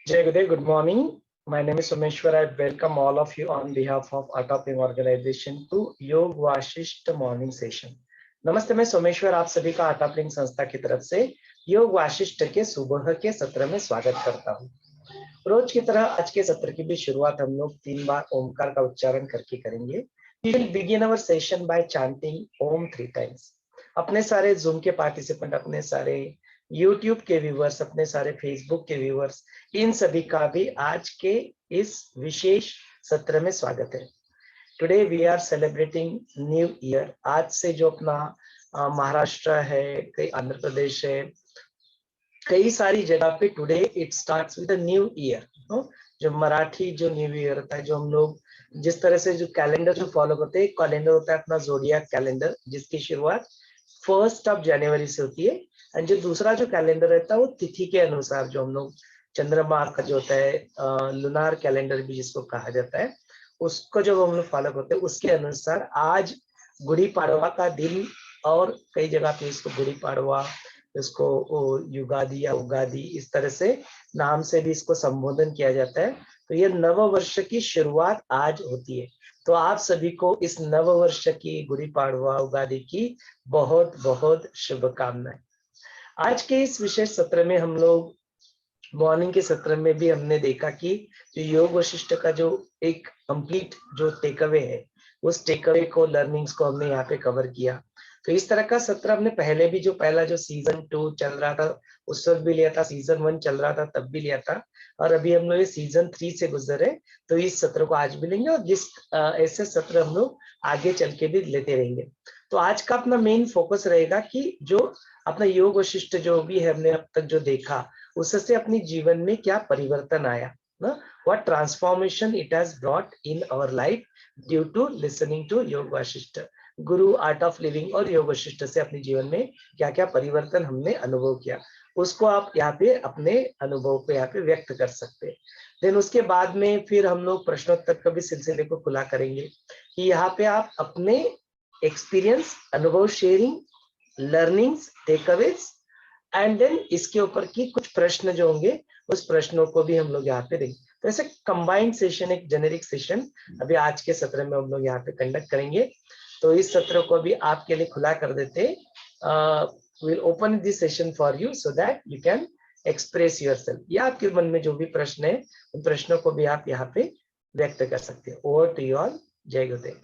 Jai Gude, good morning. My name is Someshwar. I welcome all of you on behalf of Art of Living Organization to योग Vasishtha morning session. नमस्ते, मैं सोमेश्वर आप सभी का art of living संस्था की तरफ से योग वाशिष्ठ के सुबह के सत्र में स्वागत करता हूँ। रोज की तरह आज के सत्र की भी शुरुआत हम लोग 3 बार ओमकार का उच्चारण करके करेंगे। We will begin our session by chanting Om 3 times. अपने सारे जूम के पार्टिसिपेंट, अपने सारे यूट्यूब के व्यूवर्स, अपने सारे फेसबुक के व्यूवर्स, इन सभी का भी आज के इस विशेष सत्र में स्वागत है। Today we are celebrating new year. आज से जो अपना महाराष्ट्र है, कई आंध्र प्रदेश है, कई सारी जगह पे today it starts with a new year. जो मराठी जो न्यू ईयर होता है, जो हम लोग जिस तरह से जो कैलेंडर जो फॉलो करते हैं, कैलेंडर होता है अपना ज़ोडिएक कैलेंडर, जिसकी शुरुआत 1 जनवरी से होती है। एंड जो दूसरा जो कैलेंडर रहता है वो तिथि के अनुसार, जो हम लोग चंद्रमा का जो होता है लुनार कैलेंडर भी जिसको कहा जाता है, उसको जब हम लोग फॉलो करते हैं उसके अनुसार आज गुड़ी पाड़वा का दिन, और कई जगह पे इसको गुड़ी पाड़वा, इसको युगादि या उगादि, इस तरह से नाम से भी इसको संबोधन किया जाता है। तो ये नव वर्ष की शुरुआत आज होती है। तो आप सभी को इस नव वर्ष की गुड़ी पाड़वा उगादि की बहुत बहुत शुभकामनाएं। आज के इस विशेष सत्र में हम लोग मॉर्निंग के सत्र में भी हमने देखा कि जो योग वशिष्ठ का जो एक कंप्लीट जो टेक अवे है, उस टेक अवे को, लर्निंग्स को हमने यहाँ पे कवर किया। तो इस तरह का सत्र हमने पहले भी जो पहला जो सीजन 2 चल रहा था उस वक्त भी लिया था, सीजन 1 चल रहा था तब भी लिया था, और अभी हम लोग ये सीजन 3 से गुजरे। तो इस सत्र को आज भी लेंगे और जिस ऐसे सत्र हम लोग आगे चल के भी लेते रहेंगे। तो आज का अपना मेन फोकस रहेगा कि जो अपना योग वशिष्ठ जो भी है हमने अब तक जो देखा, उससे अपने जीवन में क्या परिवर्तन आया ना, what transformation it has brought in our life due to listening to Yoga Vasishtha. Guru art of living और योग वशिष्ठ से अपने जीवन में क्या क्या परिवर्तन हमने अनुभव किया, उसको आप यहाँ पे अपने अनुभव को यहाँ पे व्यक्त कर सकते हैं। देन उसके बाद में फिर हम लोग प्रश्नोत्तर का भी सिलसिले को खुला करेंगे कि यहाँ पे आप अपने एक्सपीरियंस, अनुभव sharing, learnings, takeaways, and then इसके ऊपर की कुछ प्रश्न जो होंगे उस प्रश्नों को भी हम लोग यहाँ पे देंगे। तो ऐसे कंबाइंड सेशन, एक जेनेरिक सेशन अभी आज के सत्र में हम लोग यहाँ पे कंडक्ट करेंगे। तो इस सत्र को भी आपके लिए खुला कर देते हैं। Will open this session for you so that you can express yourself, या आपके मन में जो भी प्रश्न है उन प्रश्नों को भी आप यहाँ पे व्यक्त कर सकते हैं। Over to you all. जय गुरुदेव।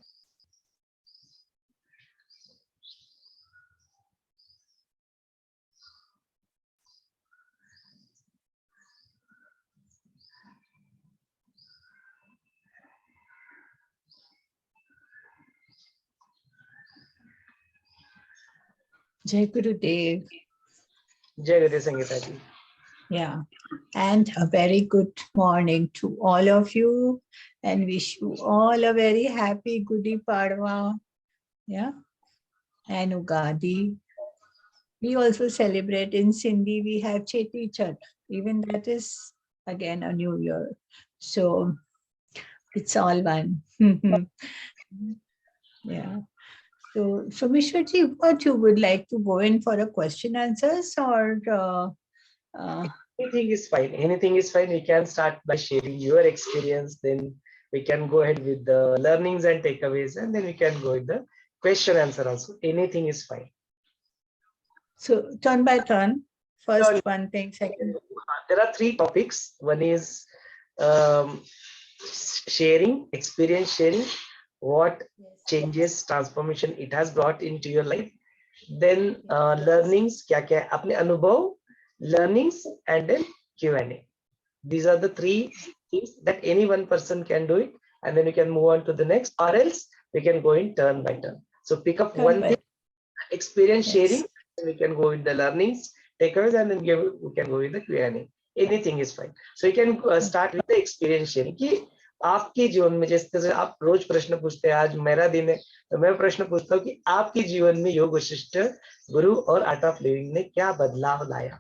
Jai Gurudev. जय गुरुदेव संगीता जी। Yeah, and a very good morning to all of you, and wish you all a very happy Gudi Padwa, yeah, and Ugadi. We also celebrate in Sindhi, we have Cheti Chat, even that is again a new year. So it's all one. Yeah. So Someshwarji, what you would like to go in for a question answers, or anything is fine. Anything is fine. We can start by sharing your experience. Then we can go ahead with the learnings and takeaways, and then we can go with the question answer also. Anything is fine. So turn by turn. First one thing, second. There are 3 topics. One is sharing, experience sharing, what changes, transformation it has brought into your life. Then learnings, क्या क्या अपने अनुभव, learnings, and then Q&A. These are the 3 things that any one person can do it, and then we can move on to the next, or else we can go in turn by turn. So pick up one thing, experience sharing, and we can go with the learnings, takeaways, and then we can go with the Q&A. Anything is fine. So you can start with the experience sharing कि आपके जीवन में, जिस तरह से आप रोज प्रश्न पूछते हैं, आज मेरा दिन है तो मैं प्रश्न पूछता हूँ कि आपके जीवन में योग वशिष्ठ गुरु और आर्ट ऑफ लिविंग ने क्या बदलाव लाया।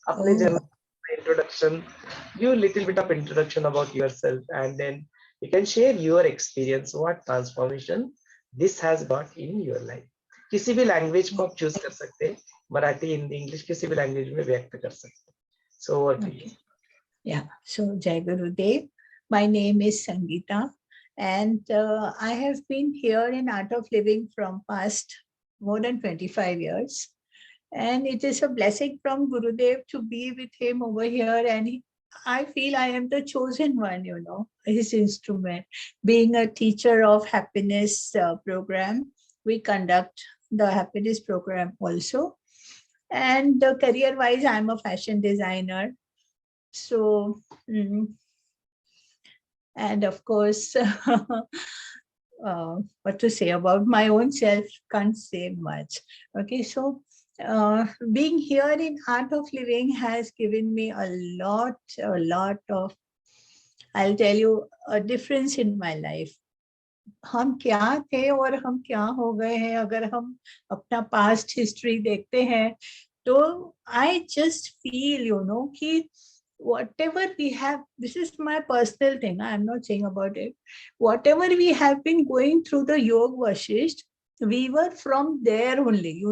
अपने जन्म introduction, give little bit of introduction about yourself, and then you can share your experience, what transformation this has brought in your life. किसी भी लैंग्वेज को आप चूज कर सकते हैं, मराठी, हिंदी, इंग्लिश, किसी भी लैंग्वेज में व्यक्त कर सकते हैं। So over to you. Yeah, so Jai Gurudev. My name is Sangeeta, and I have been here in Art of Living from past more than 25 years. And it is a blessing from Gurudev to be with him over here. And I feel I am the chosen one, his instrument. Being a teacher of happiness program, we conduct the happiness program also. And career-wise, I'm a fashion designer. So, and of course, what to say about my own self, can't say much. Okay, so being here in Art of Living has given me a lot of, I'll tell you, a difference in my life. हम क्या थे और हम क्या हो गए हैं, अगर हम अपना पास्ट हिस्ट्री देखते हैं तो आई जस्ट फील कि whatever we have, this is my personal thing, I am not saying about it, whatever we have been going through the Yog Vashisht, we were from there only,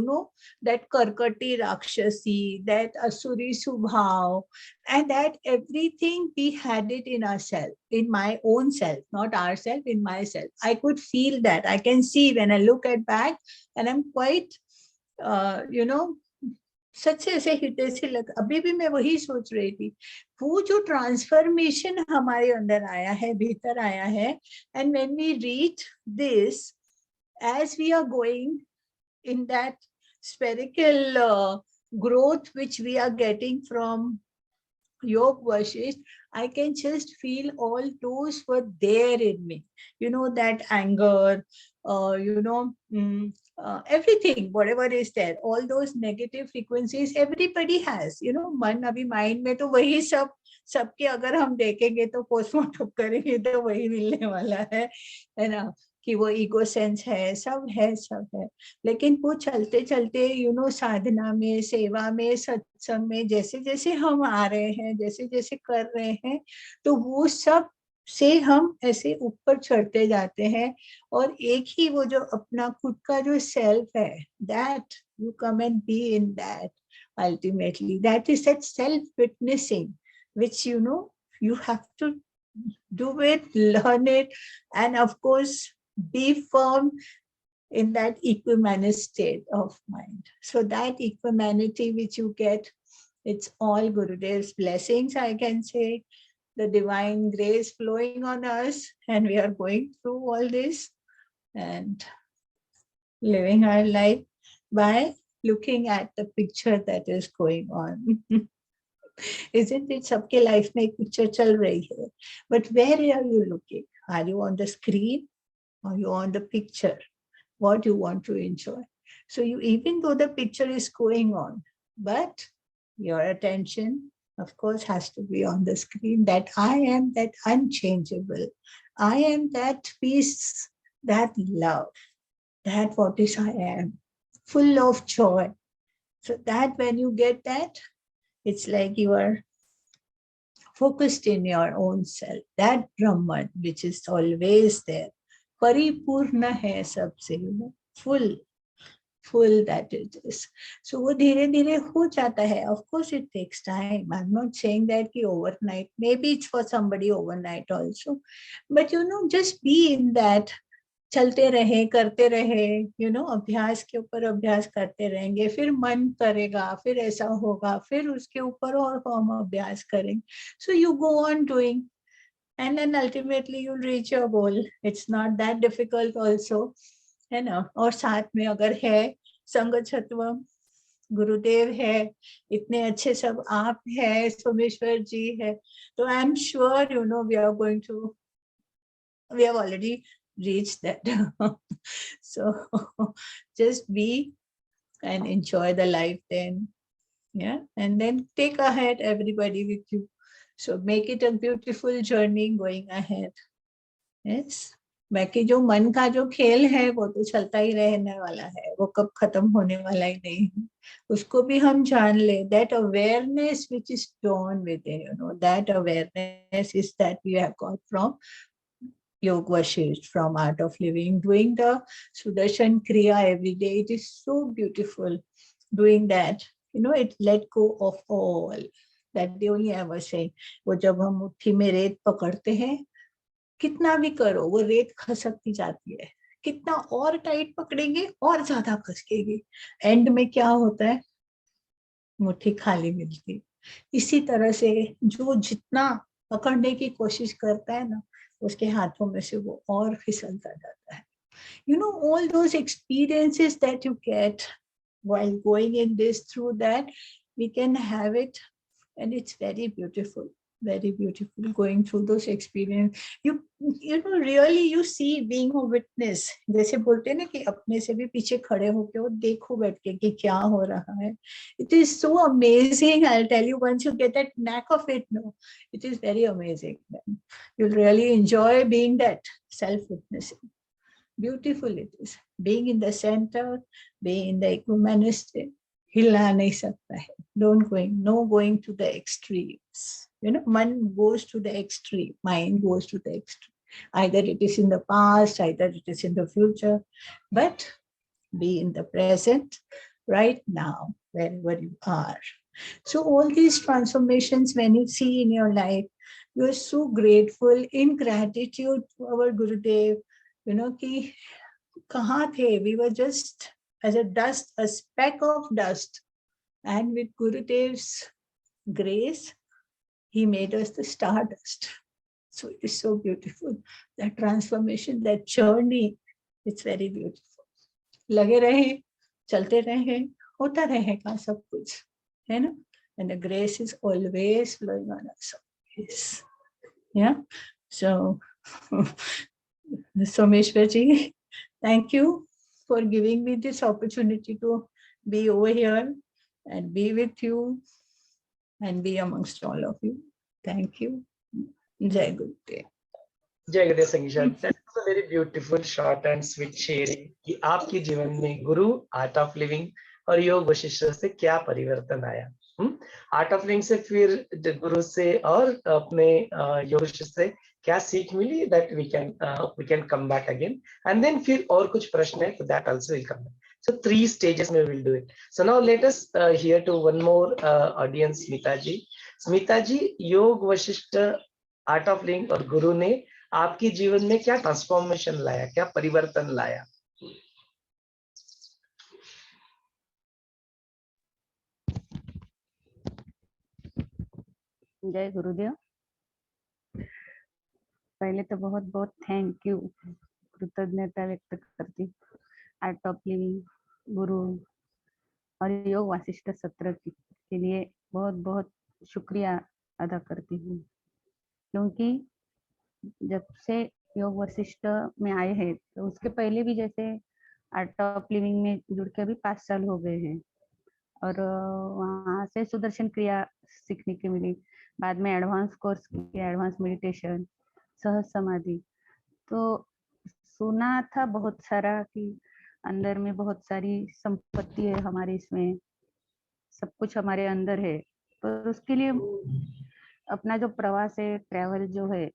that Karkati Rakshasi, that Asuri Subhav, and that everything we had it in ourselves, in my own self, not ourself, in myself. I could feel that. I can see when I look at back, and I'm quite, सच से ऐसे हृदय से लग, अभी भी मैं वही सोच रही थी, वो जो ट्रांसफॉर्मेशन हमारे अंदर आया है, भीतर आया है, and when we read this, as we are going in that spherical growth which we are getting from Yog Vashisht, I can just feel all those were there in me. That anger, everything, whatever is there, all those negative frequencies, everybody has. मन अभी mind में तो वही सबके अगर हम देखेंगे तो पोस्टमार्टम करेंगे तो वही मिलने वाला है ना, कि वो ईगो सेंस है, सब है, लेकिन वो चलते चलते साधना में, सेवा में, सत्संग में जैसे जैसे हम आ रहे हैं, जैसे जैसे कर रहे हैं, तो वो सब से हम ऐसे ऊपर चढ़ते जाते हैं, और एक ही वो जो अपना खुद का जो सेल्फ है, that you come and be in that, ultimately that is that self witnessing which you have to do it, learn it, and of course be firm in that equanimous state of mind. So that equanimity which you get, it's all Gurudev's blessings, I can say, the divine grace flowing on us, and we are going through all this and living our life by looking at the picture that is going on. Isn't it? सबके life में एक picture चल रही है, but where are you looking? Are you on the screen or you on the picture? What you want to enjoy? So you, even though the picture is going on, but your attention, of course, has to be on the screen, that I am that unchangeable. I am that peace, that love, that what is I am, full of joy. So that when you get that, it's like you are focused in your own self, that Brahman, which is always there. परिपूर्ण है सबसे, full that it is. So वो धीरे धीरे हो जाता है. Of course it takes time. I'm not saying that कि overnight, maybe it's for somebody overnight also, but just be in that, चलते रहे, करते रहे, अभ्यास के ऊपर अभ्यास करते रहेंगे, फिर मन करेगा, फिर ऐसा होगा, फिर उसके ऊपर और हम अभ्यास करेंगे. So you go on doing, and then ultimately you'll reach your goal. It's not that difficult also, है ना. और साथ में अगर है संगछत्व, गुरुदेव है, इतने अच्छे सब आप है, सोमेश्वर जी है, तो I am sure we have already reached that. So just be and enjoy the life then, yeah, and then take ahead everybody with you. So make it a beautiful journey going ahead. Yes. बाकी जो मन का जो खेल है वो तो चलता ही रहने वाला है, वो कब खत्म होने वाला ही नहीं है, उसको भी हम जान ले. That awareness which is dawned within, that awareness is that we have got from Yog Vashisht, from Art of Living, doing the Sudarshan Kriya every day. It is so beautiful doing that. It let go of all. that they only ever say. वो जब हम मुट्ठी में रेत पकड़ते हैं, कितना भी करो वो रेत खसकती जाती है, कितना और टाइट पकड़ेंगे और ज्यादा खसकेगी, एंड में क्या होता है, मुट्ठी खाली मिलती। इसी तरह से जो जितना पकड़ने की कोशिश करता है ना, उसके हाथों में से वो और फिसलता जाता है. You know, all those experiences that you get while going in this, through that, we can have it, and it's very beautiful, very beautiful going through those experiences. You know, really you see, being a witness, जैसे बोलते हैं ना कि अपने से भी पीछे खड़े होके वो देखो बैठ के कि क्या हो रहा है. It is so amazing. I'll tell you, once you get that knack of it, no, it is very amazing. You'll really enjoy being that self-witnessing. Beautiful it is. Being in the center, being in the ecumenistic, हिला नहीं सकता है. Don't no going to the extremes. You know, man goes to the extreme, mind goes to the extreme. Either it is in the past, either it is in the future, but be in the present, right now, wherever you are. So all these transformations, when you see in your life, you are so grateful, in gratitude to our Gurudev, you know, कि कहाँ थे, we were just as a dust, a speck of dust, and with Gurudev's grace, he made us the stardust. So it is so beautiful. That transformation, that journey, it's very beautiful. लगे रहे, चलते रहे, होता रहेगा सब कुछ, है ना? And the grace is always flowing on us. Yes. Yeah. So, Someshwar ji, thank you for giving me this opportunity to be over here and be with you and be amongst all of you. Thank you. Jai Gurudev. जय गुरुदेव Sangeeta. That was a very beautiful, short and sweet sharing कि आपके जीवन में गुरु, art of living और योग वशिष्ठ से क्या परिवर्तन आया. आर्ट ऑफ लिविंग से फिर गुरु से और अपने योग वशिष्ठ से क्या सीख मिली, that we can come back again, and then फिर और कुछ प्रश्न है, so that also will come back. So 3 stages we will do it. So now let us hear to one more audience, Smita ji. Smita ji, योग Vashishtha, art of living और गुरु ने आपके जीवन में क्या ट्रांसफॉर्मेशन लाया, क्या परिवर्तन लाया? जय गुरुदेव. पहले तो बहुत बहुत थैंक यू, कृतज्ञता व्यक्त करती आर्ट ऑफ लिविंग, गुरु और योग वासिष्ठ सत्र के लिए बहुत बहुत शुक्रिया अदा करती हूँ, क्योंकि जब से योग वशिष्ठ में आए हैं, तो उसके पहले भी जैसे आर्ट ऑफ लिविंग में जुड़ के अभी 5 साल हो गए हैं, और वहाँ से सुदर्शन क्रिया सीखने के मिली. बाद में एडवांस कोर्स किया, एडवांस मेडिटेशन, सहज समाधि. तो सुना था बहुत सारा कि अंदर में बहुत सारी संपत्ति है हमारी, इसमें सब कुछ हमारे अंदर है, पर उसके लिए अपना जो प्रवास है, ट्रैवल जो है,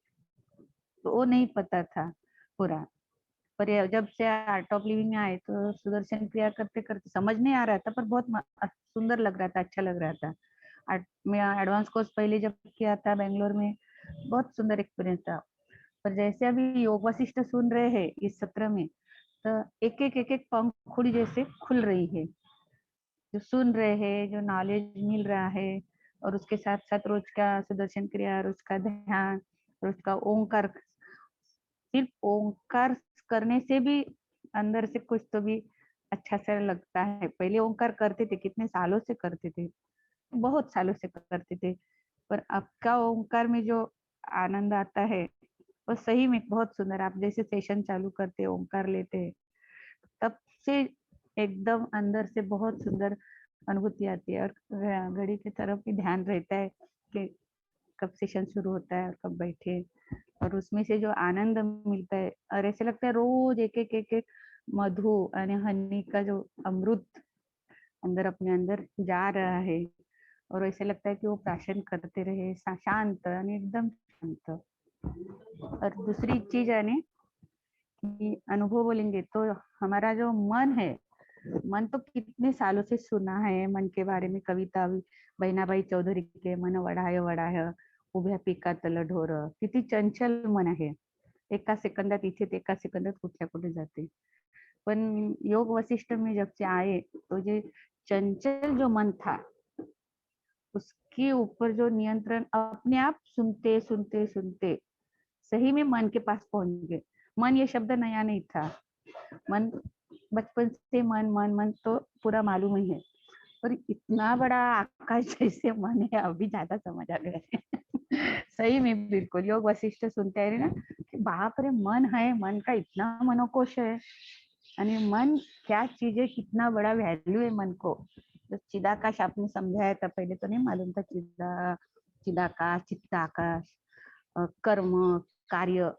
तो वो नहीं पता था पूरा. पर जब से आर्ट ऑफ लिविंग में आए तो सुदर्शन क्रिया करते करते समझ नहीं आ रहा था, पर बहुत सुंदर लग रहा था, अच्छा लग रहा था. मैं एडवांस कोर्स पहले जब किया था बेंगलोर में, बहुत सुंदर एक्सपीरियंस था. पर जैसे अभी योग वशिष्ठ सुन रहे हैं इस सत्र में, तो एक एक पंखुड़ी जैसे खुल रही है. जो सुन रहे हैं, जो नॉलेज मिल रहा है, और उसके साथ साथ रोज का सुदर्शन क्रिया, रोज का ध्यान, रोज का ओंकार. सिर्फ ओंकार करने से भी अंदर से कुछ तो भी अच्छा सा लगता है. पहले ओंकार करते थे, कितने सालों से करते थे, बहुत सालों से करते थे, पर अब का ओंकार में जो आनंद आता है वो सही में बहुत सुंदर. आप जैसे सेशन चालू करते, ओंकार लेते, तब से एकदम अंदर से बहुत सुंदर अनुभूति आती है. और घड़ी की तरफ भी ध्यान रहता है कि कब सेशन शुरू होता है और कब बैठे, और उसमें से जो आनंद मिलता है, और ऐसे लगता है रोज एक एक मधु और हनी का जो अमृत अंदर अपने अंदर जा रहा है, और ऐसे लगता है कि वो प्राशन करते रहे, शांत आणि एकदम शांत. और दूसरी चीज है कि अनुभव बोलेंगे तो हमारा जो मन है मन तो कितने सालों से सुना है मन के बारे में, कविता बहिणाबाई चौधरी के मन वढाय वढाय उभ्या पिकातलं ढोर, किती चंचल मन आहे, एका सेकंदात इथे ते एका सेकंदात कुठल्या कुठे जाते. पण योग वशिष्ठ में जब से आए तो जो चंचल जो मन था उसके ऊपर जो नियंत्रण अपने आप सुनते सुनते सुनते सही में मन के पास पहुंच गए. मन ये शब्द नया नहीं था, मन बचपन से मन मन मन तो पूरा मालूम ही है, पर इतना बड़ा आकाश जैसे मन है अभी ज्यादा समझ आ गया है. सही में बिल्कुल योग वशिष्ठ सुनते हैं ना कि बाप रे मन है, मन का इतना मनोकोश है, आणि मन क्या चीज है, कितना बड़ा वैल्यू है मन को. तो चिदाकाश आपने समझाया था, पहले तो नहीं मालूम था. चिदाकाश, चित्ताकाश, कर्म, कार्य,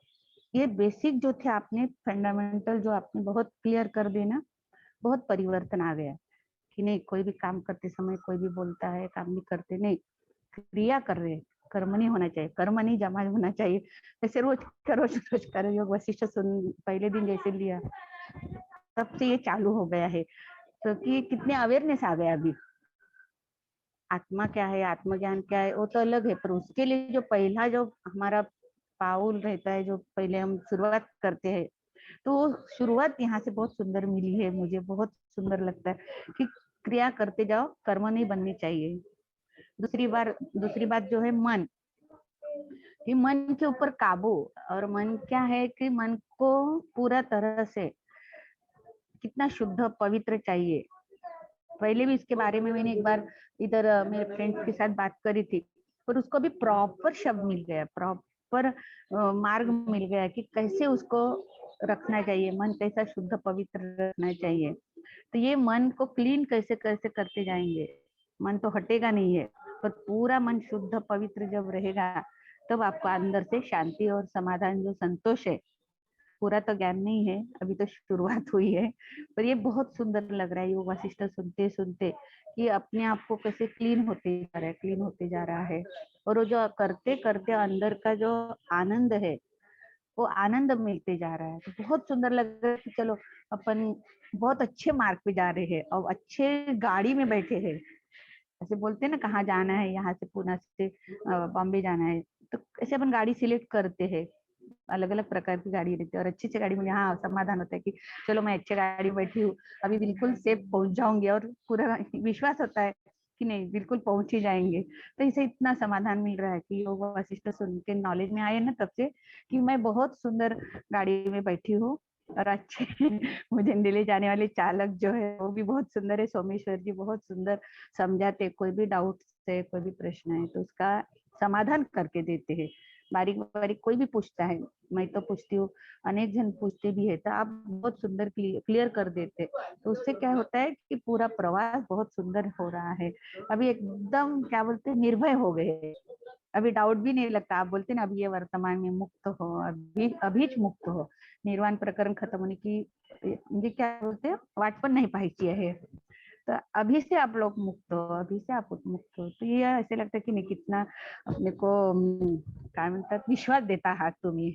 ये बेसिक जो थे आपने फंडामेंटल जो आपने बहुत क्लियर कर देना, बहुत परिवर्तन आ गया कि नहीं कोई भी काम करते समय कोई भी बोलता है काम नहीं करते, नहीं क्रिया कर रहे हैं, कर्म नहीं होना चाहिए, कर्म नहीं जमा होना चाहिए. ऐसे रोज रोज करो योग वशिष्ठ सुन पहले दिन जैसे लिया तब से ये चालू हो गया है. तो कि कितने अवेयरनेस आ गया अभी. आत्मा क्या है, आत्मज्ञान क्या है, वो तो अलग है, पर उसके लिए जो पहला जो हमारा पाउल रहता है, जो पहले हम शुरुआत करते हैं, तो शुरुआत यहाँ से बहुत सुंदर मिली है. मुझे बहुत सुंदर लगता है कि क्रिया करते जाओ, कर्म नहीं बननी चाहिए. दूसरी बात जो है मन, कि मन के ऊपर काबू, और मन क्या है कि मन को पूरा तरह से कितना शुद्ध पवित्र चाहिए. पहले भी इसके बारे में मैंने एक बार इधर मेरे फ्रेंड्स के साथ बात करी थी, पर उसको भी प्रॉपर शब्द मिल गया, प्रॉपर मार्ग मिल गया कि कैसे उसको रखना चाहिए, मन कैसा शुद्ध पवित्र रखना चाहिए. तो ये मन को क्लीन कैसे कैसे करते जाएंगे, मन तो हटेगा नहीं है, पर पूरा मन शुद्ध पवित्र जब रहेगा तब आपको अंदर से शांति और समाधान, जो संतोष है, पूरा तो ज्ञान नहीं है, अभी तो शुरुआत हुई है, पर ये बहुत सुंदर लग रहा है योग वशिष्ठ सुनते सुनते कि अपने आप को कैसे क्लीन होते जा रहा है, क्लीन होते जा रहा है. और वो जो करते करते अंदर का जो आनंद है वो आनंद मिलते जा रहा है. तो बहुत सुंदर लग रहा है कि चलो अपन बहुत अच्छे मार्ग पे जा रहे हैं और अच्छे गाड़ी में बैठे हैं. ऐसे बोलते हैं ना कहाँ जाना है, यहाँ से पुणे से बॉम्बे जाना है, तो ऐसे अपन गाड़ी सिलेक्ट करते हैं, अलग अलग प्रकार की गाड़ी रहती है, और अच्छी गाड़ी में हाँ समाधान होता है कि चलो मैं अच्छी गाड़ी में बैठी हूँ, अभी बिल्कुल सेफ पहुंच जाऊंगी, और पूरा विश्वास होता है कि नहीं बिल्कुल पहुंच ही जाएंगे. तो इसे इतना समाधान मिल रहा है कि योग वशिष्ठ सुन के नॉलेज में आए ना तब से कि मैं बहुत सुंदर गाड़ी में बैठी हूँ, और अच्छे मुझे ले जाने वाले चालक जो है वो भी बहुत सुंदर है, सोमेश्वर जी बहुत सुंदर समझाते, कोई भी डाउट है कोई भी प्रश्न है तो उसका समाधान करके देते हैं. बारीक बारीक कोई भी पूछता है, मैं तो पूछती हूँ, अनेक जन पूछते भी है, तो आप बहुत सुंदर क्लियर कर देते. तो उससे क्या होता है कि पूरा प्रवास बहुत सुंदर हो रहा है. अभी एकदम क्या बोलते हैं, निर्भय हो गए, अभी डाउट भी नहीं लगता. आप बोलते ना अभी ये वर्तमान में मुक्त हो, अभी मुक्त हो, निर्वाण प्रकरण खत्म होने की म्हणजे क्या बोलते हैं वाट पण नाही पाहायची आहे. तो अभी से आप लोग मुक्त हो, अभी से आप मुक्त हो. तो ये ऐसे लगता है की नाही कितना अपने को काय म्हणतात विश्वास देता आहात तुम्ही.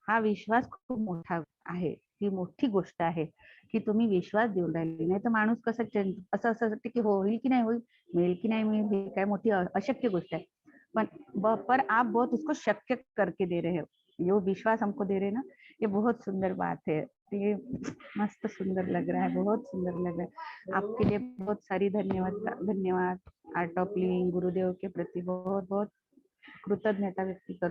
हा विश्वास खूप मोठा आहे, ही मोठी गोष्ट आहे की तुम्ही विश्वास देऊन राहिले. नाही तर माणूस कसं असं असं वाटतं की होईल की नाही होईल, मिळेल की नाही मिळेल, हे काय मोठी अशक्य गोष्ट आहे. पर आप बहुत उसको शक्य करके दे रहे हो, जो विश्वास हमको दे रहे हैं ना, ये बहुत सुंदर बात है. ये मस्त सुंदर लग रहा है, बहुत सुंदर लग रहा है. आपके लिए बहुत सारी धन्यवाद. आर्ट ऑफ लिविंग गुरुदेव के प्रति बहुत बहुत कृतज्ञता व्यक्त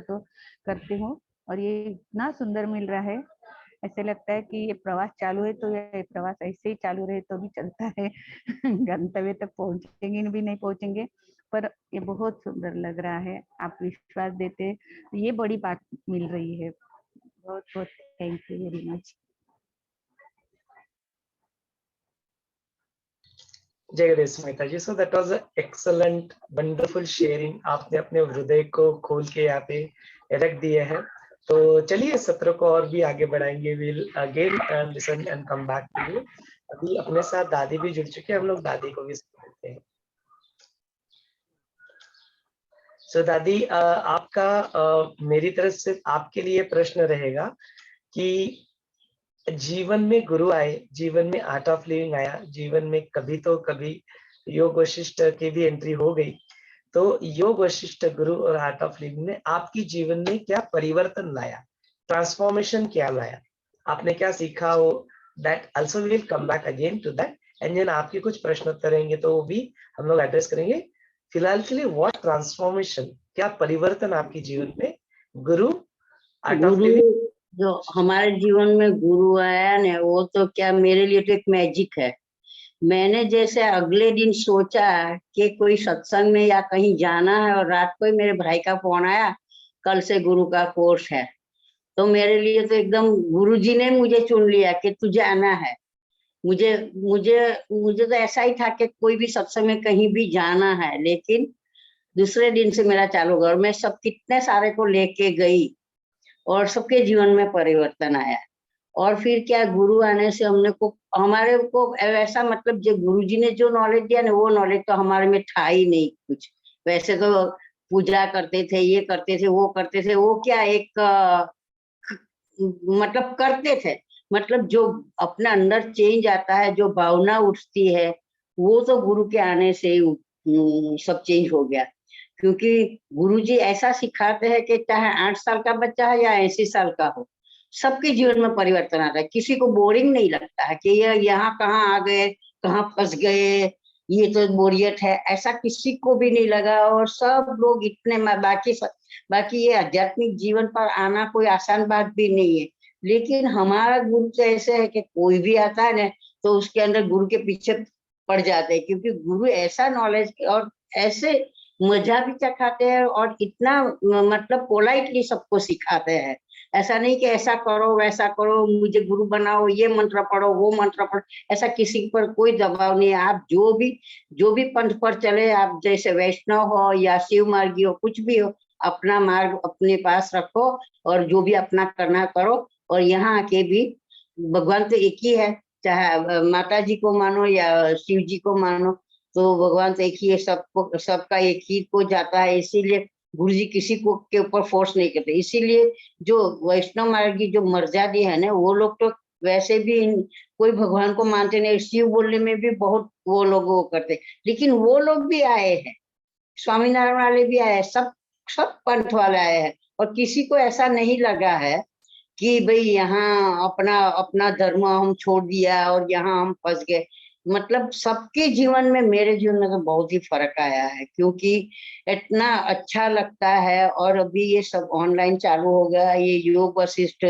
करती हूँ. और ये इतना सुंदर मिल रहा है, ऐसे लगता है कि ये प्रवास चालू है तो ये प्रवास ऐसे ही चालू रहे तो भी चलता है. गंतव्य तक पहुंचेंगे भी नहीं पहुंचेंगे, पर ये बहुत सुंदर लग रहा है. आप विश्वास देते, ये बड़ी बात मिल रही है. बहुत बहुत थैंक यू वेरी मच. जय Ganesh Smita ji. So that was excellent wonderful sharing. आपने अपने हृदय को खोल के यहाँ पे रख दिए हैं. तो चलिए सत्र को और भी आगे बढ़ाएंगे. Will again listen and come back to you. अभी अपने साथ दादी भी जुड़ चुके हैं, हम लोग दादी को भी सुनते हैं. सो दादी आपका मेरी तरफ से आपके लिए प्रश्न रहेगा कि जीवन में गुरु आए, जीवन में आर्ट ऑफ लिविंग आया, जीवन में कभी तो कभी योग वशिष्ठ की भी एंट्री हो गई। तो योग वशिष्ठ गुरु और आर्ट ऑफ लिविंग ने आपकी जीवन में क्या परिवर्तन लाया, ट्रांसफॉर्मेशन क्या लाया, आपने क्या सीखा, वो that also we will come back again to that. And then आपके कुछ प्रश्न उत्तर रहेंगे तो वो भी हम लोग एड्रेस करेंगे। फिलहाल के लिए व्हाट ट्रांसफॉर्मेशन, क्या परिवर्तन आपके जीवन में गुरु आर्ट ऑफ गुरु, लिविंग। जो हमारे जीवन में गुरु आया ना, वो तो क्या मेरे लिए तो एक मैजिक है। मैंने जैसे अगले दिन सोचा कि कोई सत्संग में या कहीं जाना है, और रात को ही मेरे भाई का फोन आया, कल से गुरु का कोर्स है। तो मेरे लिए तो एकदम गुरुजी ने मुझे चुन लिया कि तुझे आना है। मुझे मुझे मुझे तो ऐसा ही था कि कोई भी सत्संग में कहीं भी जाना है, लेकिन दूसरे दिन से मेरा चालू हुआ और मैं सब कितने सारे को लेके गई और सबके जीवन में परिवर्तन आया। और फिर क्या, गुरु आने से हमारे को ऐसा, मतलब जो गुरुजी ने जो नॉलेज दिया ना, वो नॉलेज तो हमारे में था ही नहीं कुछ। वैसे तो पूजा करते थे, ये करते थे, वो करते थे, वो क्या एक मतलब करते थे, मतलब जो अपने अंदर चेंज आता है, जो भावना उठती है, वो तो गुरु के आने से ही सब चेंज हो गया। क्योंकि गुरुजी ऐसा सिखाते हैं कि चाहे 8 साल का बच्चा है या 80 साल का हो, सबके जीवन में परिवर्तन आता है। किसी को बोरिंग नहीं लगता है कि ये यहाँ कहाँ आ गए, कहाँ फंस गए, ये तो बोरियत है, ऐसा किसी को भी नहीं लगा। और सब लोग इतने बाकी ये आध्यात्मिक जीवन पर आना कोई आसान बात भी नहीं है। लेकिन हमारा गुरु तो ऐसे है कि कोई भी आता है ना, तो उसके अंदर गुरु के पीछे पड़ जाते हैं, क्योंकि गुरु ऐसा नॉलेज और ऐसे मजा भी चखाते हैं और इतना मतलब पोलाइटली सबको सिखाते हैं। ऐसा नहीं कि ऐसा करो वैसा करो, मुझे गुरु बनाओ, ये मंत्र पढ़ो वो मंत्र पढ़ो, ऐसा किसी पर कोई दबाव नहीं है। आप जो भी पंथ पर चले, आप जैसे वैष्णव हो या शिव मार्गी हो, कुछ भी हो, अपना मार्ग अपने पास रखो और जो भी अपना करना करो। और यहाँ आके भी भगवान तो एक ही है, चाहे माता जी को मानो या शिव जी को मानो, तो भगवान तो एक ही है, सबको सबका एक ही को जाता है। इसीलिए गुरु जी किसी को के ऊपर फोर्स नहीं करते। इसीलिए जो वैष्णव मार्ग की जो मर्यादा है ना, वो लोग तो वैसे भी कोई भगवान को मानते नहीं, शिव बोलने में भी बहुत वो लोग वो करते, लेकिन वो लोग भी आए हैं, स्वामीनारायण वाले भी आए हैं, सब सब पंथ वाले आए हैं। और किसी को ऐसा नहीं लगा है कि भाई यहाँ अपना अपना धर्म हम छोड़ दिया और यहाँ हम फंस गए। मतलब सबके जीवन में, मेरे जीवन में तो बहुत ही फर्क आया है, क्योंकि इतना अच्छा लगता है। और अभी ये सब ऑनलाइन चालू हो गया, ये योग वशिष्ठ,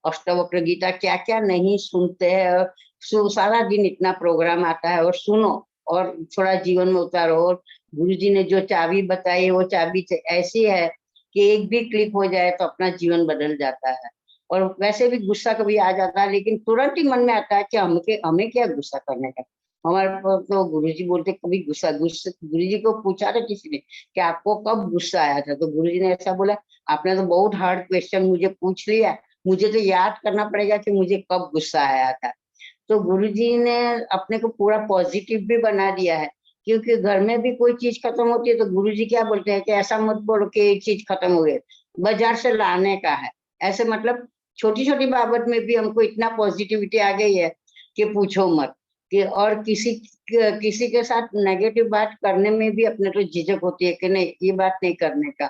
अष्टवक्र गीता, क्या क्या नहीं सुनते हैं। सारा दिन इतना प्रोग्राम आता है, और सुनो और थोड़ा जीवन में उतारो। और गुरुजी ने जो चाबी बताई, वो चाबी ऐसी है कि एक भी क्लिक हो जाए तो अपना जीवन बदल जाता है। और वैसे भी गुस्सा कभी आ जाता है, लेकिन तुरंत ही मन में आता है कि हमें क्या गुस्सा करने का। हमारे तो गुरुजी बोलते कभी गुस्सा गुरुजी को पूछा था किसी ने कि आपको कब गुस्सा आया था, तो गुरुजी ने ऐसा बोला, आपने तो बहुत हार्ड क्वेश्चन मुझे पूछ लिया, मुझे तो याद करना पड़ेगा कि मुझे कब गुस्सा आया था। तो गुरुजी ने अपने को पूरा पॉजिटिव भी बना दिया है। क्योंकि घर में भी कोई चीज खत्म होती है तो गुरुजी क्या बोलते हैं कि ऐसा मत बोलो कि ये चीज खत्म हो गई, बाजार से लाने का है। ऐसे मतलब छोटी छोटी बाबत में भी हमको इतना पॉजिटिविटी आ गई है कि पूछो मत। कि और किसी के साथ नेगेटिव बात करने में भी अपने को झिझक होती है कि नहीं, ये बात नहीं करने का।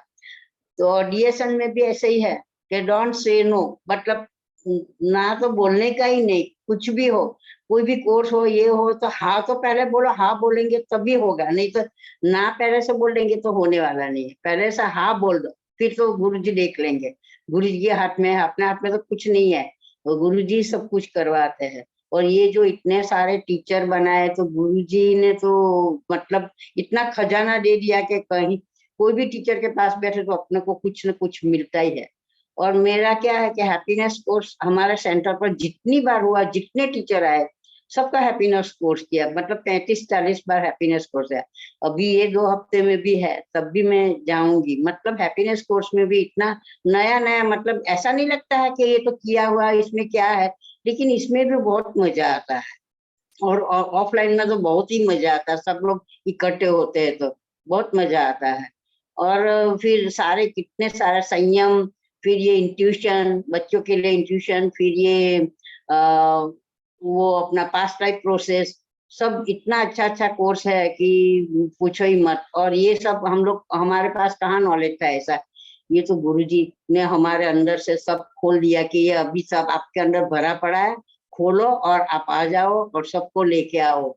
तो ऑडिएशन में भी ऐसे ही है कि डोंट से नो, मतलब ना तो बोलने का ही नहीं, कुछ भी हो, कोई भी कोर्स हो, ये हो, तो हाँ तो पहले बोलो, हाँ बोलेंगे तभी होगा, नहीं तो ना पहले से बोल देंगे तो होने वाला नहीं है। पहले से हाँ बोल दो, फिर तो गुरुजी देख लेंगे। गुरुजी के हाथ में है, अपने हाथ में तो कुछ नहीं है, तो गुरुजी सब कुछ करवाते हैं। और ये जो इतने सारे टीचर बनाए, तो गुरुजी ने तो मतलब इतना खजाना दे दिया कि कहीं कोई भी टीचर के पास बैठे तो अपने को कुछ न कुछ मिलता ही है। और मेरा क्या है कि हैप्पीनेस कोर्स हमारे सेंटर पर जितनी बार हुआ, जितने टीचर आए, सबका हैप्पीनेस कोर्स किया, मतलब 35-40 बार हैप्पीनेस कोर्स है। अभी ये 2 हफ्ते में भी है, तब भी मैं जाऊंगी। मतलब हैप्पीनेस कोर्स में भी इतना नया नया, मतलब ऐसा नहीं लगता है कि ये तो किया हुआ है, इसमें क्या है, लेकिन इसमें भी बहुत मजा आता है। और ऑफलाइन में तो बहुत ही मजा आता है, सब लोग इकट्ठे होते हैं तो बहुत मजा आता है। और फिर सारे कितने सारे संयम, फिर ये इंट्यूशन, बच्चों के लिए इंट्यूशन, फिर ये वो अपना पास्ट लाइफ प्रोसेस, सब इतना अच्छा अच्छा कोर्स है कि पूछो ही मत। और ये सब हम लोग, हमारे पास कहाँ नॉलेज था ऐसा। ये तो गुरुजी ने हमारे अंदर से सब खोल दिया कि ये अभी सब आपके अंदर भरा पड़ा है, खोलो और आप आ जाओ और सबको लेके आओ।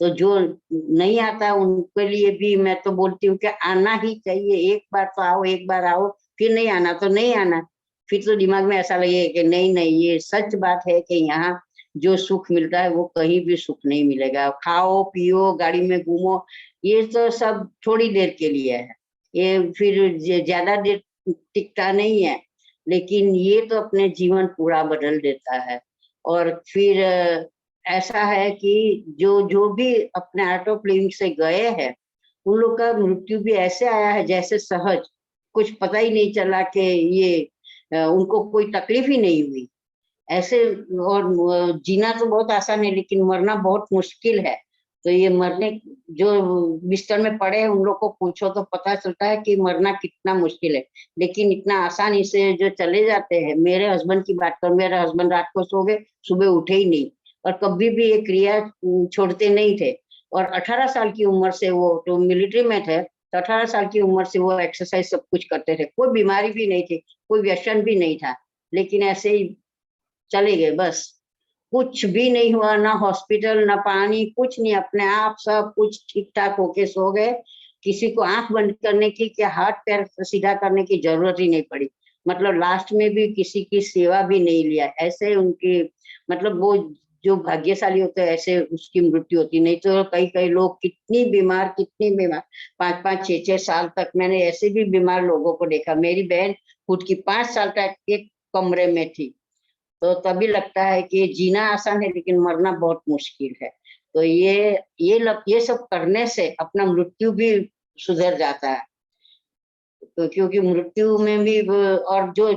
तो जो नहीं आता उनके लिए भी मैं तो बोलती हूँ कि आना ही चाहिए। एक बार तो आओ, एक बार आओ, फिर नहीं आना तो नहीं आना। फिर तो दिमाग में ऐसा लगेगा कि नहीं नहीं, ये सच बात है कि यहाँ जो सुख मिलता है वो कहीं भी सुख नहीं मिलेगा। खाओ पियो, गाड़ी में घूमो, ये तो सब थोड़ी देर के लिए है, ये फिर ज्यादा देर टिकता नहीं है। लेकिन ये तो अपने जीवन पूरा बदल देता है। और फिर ऐसा है कि जो जो भी अपने आर्ट ऑफ लिविंग से गए हैं, उन लोग का मृत्यु भी ऐसे आया है जैसे सहज, कुछ पता ही नहीं चला कि ये उनको कोई तकलीफ ही नहीं हुई ऐसे। और जीना तो बहुत आसान है लेकिन मरना बहुत मुश्किल है। तो ये मरने, जो बिस्तर में पड़े हैं उन लोग को पूछो तो पता चलता है कि मरना कितना मुश्किल है, लेकिन इतना आसानी से जो चले जाते हैं। मेरे हस्बैंड की बात करूं, मेरे हस्बैंड रात को सो गए, सुबह उठे ही नहीं, और कभी भी ये क्रिया छोड़ते नहीं थे। और 18 साल की उम्र से, वो तो मिलिट्री में थे, तो 18 साल की उम्र से वो एक्सरसाइज सब कुछ करते थे, कोई बीमारी भी नहीं थी, कोई व्यसन भी नहीं था, लेकिन ऐसे ही चले गए बस। कुछ भी नहीं हुआ, ना हॉस्पिटल ना पानी, कुछ नहीं, अपने आप सब कुछ ठीक ठाक होके सो गए। किसी को आंख बंद करने की क्या हाथ पैर सीधा करने की जरूरत ही नहीं पड़ी। मतलब लास्ट में भी किसी की सेवा भी नहीं लिया, ऐसे उनकी, मतलब वो जो भाग्यशाली होते हैं ऐसे उसकी मृत्यु होती। नहीं तो कई कई लोग कितनी बीमार 5-5 6-6 साल तक मैंने ऐसे भी बीमार लोगों को देखा। मेरी बहन खुद की 5 साल तक एक कमरे में थी। तो तभी लगता है कि जीना आसान है लेकिन मरना बहुत मुश्किल है। तो ये सब करने से अपना मृत्यु भी सुधर जाता है। तो क्योंकि मृत्यु में भी और जो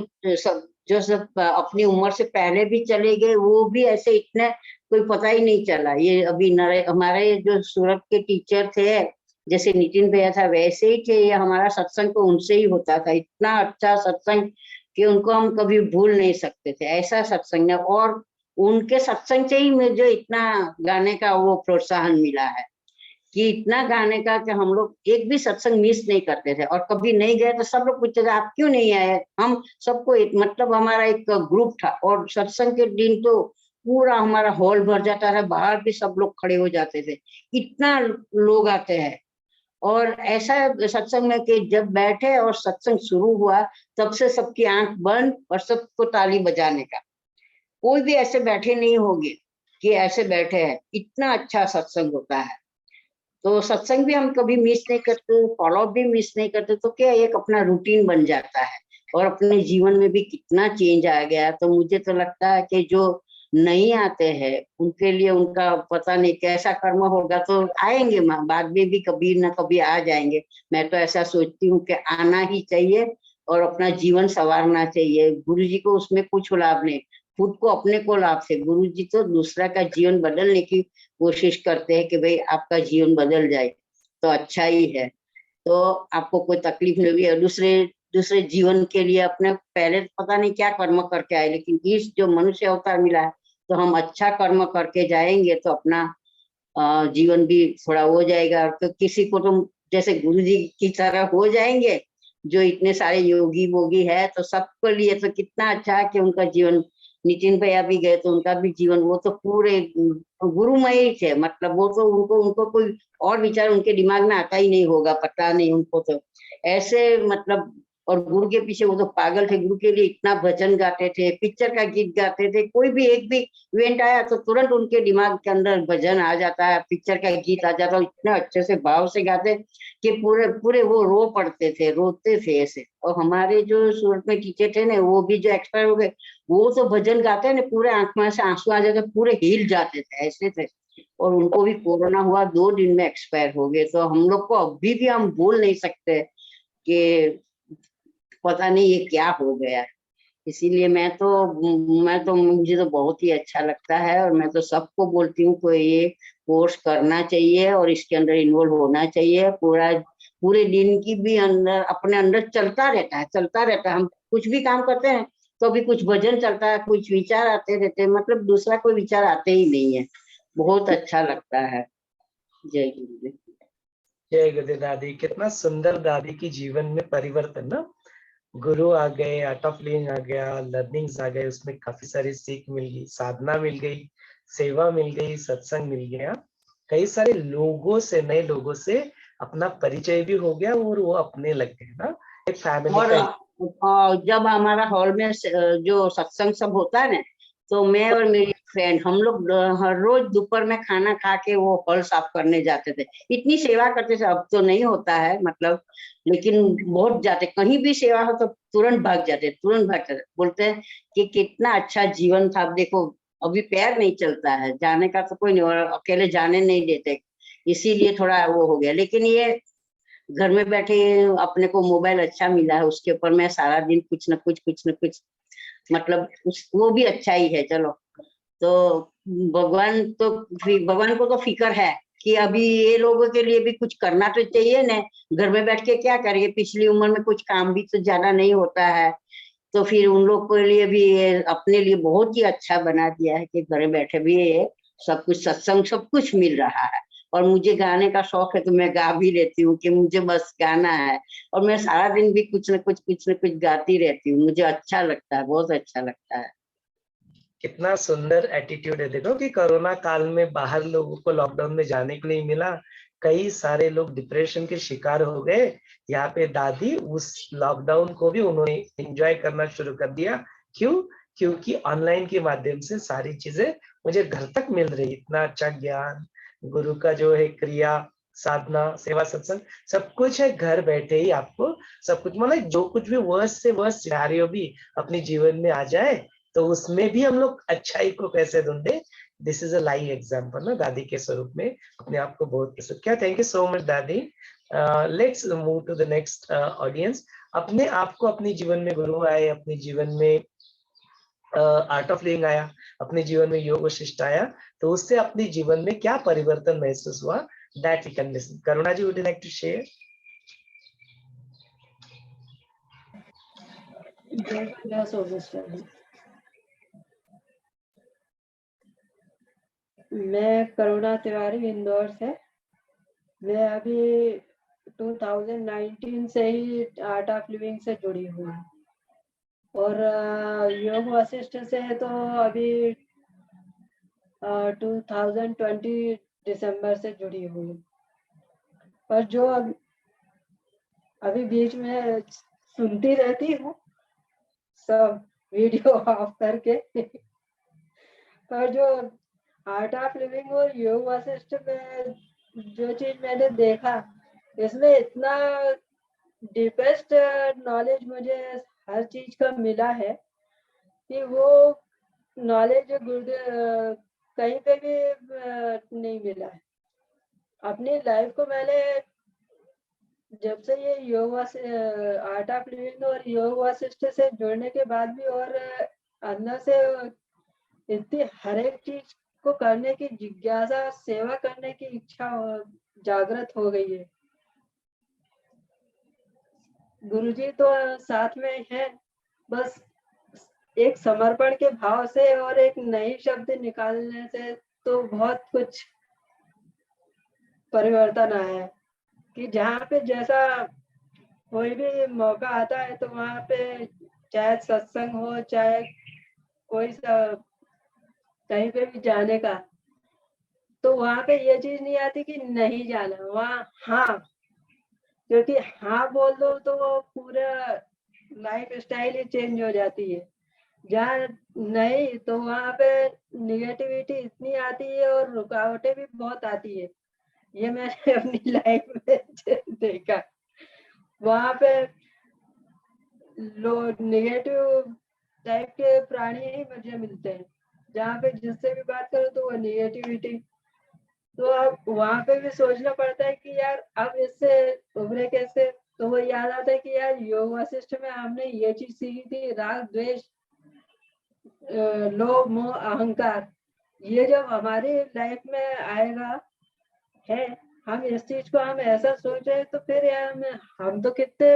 सब अपनी उम्र से पहले भी चले गए वो भी ऐसे इतने कोई पता ही नहीं चला। ये अभी हमारे जो सूरत के टीचर थे, जैसे नितिन भैया था वैसे ही थे। ये हमारा सत्संग तो उनसे ही होता था, इतना अच्छा सत्संग कि उनको हम कभी भूल नहीं सकते थे, ऐसा सत्संग है। और उनके सत्संग से ही मुझे इतना गाने का वो प्रोत्साहन मिला है कि इतना गाने का कि हम लोग एक भी सत्संग मिस नहीं करते थे। और कभी नहीं गए तो सब लोग पूछते थे आप क्यों नहीं आए। हम सबको मतलब हमारा एक ग्रुप था, और सत्संग के दिन तो पूरा हमारा हॉल भर जाता था, बाहर भी सब लोग खड़े हो जाते थे, इतना लोग आते हैं। और ऐसा सत्संग में कि जब बैठे और सत्संग शुरू हुआ तब से सबकी आंख बंद और सबको ताली बजाने का, कोई भी ऐसे बैठे नहीं होंगे कि ऐसे बैठे हैं। इतना अच्छा सत्संग होता है। तो सत्संग भी हम कभी मिस नहीं करते, फॉलो भी मिस नहीं करते, तो क्या एक अपना रूटीन बन जाता है। और अपने जीवन में भी कितना चेंज आ गया। तो मुझे तो लगता है कि जो नहीं आते हैं उनके लिए उनका पता नहीं कैसा कर्म होगा, तो आएंगे माँ बाद में भी कभी ना कभी आ जाएंगे। मैं तो ऐसा सोचती हूँ कि आना ही चाहिए और अपना जीवन संवारना चाहिए। गुरु जी को उसमें कुछ लाभ नहीं, खुद को अपने को लाभ है। गुरु जी तो दूसरा का जीवन बदलने की कोशिश करते हैं कि भाई आपका जीवन बदल जाए तो अच्छा ही है। तो आपको कोई तकलीफ नहीं हुई है, दूसरे दूसरे जीवन के लिए अपने पहले पता नहीं क्या कर्म करके आए, लेकिन इस जो मनुष्य अवतार मिला है तो हम अच्छा कर्म करके जाएंगे तो अपना जीवन भी थोड़ा हो जाएगा। तो किसी को तो जैसे गुरु जी की तरह हो जाएंगे, जो इतने सारे योगी वोगी है, तो सबके लिए तो कितना अच्छा है कि उनका जीवन। नितिन भैया भी गए तो उनका भी जीवन, वो तो पूरे गुरुमय ही थे। मतलब वो तो उनको उनको कोई और विचार उनके दिमाग में आता ही नहीं होगा, पता नहीं उनको तो ऐसे मतलब। और गुरु के पीछे वो तो पागल थे, गुरु के लिए इतना भजन गाते थे, पिक्चर का गीत गाते थे। कोई भी एक भी इवेंट आया तो तुरंत उनके दिमाग के अंदर भजन आ जाता है, पिक्चर का गीत आ जाता है। इतने अच्छे से भाव से गाते कि पूरे पूरे वो रो पड़ते थे, रोते थे ऐसे। और हमारे जो सूरत में टीचर थे ना, वो भी जो एक्सपायर हो गए, वो तो भजन गाते ना पूरे आंख में से आंसू आ जाते, पूरे हिल जाते थे, ऐसे थे। और उनको भी कोरोना हुआ, 2 दिन में एक्सपायर हो गए। तो हम लोग को अभी भी हम भूल नहीं सकते कि पता नहीं ये क्या हो गया। इसीलिए मैं तो मुझे तो बहुत ही अच्छा लगता है, और मैं तो सबको बोलती हूँ को ये कोर्स करना चाहिए और इसके अंदर इन्वॉल्व होना चाहिए। पूरे दिन की भी अंदर अपने अंदर चलता रहता है, चलता रहता है। हम कुछ भी काम करते हैं तो अभी कुछ भजन चलता है, कुछ विचार आते रहते हैं, मतलब दूसरा कोई विचार आते ही नहीं है। बहुत अच्छा लगता है। जय गुरुदेव। जय गुरुदेव दादी, कितना सुंदर दादी की जीवन में परिवर्तन ना। गुरु आ गए, आर्ट ऑफ लिविंग आ गया, लर्निंग्स आ गए, उसमें काफी सारी सीख मिल गई, साधना मिल गई, सेवा मिल गई, सत्संग मिल गया, कई सारे लोगों से, नए लोगों से अपना परिचय भी हो गया और वो अपने लग गए ना, एक फैमिली का। और जब हमारा हॉल में जो सत्संग सब होता है ना, तो मैं और मेरी फ्रेंड हम लोग हर रोज दोपहर में खाना खा के वो हॉल साफ करने जाते थे। इतनी सेवा करते थे, अब तो नहीं होता है मतलब, लेकिन बहुत जाते, कहीं भी सेवा हो तो तुरंत भाग जाते, तुरंत भाग जाते। बोलते हैं कि कितना अच्छा जीवन था। अब देखो अभी पैर नहीं चलता है, जाने का तो कोई नहीं, और अकेले जाने नहीं देते, इसीलिए थोड़ा वो हो गया। लेकिन ये घर में बैठे अपने को मोबाइल अच्छा मिला है, उसके ऊपर मैं सारा दिन कुछ न कुछ मतलब वो भी अच्छा ही है। चलो, तो भगवान को तो फिक्र है कि अभी ये लोगों के लिए भी कुछ करना तो चाहिए ना। घर में बैठ के क्या करेंगे, पिछली उम्र में कुछ काम भी तो ज्यादा नहीं होता है, तो फिर उन लोग के लिए भी ये अपने लिए बहुत ही अच्छा बना दिया है कि घर में बैठे भी ये सब कुछ सत्संग सब कुछ मिल रहा है। और मुझे गाने का शौक है तो मैं गा भी लेती हूँ कि मुझे बस गाना है, और मैं सारा दिन भी कुछ न कुछ गाती रहती हूँ। मुझे अच्छा लगता है, बहुत अच्छा लगता है। कितना सुंदर एटीट्यूड है। देखो कि कोरोना काल में बाहर लोगों को लॉकडाउन में जाने को नहीं मिला, कई सारे लोग डिप्रेशन के शिकार हो गए। यहाँ पे दादी उस लॉकडाउन को भी उन्होंने एंजॉय करना शुरू कर दिया। क्यों? क्योंकि ऑनलाइन के माध्यम से सारी चीजें मुझे घर तक मिल रही, इतना अच्छा ज्ञान, गुरु का जो है क्रिया, साधना, सेवा, सत्संग, सब कुछ है घर बैठे ही आपको। सब कुछ मतलब जो कुछ भी वर्ष से वर्ष सिनेरियो भी अपने जीवन में आ जाए, तो उसमें भी हम लोग अच्छाई को कैसे ढूंढे। This is a live example ना दादी के स्वरूप में अपने आप को बहुत प्रस्तुत किया। थैंक यू सो मच दादी। Let's move to the next audience. अपने आप को, अपने जीवन में गुरु आए, अपने जीवन में आर्ट ऑफ लिविंग आया, अपने जीवन में योग वशिष्ठ आया, तो उससे अपने जीवन में क्या परिवर्तन महसूस हुआ, that we can listen. Karuna ji, would you like to share? मैं करुणा तिवारी, इंदौर से। मैं अभी 2019 से ही आर्ट ऑफ लिविंग से जुड़ी हुई हूँ, और योग वशिष्ठ से तो अभी 2020 दिसंबर से जुड़ी हुई हूँ। पर जो अभी बीच में सुनती रहती हूँ सब वीडियो ऑफ करके। पर जो आर्ट ऑफ लिविंग और योग वशिष्ठ में जो चीज मैंने देखा, इसमें इतना डीपेस्ट नॉलेज मुझे हर चीज का मिला है कि वो नॉलेज गुरुदेव कहीं पे भी नहीं मिला है। अपनी लाइफ को मैंने जब से ये योग आर्ट ऑफ लिविंग और योग वशिष्ठ से जुड़ने के बाद भी, और अंदर से इतनी हर एक चीज को करने की जिज्ञासा, सेवा करने की इच्छा जागृत हो गई है। गुरुजी तो साथ में है, बस एक समर्पण के भाव से और एक नई शब्द निकालने से तो बहुत कुछ परिवर्तन आया है। कि जहाँ पे जैसा कोई भी मौका आता है तो वहाँ पे चाहे सत्संग हो, चाहे कोई सा कहीं पे भी जाने का, तो वहाँ पे ये चीज नहीं आती कि नहीं जाना। वहाँ हाँ, क्योंकि हाँ बोल दो तो वो पूरा लाइफ स्टाइल ही चेंज हो जाती है। जहाँ नहीं तो वहाँ पे निगेटिविटी इतनी आती है और रुकावटें भी बहुत आती है। ये मैंने अपनी लाइफ में देखा। वहाँ पे लोग निगेटिव टाइप के प्राणी ही मुझे मिलते हैं। जहाँ पे जिससे भी बात करो तो वो निगेटिविटी, तो अब वहाँ पे भी सोचना पड़ता है कि यार अब इससे उभरे कैसे। तो वो याद आता है कि यार योग वशिष्ठ में हमने ये चीज सीखी थी, राग द्वेष लोभ मोह अहंकार, ये जब हमारी लाइफ में आएगा है, हम इस चीज को हम ऐसा सोच रहे तो फिर यार हम तो कितने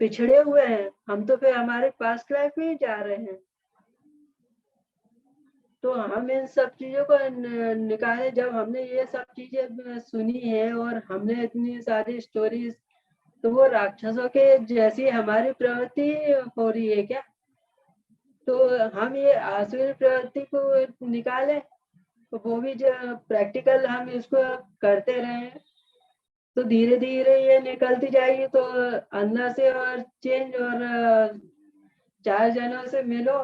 पिछड़े हुए हैं, हम तो फिर हमारे पास्ट लाइफ में ही जा रहे हैं। तो हम इन सब चीजों को निकाले। जब हमने ये सब चीजें सुनी है और हमने इतनी सारी स्टोरीज, तो वो राक्षसों के जैसी हमारी प्रवृत्ति हो रही है क्या? तो हम ये आसुरी प्रवृत्ति को निकाले, तो वो भी जो प्रैक्टिकल हम इसको करते रहे, तो धीरे धीरे ये निकलती जाएगी। तो अंदर से और चेंज, और 4 जनों से मिलो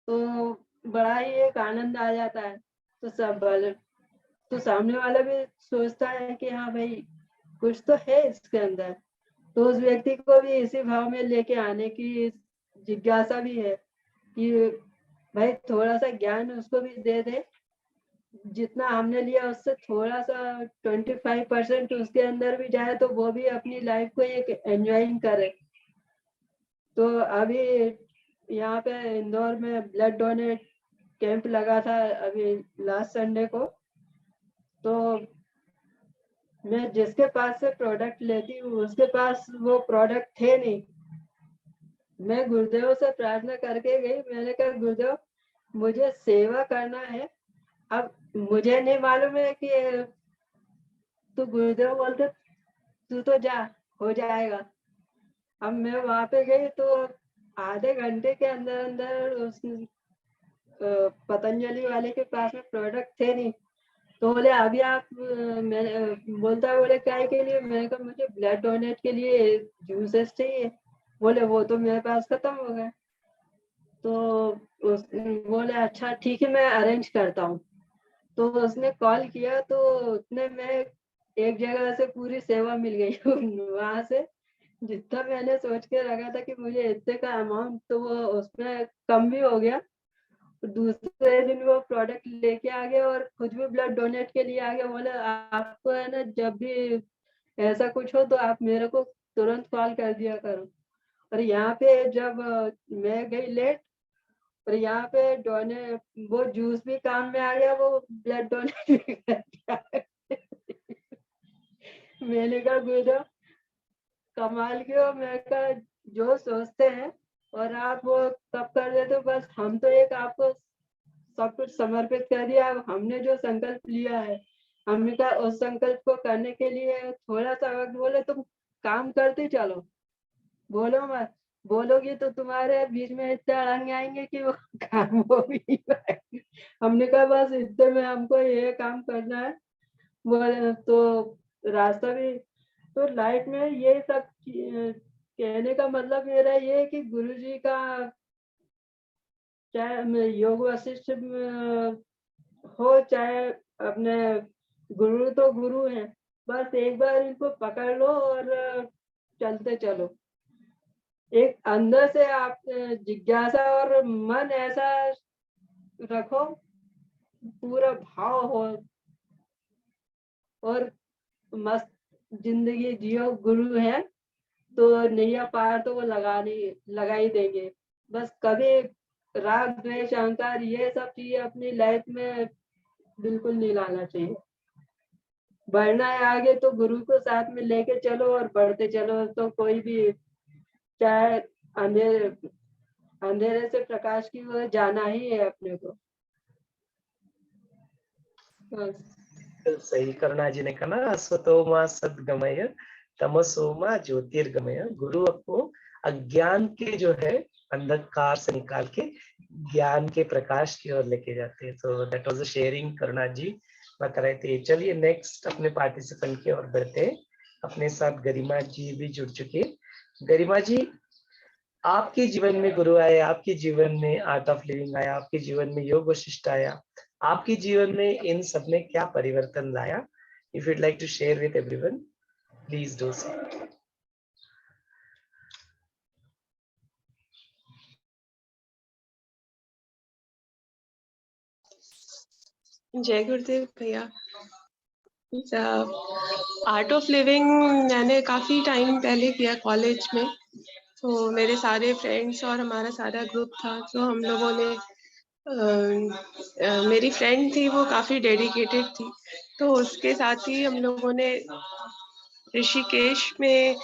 तो बड़ा ही एक आनंद आ जाता है। तो सामने वाला भी सोचता है कि हाँ भाई, कुछ तो है इसके अंदर। तो उस व्यक्ति को भी इसी भाव में लेके आने की जिज्ञासा भी है कि भाई थोड़ा सा ज्ञान उसको भी दे दे। जितना हमने लिया उससे थोड़ा सा 25% उसके अंदर भी जाए, तो वो भी अपनी लाइफ को एक एंजॉइंग करे। तो अभी यहाँ पे इंदौर में ब्लड डोनेट कैंप लगा था अभी लास्ट संडे को। तो मैं जिसके पास से प्रोडक्ट लेती हूँ उसके पास वो प्रोडक्ट थे नहीं। मैं गुरुदेव से प्रार्थना करके गई, मैंने कहा गुरुदेव मुझे सेवा करना है। अब मुझे नहीं मालूम है कि तो गुरुदेव बोलते तू तो जा, हो जाएगा। अब मैं वहां पे गई तो आधे घंटे के अंदर अंदर उस पतंजलि वाले के पास में प्रोडक्ट थे नहीं। तो बोले अभी आप मैंने बोलता, बोले काय के लिए? मैंने कहा मुझे ब्लड डोनेट के लिए जूसेस चाहिए। बोले वो तो मेरे पास खत्म हो गए। तो बोले अच्छा ठीक है, मैं अरेंज करता हूँ। तो उसने कॉल किया, तो उतने में एक जगह से पूरी सेवा मिल गई वहां से। जितना मैंने सोच के रखा था कि मुझे इतने का अमाउंट, तो वो उसमें कम भी हो गया। दूसरे दिन वो प्रोडक्ट लेके आ गए और खुद भी ब्लड डोनेट के लिए आ गए। बोले आपको है ना, जब भी ऐसा कुछ हो तो आप मेरे को तुरंत कॉल कर दिया करो। और यहाँ पे जब मैं गई लेट, और यहाँ पे वो जूस भी काम में आ गया, वो ब्लड डोनेट भी कर दिया। मैंने कहा गुरुदेव कमाल के हो। मैं कहा जो सोचते हैं और आप वो कब कर देते हो, बस हम तो एक आपको सब कुछ समर्पित कर दिया। अब हमने जो संकल्प लिया है, हमने कहा उस संकल्प को करने के लिए थोड़ा सा वक्त, बोले तुम काम करते चलो, बोलो मत। बोलोगी तो तुम्हारे बीच में इतने अड़ंगे आएंगे कि वो काम हो भी नहीं पाएगा। हमने कहा बस इतने में हमको ये काम करना है। बोले तो रास्ता भी, तो लाइफ में ये सब कहने का मतलब मेरा ये है कि गुरुजी का, चाहे योग वशिष्ठ हो चाहे अपने गुरु, तो गुरु हैं। बस एक बार इनको पकड़ लो और चलते चलो। एक अंदर से आप जिज्ञासा और मन ऐसा रखो, पूरा भाव हो और मस्त जिंदगी जियो। गुरु है तो नैया पार तो वो लगा ही देंगे। बस कभी राग द्वेष अहंकार ये सब चीजें अपनी लाइफ में बिल्कुल नहीं लाना चाहिए। बढ़ना है आगे तो गुरु को साथ में लेके चलो और बढ़ते चलो। तो कोई भी, चाहे अंधेरे अंधेरे से प्रकाश की ओर जाना ही है अपने को। बस। सही करुणा जी ने कहा ना, असतोमा सद्गमय तमसोमा ज्योतिर्गमय। गुरु आपको अज्ञान के जो है अंधकार से निकाल के ज्ञान के प्रकाश की ओर लेके जाते हैं। तो दैट वाज द शेयरिंग करुणा जी बता रहे थे। चलिए नेक्स्ट अपने पार्टिसिपेंट की ओर बढ़ते हैं। अपने साथ गरिमा जी भी जुड़ चुके। गरिमा जी, आपके जीवन में गुरु आए, आपके जीवन में आर्ट ऑफ लिविंग आया, आपके जीवन में योग वशिष्ठ आया, आपके जीवन में इन सब ने क्या परिवर्तन लाया? If you'd like to share with everyone, please do so. जय गुरुदेव भैया। आर्ट ऑफ लिविंग मैंने काफ़ी टाइम पहले किया कॉलेज में। तो मेरे सारे फ्रेंड्स और हमारा सारा ग्रुप था, तो हम लोगों ने मेरी फ्रेंड थी वो काफ़ी डेडिकेटेड थी, तो उसके साथ ही हम लोगों ने ऋषिकेश में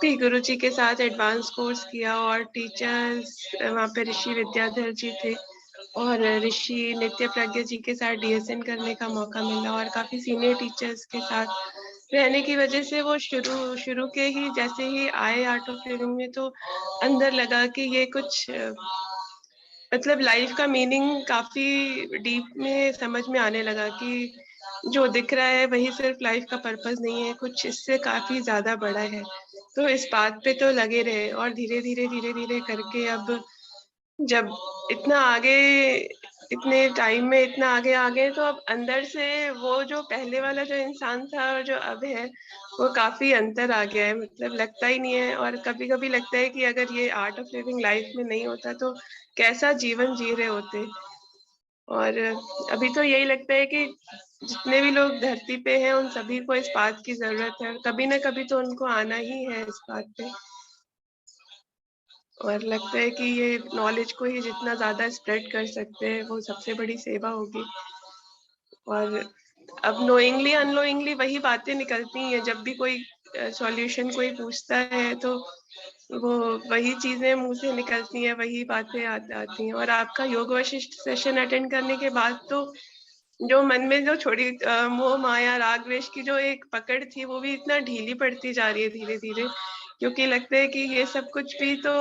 भी गुरुजी के साथ एडवांस कोर्स किया और टीचर्स वहाँ पे ऋषि विद्याधर जी थे और ऋषि नित्य प्रज्ञा जी के साथ डीएसएन करने का मौका मिला और काफी सीनियर टीचर्स के साथ रहने की वजह से वो शुरू के ही जैसे ही आए आर्ट ऑफ लिविंग में तो अंदर लगा कि ये कुछ मतलब लाइफ का मीनिंग काफी डीप में समझ में आने लगा कि जो दिख रहा है वही सिर्फ लाइफ का पर्पस नहीं है, कुछ इससे काफी ज्यादा बड़ा है। तो इस बात पे तो लगे रहे और धीरे धीरे करके अब जब इतना आगे इतने टाइम में इतना आगे आ गए तो अब अंदर से वो जो पहले वाला जो इंसान था और जो अब है वो काफी अंतर आ गया है। मतलब लगता ही नहीं है और कभी कभी लगता है कि अगर ये आर्ट ऑफ लिविंग लाइफ में नहीं होता तो कैसा जीवन जी रहे होते। और अभी तो यही लगता है कि जितने भी लोग धरती पे हैं उन सभी को इस बात की जरूरत है, कभी ना कभी तो उनको आना ही है इस बात पे। और लगता है कि ये नॉलेज को ही जितना ज्यादा स्प्रेड कर सकते हैं वो सबसे बड़ी सेवा होगी। और अब नोइंगली अननोइंगली वही बातें निकलती हैं, जब भी कोई सॉल्यूशन कोई पूछता है तो वो वही चीजें मुंह से निकलती हैं, वही बातें आती हैं। और आपका योग वशिष्ठ सेशन अटेंड करने के बाद तो जो मन में जो छोड़ी मोह माया राग द्वेष की जो एक पकड़ थी वो भी इतना ढीली पड़ती जा रही है धीरे धीरे, क्योंकि लगता है कि ये सब कुछ भी तो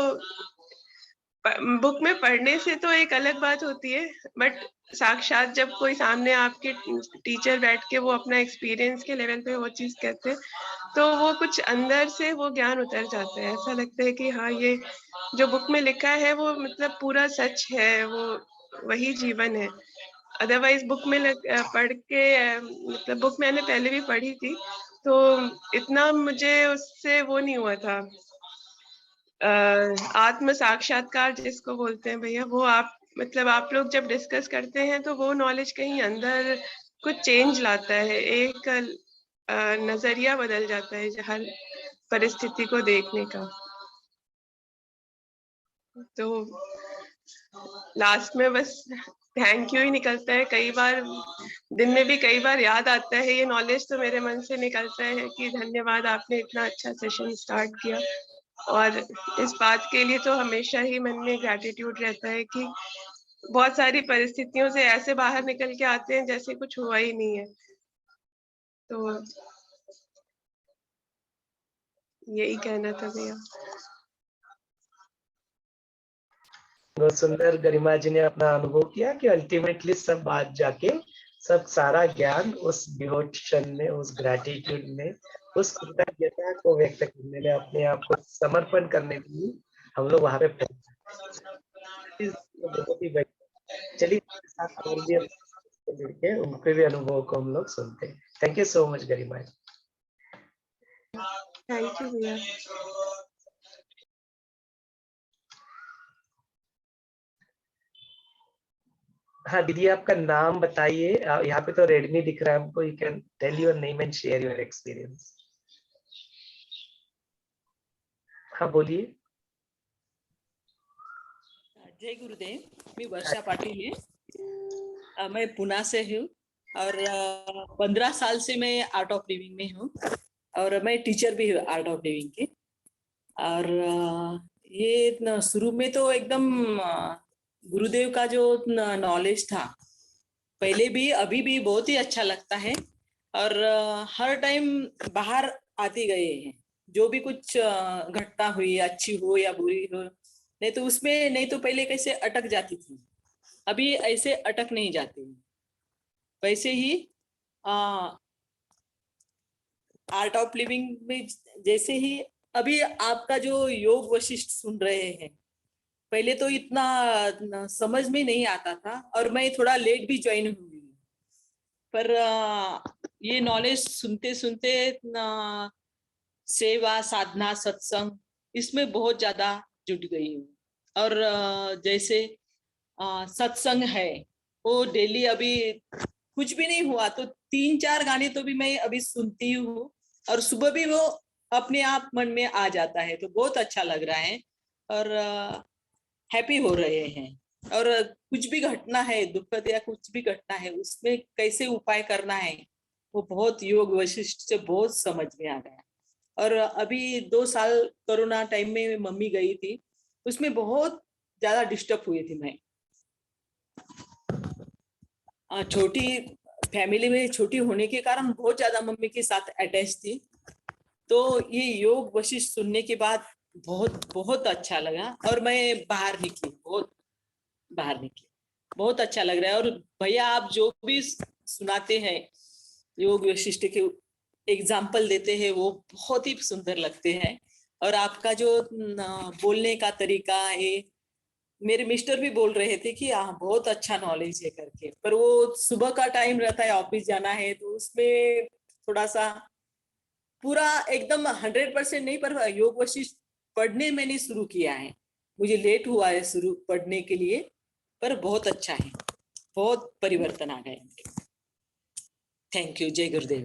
बुक में पढ़ने से तो एक अलग बात होती है, बट साक्षात जब कोई सामने आपके टीचर बैठ के वो अपना एक्सपीरियंस के लेवल पे वो चीज कहते हैं तो वो कुछ अंदर से वो ज्ञान उतर जाता है। ऐसा लगता है कि हाँ ये जो बुक में लिखा है वो मतलब पूरा सच है, वो वही जीवन है। अदरवाइज बुक में पढ़ के मतलब बुक मैंने पहले भी पढ़ी थी तो इतना मुझे उससे वो नहीं हुआ था। आत्म साक्षात्कार जिसको बोलते हैं भैया, वो आप मतलब आप लोग जब डिस्कस करते हैं तो वो नॉलेज कहीं अंदर कुछ चेंज लाता है, एक नजरिया बदल जाता है हर परिस्थिति को देखने का। तो लास्ट में बस थैंक यू ही निकलता है। कई बार दिन में भी कई बार याद आता है ये नॉलेज, तो मेरे मन से निकलता है कि धन्यवाद आपने इतना अच्छा सेशन स्टार्ट किया। और इस बात के लिए तो हमेशा ही मन में ग्रैटिट्यूड रहता है कि बहुत सारी परिस्थितियों से ऐसे बाहर निकल के आते हैं जैसे कुछ हुआ ही नहीं है। तो यही कहना था भैया। बहुत सुंदर गरिमा जी ने अपना अनुभव किया कि अल्टीमेटली सब बात जाके सब सारा ज्ञान उस डिवोशन में, उस ग्रैटिट्यूड में, उस कृतज्ञता को व्यक्त करने में, अपने आप को समर्पण करने के लिए हम लोग वहां पे बहुत ही चलिए साथ और भी जुड़ के उनके भी अनुभव को हम लोग सुनते हैं। Thank you so much Garima ji. Thank you भैया। हाँ दीदी, आपका नाम बताइए। यहाँ पे तो रेडमी दिख रहा है हमको। You can tell your name and share your experience. हाँ बोलिए। जय गुरुदेव। मैं वर्षा पाटिल है, मैं पुणे से हूँ और 15 साल से मैं आर्ट ऑफ लिविंग में हूँ और मैं टीचर भी हूँ आर्ट ऑफ लिविंग की। और ये शुरू में तो एकदम गुरुदेव का जो नॉलेज था पहले भी अभी भी बहुत ही अच्छा लगता है और हर टाइम बाहर आते गए हैं। जो भी कुछ घटना हुई, अच्छी हो या बुरी हो, नहीं तो उसमें नहीं तो पहले कैसे अटक जाती थी, अभी ऐसे अटक नहीं जाती। वैसे ही आर्ट ऑफ लिविंग में जैसे ही अभी आपका जो योग वशिष्ठ सुन रहे हैं, पहले तो इतना समझ में नहीं आता था और मैं थोड़ा लेट भी ज्वाइन हुई, पर ये नॉलेज सुनते सुनते सेवा साधना सत्संग इसमें बहुत ज्यादा जुट गई हूँ। और जैसे सत्संग है वो डेली, अभी कुछ भी नहीं हुआ तो 3-4 गाने तो भी मैं अभी सुनती हूँ और सुबह भी वो अपने आप मन में आ जाता है, तो बहुत अच्छा लग रहा है और हैप्पी हो रहे हैं। और कुछ भी घटना है दुखद या कुछ भी घटना है उसमें कैसे उपाय करना है वो बहुत योग वशिष्ठ से बहुत समझ में आ गया और अभी 2 साल कोरोना टाइम में मम्मी गई थी, उसमें बहुत ज्यादा डिस्टर्ब हुई थी मैं। छोटी फैमिली में छोटी होने के कारण बहुत ज्यादा मम्मी के साथ अटैच थी। तो ये योग वशिष्ठ सुनने के बाद बहुत बहुत अच्छा लगा और मैं बाहर निकली, बहुत अच्छा लग रहा है। और भैया आप जो भी सुनाते हैं, योग वशिष्ठ के एग्जाम्पल देते हैं, वो बहुत ही सुंदर लगते हैं। और आपका जो बोलने का तरीका है, मेरे मिस्टर भी बोल रहे थे कि बहुत अच्छा नॉलेज है करके, पर वो सुबह का टाइम रहता है, ऑफिस जाना है, तो उसमें थोड़ा सा पूरा एकदम 100% नहीं, पर योग वशिष्ठ पढ़ने मैंने शुरू किया है, मुझे लेट हुआ है शुरू पढ़ने के लिए, पर बहुत अच्छा है, बहुत परिवर्तन आ गए। Thank you. जय गुरुदेव।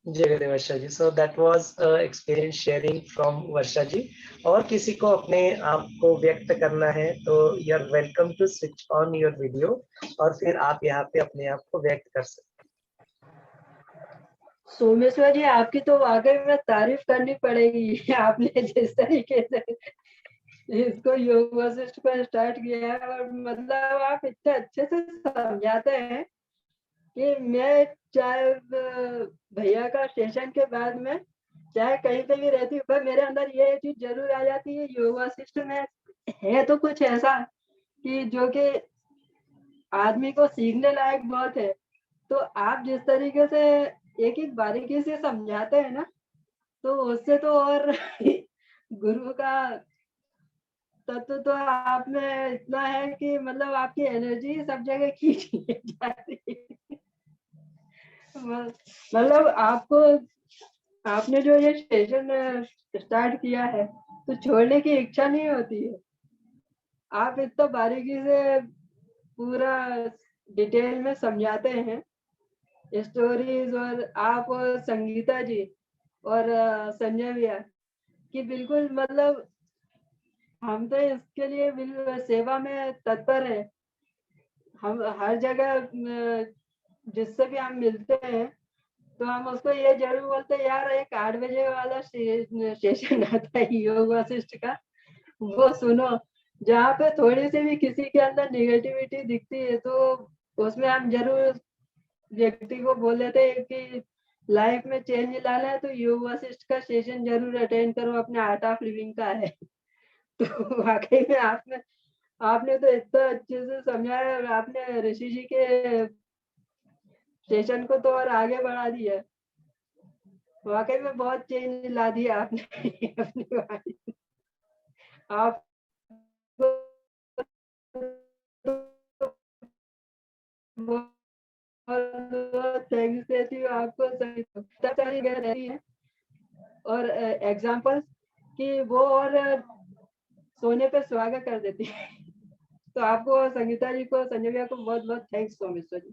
जय Gurudev Varsha ji. So that was experience sharing from Varsha ji. और किसी को अपने आप को व्यक्त करना है तो you are welcome to switch on your video और फिर आप यहाँ पे अपने आप को व्यक्त कर सकते। सोमेश्वर जी, आपकी तो वाकई में तारीफ करनी पड़ेगी। आपने जिस तरीके से इसको योग वशिष्ठ को स्टार्ट किया है, और मतलब आप इतने अच्छे से समझाते हैं कि मैं चाहे भैया का सेशन के बाद में चाहे कहीं पे भी रहती हूँ, पर मेरे अंदर ये चीज जरूर आ जाती है, योग वशिष्ठ में है तो कुछ ऐसा कि जो कि आदमी को सीखने लायक बहुत है। तो आप जिस तरीके से एक एक बारीकी से समझाते हैं ना, तो उससे तो और गुरु का तत्व तो आप में इतना है कि मतलब आपकी एनर्जी सब जगह खींच जाती है। मतलब आपको, आपने जो ये सेशन स्टार्ट किया है तो छोड़ने की इच्छा नहीं होती है। आप इतना बारीकी से पूरा डिटेल में समझाते हैं स्टोरीज, और आप और संगीता जी और संजय भैया कि बिल्कुल मतलब हम तो इसके लिए बिल्कुल सेवा में तत्पर है। हम हर जगह जिससे भी हम मिलते हैं तो हम उसको ये जरूर बोलते हैं, यार एक 8 बजे वाला सेशन आता है योग वशिष्ठ का, वो सुनो। जहाँ पे थोड़ी सी भी किसी के अंदर निगेटिविटी दिखती है तो उसमें हम जरूर व्यक्ति को बोल देते हैं कि लाइफ में चेंज लाना है तो योग वशिष्ठ का सेशन जरूर अटेंड करो, अपने आर्ट ऑफ लिविंग का है। तो वाकई में आपने तो इतना अच्छे से समझाया, और आपने ऋषि जी के सेशन को तो और आगे बढ़ा दिया। वाकई में बहुत चेंज ला दिया आपने अपनी वाणी। आप थैंक्स देती हूँ आपको रहती है और एग्जाम्पल कि वो और सोने पे सुहागा कर देती है। तो आपको, संगीता जी को, संजय भैया को बहुत बहुत थैंक्स सोमेश्वर जी।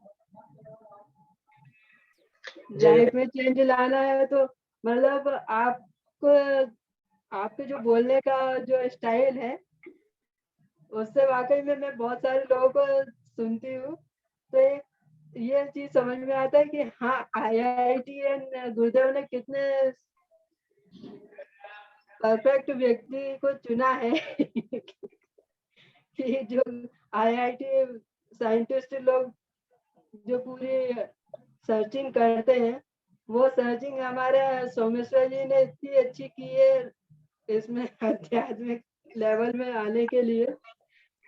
लाइफ में चेंज लाना है तो मतलब आपको, आपके जो बोलने का जो स्टाइल है उससे वाकई में मैं बहुत सारे लोगों को सुनती हूँ तो ये चीज समझ में आता है कि हाँ IIT एंड गुरुदेव ने कितने परफेक्ट व्यक्ति को चुना है कि जो IIT साइंटिस्ट लोग जो पूरी सर्चिंग करते हैं, वो सर्चिंग हमारे सोमेश्वर जी ने इतनी अच्छी की है इसमें आध्यात्मिक लेवल में आने के लिए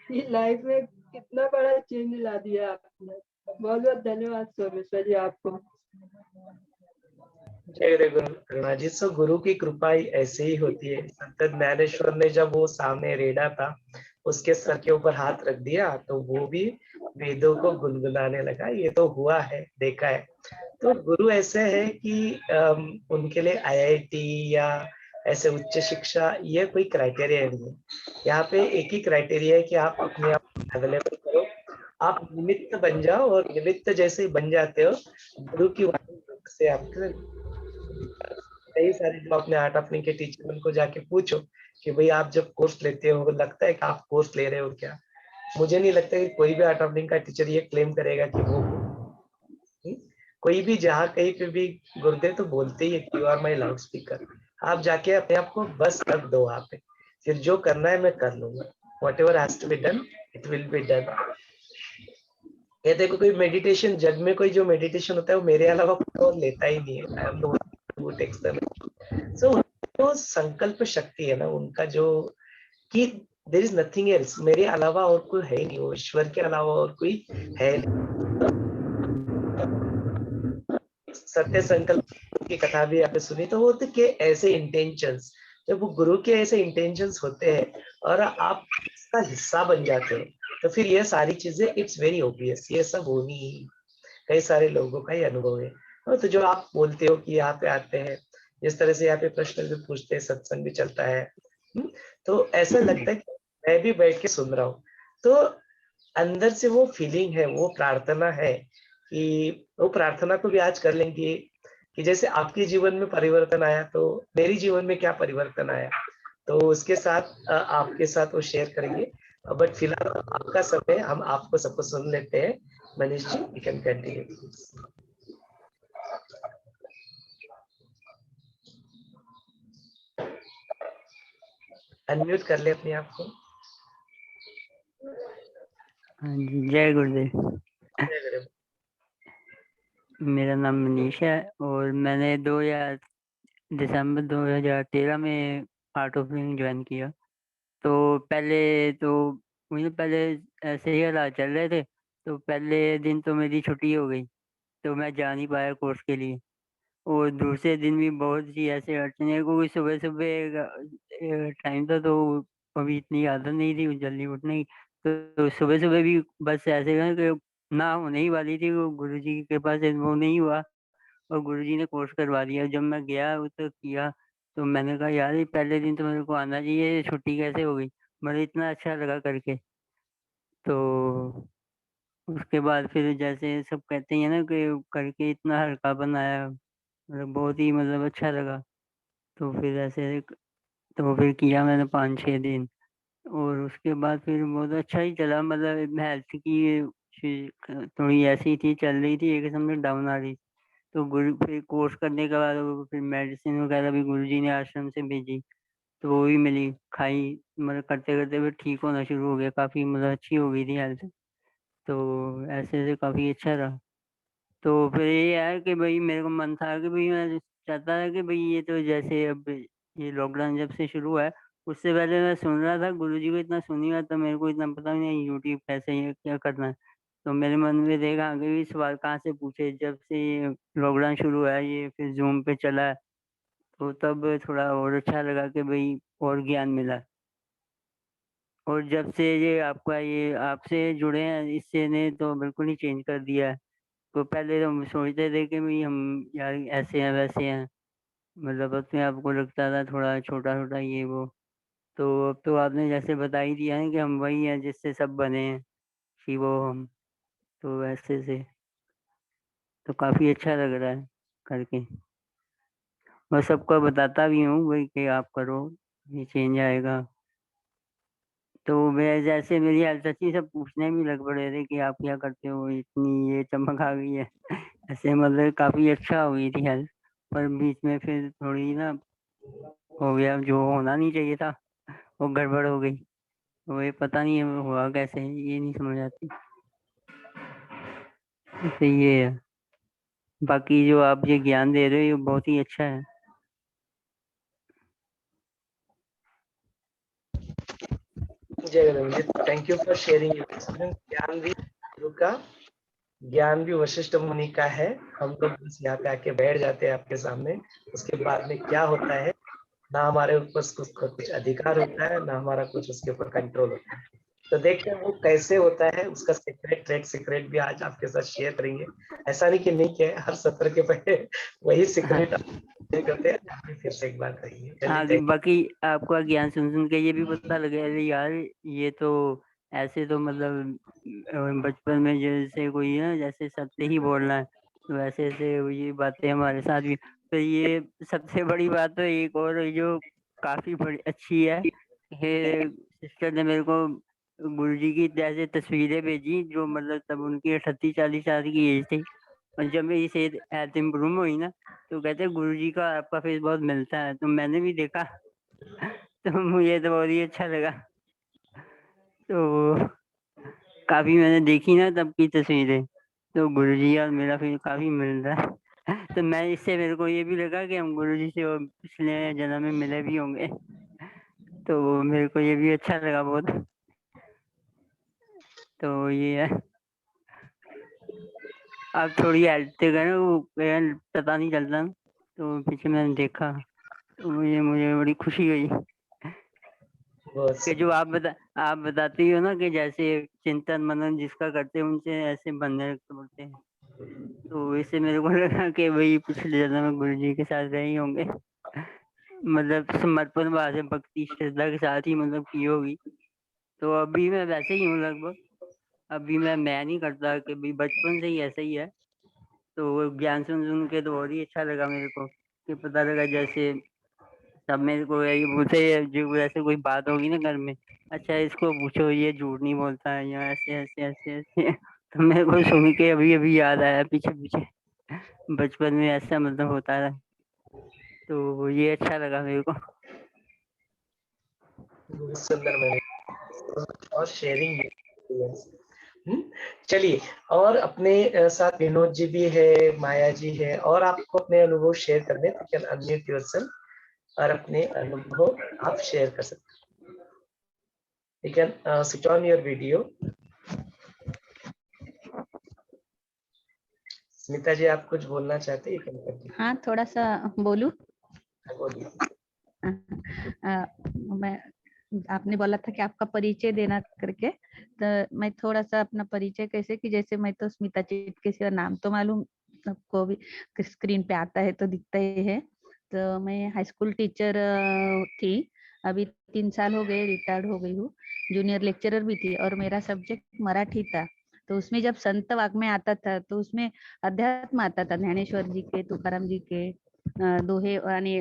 कि लाइफ में कितना बड़ा चेंज ला दिया आपने। बहुत बहुत धन्यवाद सोमेश्वर जी आपको। जय गुरु जी। सो गुरु की कृपा ही ऐसे ही होती है। संत ज्ञानेश्वर ने जब वो सामने रेड़ा था, उसके सर के ऊपर हाथ रख दिया तो वो भी वेदों को गुनगुनाने लगा। ये तो हुआ है, देखा है। तो गुरु ऐसे है कि उनके लिए IIT या ऐसे उच्च शिक्षा ये कोई क्राइटेरिया नहीं है। यहाँ पे एक ही क्राइटेरिया है कि आप अपने आप को अवेलेबल करो, आप निमित्त बन जाओ, और निमित्त जैसे ही बन जाते हो गुरु की वाणी से आपके कई सारे जो अपने आर्ट ऑफ लिविंग के टीचर, उनको जाके पूछो कि भाई आप जब कोर्स लेते हो लगता है कि आप कोर्स ले रहे हो क्या। मुझे नहीं लगता कि कोई भी आर्ट ऑफ लिविंग का टीचर ये क्लेम करेगा कि वो कोई भी जहाँ कहीं पे भी गुरुदेव तो बोलते ही है कि you are my loudspeaker. आप जाके अपने आप को बस रख दो वहां पे, फिर जो करना है मैं कर लूंगा, whatever has to be done it will be done. ये देखो कोई मेडिटेशन, जग में कोई जो मेडिटेशन होता है वो मेरे अलावा कोई और लेता ही नहीं है। I am the one who takes the. So जो संकल्प शक्ति है ना उनका, जो कि देयर इज नथिंग एल्स, मेरे अलावा और कोई है नहीं, वो ईश्वर के अलावा और कोई है नहीं। सत्य संकल्प की कथा भी आपने सुनी, तो वो होते कि ऐसे इंटेंशंस, जब वो गुरु के ऐसे इंटेंशंस होते हैं और आप इसका हिस्सा बन जाते हो, तो फिर ये सारी चीजें इट्स वेरी ऑब्वियस, ये सब होनी ही, कई सारे लोगों का ही अनुभव है। तो जो आप बोलते हो कि यहाँ पे आते हैं, जिस तरह से यहाँ पे प्रश्न भी पूछते हैं, सत्संग भी चलता है, तो ऐसा लगता है कि मैं भी बैठ के सुन रहा हूँ। तो अंदर से वो फीलिंग है, वो प्रार्थना है, कि वो प्रार्थना को भी आज कर लेंगे कि जैसे आपके जीवन में परिवर्तन आया तो मेरी जीवन में क्या परिवर्तन आया, तो उसके साथ आपके साथ वो शेयर करेंगे। बट फिलहाल आपका समय, हम आपको सबको सुन लेते हैं। Manish ji, you can continue. Unmute कर ले अपने आप को। हाँ जी, जय गुरुदेव। मेरा नाम मनीष है और मैंने दिसंबर 2013 में आर्ट ऑफ लिविंग ज्वाइन किया। तो पहले ऐसे ही हालात चल रहे थे, तो पहले दिन तो मेरी छुट्टी हो गई, तो मैं जा नहीं पाया कोर्स के लिए। और दूसरे दिन भी बहुत सी ऐसे अड़चने, क्योंकि सुबह सुबह टाइम था, तो अभी इतनी आदत नहीं थी जल्दी उठने की। तो सुबह सुबह भी बस ऐसे है कि ना होने ही वाली थी, वो गुरुजी के पास वो नहीं हुआ और गुरुजी ने कोर्स करवा दिया। जब मैं गया वो तो किया, तो मैंने कहा यार ये पहले दिन तो मेरे को आना चाहिए, छुट्टी कैसे हो गई। मुझे इतना अच्छा लगा करके। तो उसके बाद फिर जैसे सब कहते हैं ना कि करके इतना हल्का बनाया, मतलब बहुत ही मतलब अच्छा लगा। तो फिर तो फिर किया मैंने 5-6 दिन, और उसके बाद फिर बहुत अच्छा ही चला। मतलब हेल्थ की थोड़ी ऐसी थी, चल रही थी, एक समझ डाउन आ रही। तो गुरु फिर कोर्स करने के बाद वो फिर मेडिसिन वगैरह भी गुरुजी ने आश्रम से भेजी, तो वो भी मिली, खाई। मतलब करते करते फिर ठीक होना शुरू हो गया, काफ़ी मतलब अच्छी हो गई थी हेल्थ। तो ऐसे ऐसे काफ़ी अच्छा रहा। तो फिर ये है कि भाई मेरे को मन था कि भाई मैं चाहता था कि भाई ये तो जैसे अब ये लॉकडाउन जब से शुरू हुआ है, उससे पहले मैं सुन रहा था गुरुजी को, इतना सुन ही रहा था, मेरे को इतना पता भी नहीं यूट्यूब कैसे है क्या करना है। तो मेरे मन में देखा आगे भी सवाल कहाँ से पूछे, जब से ये लॉकडाउन शुरू हुआ है, ये फिर जूम पे चला है, तो तब थोड़ा और अच्छा लगा कि भाई और ज्ञान मिला। और जब से ये आपसे जुड़े हैं, इससे ने तो बिल्कुल ही चेंज कर दिया है। तो पहले तो हम सोचते थे कि भाई हम यार ऐसे हैं वैसे हैं, मतलब अपने आप को लगता था थोड़ा छोटा छोटा ये वो। तो अब तो आपने जैसे बता ही दिया है कि हम वही हैं जिससे सब बने हैं, शिवो हम। तो वैसे से तो काफ़ी अच्छा लग रहा है करके। मैं सबको बताता भी हूँ भाई कि आप करो, ये चेंज आएगा। तो मैं जैसे मेरी हेल्थ अच्छी, सब पूछने भी लग पड़े थे कि आप क्या करते हो, इतनी ये चमक आ गई है। ऐसे मतलब काफ़ी अच्छा हो गई थी हेल्थ। पर बीच में फिर थोड़ी ना हो गया जो होना नहीं चाहिए था, वो गड़बड़ हो गई। वो ये पता नहीं है हुआ कैसे, ये नहीं समझ आती। तो ये है। बाकी जो आप ये ज्ञान दे रहे हो ये बहुत ही अच्छा है। जय Ranjit, thank you for sharing your experience. ज्ञान भी वशिष्ठ मुनि का है। हम लोग बस यहाँ पे आके बैठ जाते हैं आपके सामने, उसके बाद में क्या होता है, ना हमारे ऊपर कुछ अधिकार होता है, ना हमारा कुछ उसके ऊपर कंट्रोल होता है। तो देखते हैं वो कैसे होता है, उसका सीक्रेट भी आज आपके साथ शेयर करेंगे। ऐसा नहीं कि नहीं किया, हर सत्र के पहले वही सीक्रेट करते हैं, फिर से एक बार करेंगे। हाँ, चलिए, बाकी आपका ज्ञान सुन सुन के ये भी पता लगा, अरे यार ये तो ऐसे तो मतलब बचपन में जैसे कोई है जैसे सत्य ही बोलना है, तो ऐसे ऐसे ये बातें हमारे साथ भी। तो ये सबसे बड़ी बात तो एक और जो काफी बड़ी अच्छी है, ये सिस्टर ने मेरे को गुरुजी की जैसे तस्वीरें भेजी, जो मतलब तब उनकी 38-40 साल की एज थी। और जब मेरी सेहत हेल्थ इम्प्रूव हुई ना, तो कहते गुरुजी का आपका फेस बहुत मिलता है। तो मैंने भी देखा तो मुझे तो बहुत ही अच्छा लगा। तो काफी मैंने देखी ना तब की तस्वीरें, तो गुरुजी और मेरा फेस काफी मिल रहा है। तो मैं इससे मेरे को ये भी लगा कि हम गुरुजी से वो पिछले जन्म में मिले भी होंगे। तो मेरे को ये भी अच्छा लगा बहुत। तो ये है, अब थोड़ी हेल्थ गए ना, वो पता नहीं चलता ना, तो पीछे मैंने देखा तो मुझे बड़ी खुशी हुई बहुत कि जो आप बताती हो ना कि जैसे चिंतन मनन जिसका करते हैं उनसे ऐसे बनने बोलते हैं। तो इससे मेरे को लगा कि वही पिछले जन्म में गुरु जी के साथ रहे ही होंगे। मतलब समर्पण भाव से भक्ति श्रद्धा के साथ ही मतलब की होगी। तो अभी मैं वैसे ही हूँ लगभग। अभी मैं नहीं करता कि भाई बचपन से ही ऐसा ही है। तो वो ज्ञान सुन के तो बहुत ही अच्छा लगा मेरे को कि पता लगा जैसे सब मेरे को यही पूछे, जो ऐसे कोई बात होगी ना घर में, अच्छा इसको पूछो ये झूठ नहीं बोलता है या ऐसे ऐसे ऐसे ऐसे। तो मेरे को सुन के अभी अभी याद आया पीछे पीछे बचपन में ऐसा मतलब होता रहा। तो ये अच्छा लगा मेरे को। बहुत सुंदर मैंने और शेयरिंग। चलिए, और अपने साथ विनोद जी भी है, माया जी है, और आपको अपने अनुभव शेयर करने, तो कैन अनम्यूट योरसेल्फ और अपने अनुभव आप शेयर कर सकते हैं। You can switch on your video. Smita ji, आप कुछ बोलना चाहते हैं? Can continue. हाँ, थोड़ा सा बोलूं। बोलिए। मैं आपने बोला था कि आपका परिचय देना करके, तो मैं थोड़ा सा अपना परिचय कैसे कि जैसे मैं तो स्मिता चिटके से, नाम तो मालूम सबको भी, स्क्रीन पे आता है तो दिखता ही है। तो मैं हाई स्कूल टीचर थी, अभी 3 साल हो गए रिटायर्ड हो गई हूँ। जूनियर लेक्चरर भी थी और मेरा सब्जेक्ट मराठी था। तो उसमें जब संत वाग्मय आता था तो उसमें अध्यात्म आता था, ज्ञानेश्वर जी के, तुकाराम जी के दोहे यानी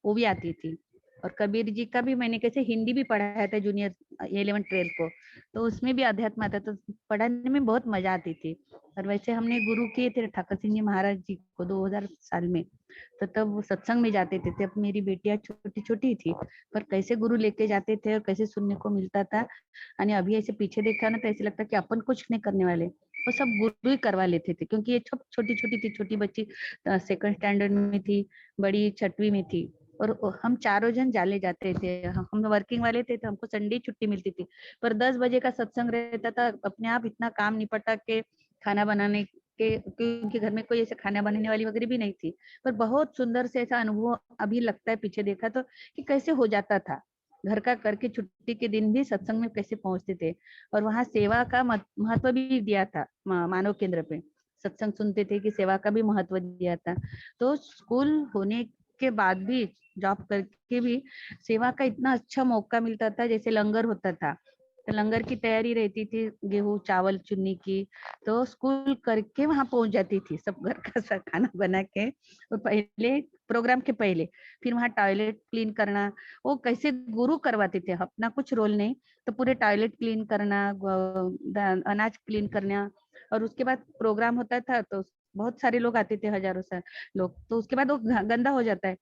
वो भी आती थी। और कबीर जी का भी मैंने कैसे हिंदी भी पढ़ाया था जूनियर 11-12 को, तो उसमें भी अध्यात्म आता, तो पढ़ाने में बहुत मजा आती थी। और वैसे हमने गुरु किए थे ठाकुर सिंह जी महाराज जी को 2000 साल में, तो तब वो सत्संग में जाते थे। तब मेरी बेटियां छोटी छोटी थी, पर कैसे गुरु लेके जाते थे और कैसे सुनने को मिलता था। और अभी ऐसे पीछे देखा ना तो ऐसे लगता कि अपन कुछ नहीं करने वाले, वो सब गुरु ही करवा लेते थे। क्योंकि ये छोटी छोटी थी, छोटी बच्ची 2nd स्टैंडर्ड में थी, बड़ी 6वीं में थी। और हम चारों जन जाले जाते थे। हम वर्किंग वाले थे तो हमको संडे छुट्टी मिलती थी, पर 10 बजे का सत्संग रहता था। अपने आप इतना काम निपटा के खाना बनाने के, क्योंकि घर में कोई ऐसे खाना बनाने वाली वगैरह भी नहीं थी, पर बहुत सुंदर से ऐसा अनुभव अभी लगता है पीछे देखा तो कि कैसे हो जाता था। घर का करके छुट्टी के दिन भी सत्संग में कैसे पहुंचते थे। और वहाँ सेवा का महत्व भी दिया था, मानव केंद्र पे सत्संग सुनते थे कि सेवा का भी महत्व दिया था। तो स्कूल होने के बाद भी, जॉब करके भी सेवा का इतना अच्छा मौका मिलता था। जैसे लंगर होता था तो लंगर की तैयारी रहती थी, गेहूं चावल चुन्नी की, तो स्कूल करके वहां पहुंच जाती थी सब, घर का सब खाना बना के। और पहले प्रोग्राम के पहले फिर वहां टॉयलेट क्लीन करना, वो कैसे गुरु करवाते थे, अपना कुछ रोल नहीं। तो पूरे टॉयलेट क्लीन करना, अनाज क्लीन करना। और उसके बाद प्रोग्राम होता था तो बहुत सारे लोग आते थे, हजारों से लोग, तो उसके बाद वो गंदा हो जाता है।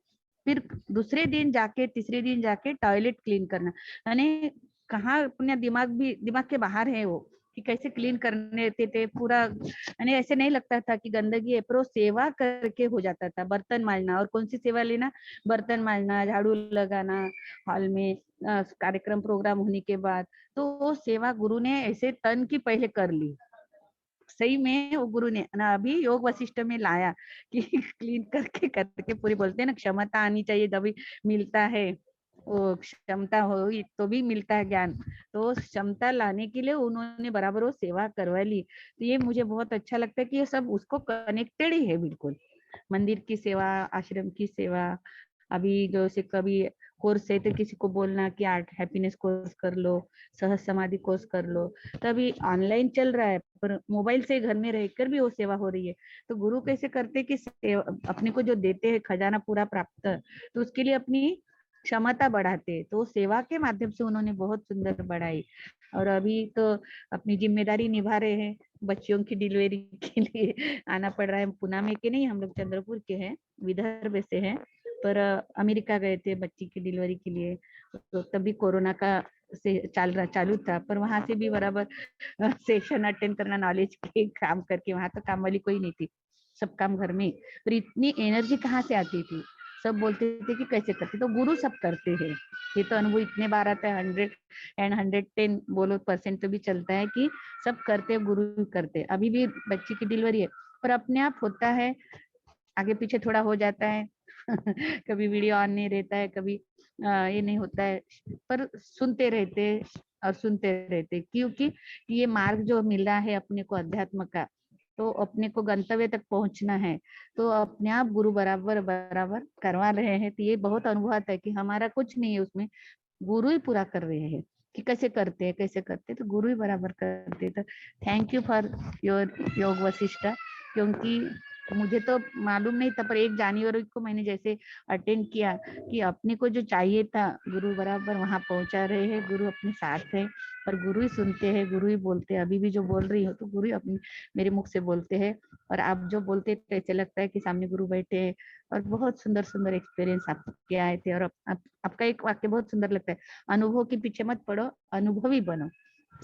फिर दूसरे दिन जाके, तीसरे दिन जाके टॉयलेट क्लीन करना, यानी कहाँ अपने दिमाग के बाहर है वो, कि कैसे क्लीन करने देते थे पूरा। यानी ऐसे नहीं लगता था कि गंदगी है, पर वो सेवा करके हो जाता था। बर्तन मांजना, और कौन सी सेवा लेना, बर्तन मांजना, झाड़ू लगाना हॉल में, कार्यक्रम प्रोग्राम होने के बाद। तो वो सेवा गुरु ने ऐसे तन की पहले कर ली, सही में वो गुरु ने ना अभी योग वशिष्ठ में लाया कि क्लीन करके करके पूरी, बोलते हैं ना क्षमता आनी चाहिए तभी मिलता है, वो क्षमता हो तो भी मिलता है ज्ञान। तो क्षमता लाने के लिए उन्होंने बराबर वो सेवा करवा ली। तो ये मुझे बहुत अच्छा लगता है कि ये सब उसको कनेक्टेड ही है बिल्कुल। मंदिर की सेवा, आश्रम की सेवा, अभी जैसे कभी कोर्स है तो किसी को बोलना कि आर्ट हैप्पीनेस कोर्स कर लो, सहज समाधि कोर्स कर लो, तो अभी ऑनलाइन चल रहा है, पर मोबाइल से घर में रहकर भी वो सेवा हो रही है। तो गुरु कैसे करते कि अपने को जो देते हैं खजाना पूरा प्राप्त, तो उसके लिए अपनी क्षमता बढ़ाते, तो सेवा के माध्यम से उन्होंने बहुत सुंदर बढ़ाई। और अभी तो अपनी जिम्मेदारी निभा रहे हैं, बच्चियों की डिलीवरी के लिए आना पड़ रहा है। पुणे में के नहीं, हम लोग चंद्रपुर के हैं, विदर्भ से हैं, पर अमेरिका गए थे बच्ची की डिलीवरी के लिए, तो तभी कोरोना का से चालू था, पर वहां से भी बराबर सेशन अटेंड करना, नॉलेज के काम करके, वहां तो काम वाली कोई नहीं थी, सब काम घर में। पर इतनी एनर्जी कहाँ से आती थी, सब बोलते थे कि कैसे करते, तो गुरु सब करते हैं। ये तो अनुभव इतने बार आता है, 100 एंड 110 बोलो % तो भी चलता है कि सब करते, गुरु करते। अभी भी बच्ची की डिलीवरी है, पर अपने आप होता है, आगे पीछे थोड़ा हो जाता है कभी वीडियो ऑन नहीं रहता है, कभी ये नहीं होता है, पर सुनते रहते और सुनते रहते, क्योंकि ये मार्ग जो मिला है अपने को अध्यात्म का, तो अपने को गंतव्य तक पहुंचना है, तो अपने आप गुरु बराबर बराबर करवा रहे हैं। तो ये बहुत अनुभव आता है कि हमारा कुछ नहीं है उसमें, गुरु ही पूरा कर रहे हैं कि कैसे करते हैं, कैसे करते हैं, तो गुरु ही बराबर करते हैं। तो थैंक यू फॉर योर योग वशिष्ठ, क्योंकि मुझे तो मालूम नहीं था, पर 1 जनवरी को मैंने जैसे अटेंड किया कि अपने को जो चाहिए था, गुरु बराबर वहां पहुंचा रहे हैं, गुरु अपने साथ है, और गुरु ही सुनते हैं, गुरु ही बोलते हैं। अभी भी जो बोल रही हो तो गुरु ही अपने मेरे मुख से बोलते हैं, और आप जो बोलते हैं तो ऐसे लगता है कि सामने गुरु बैठे हैं। और बहुत सुंदर सुंदर एक्सपीरियंस आपके आए थे, और आपका एक वाक्य बहुत सुंदर लगता है, अनुभव के पीछे मत पड़ो, अनुभवी बनो।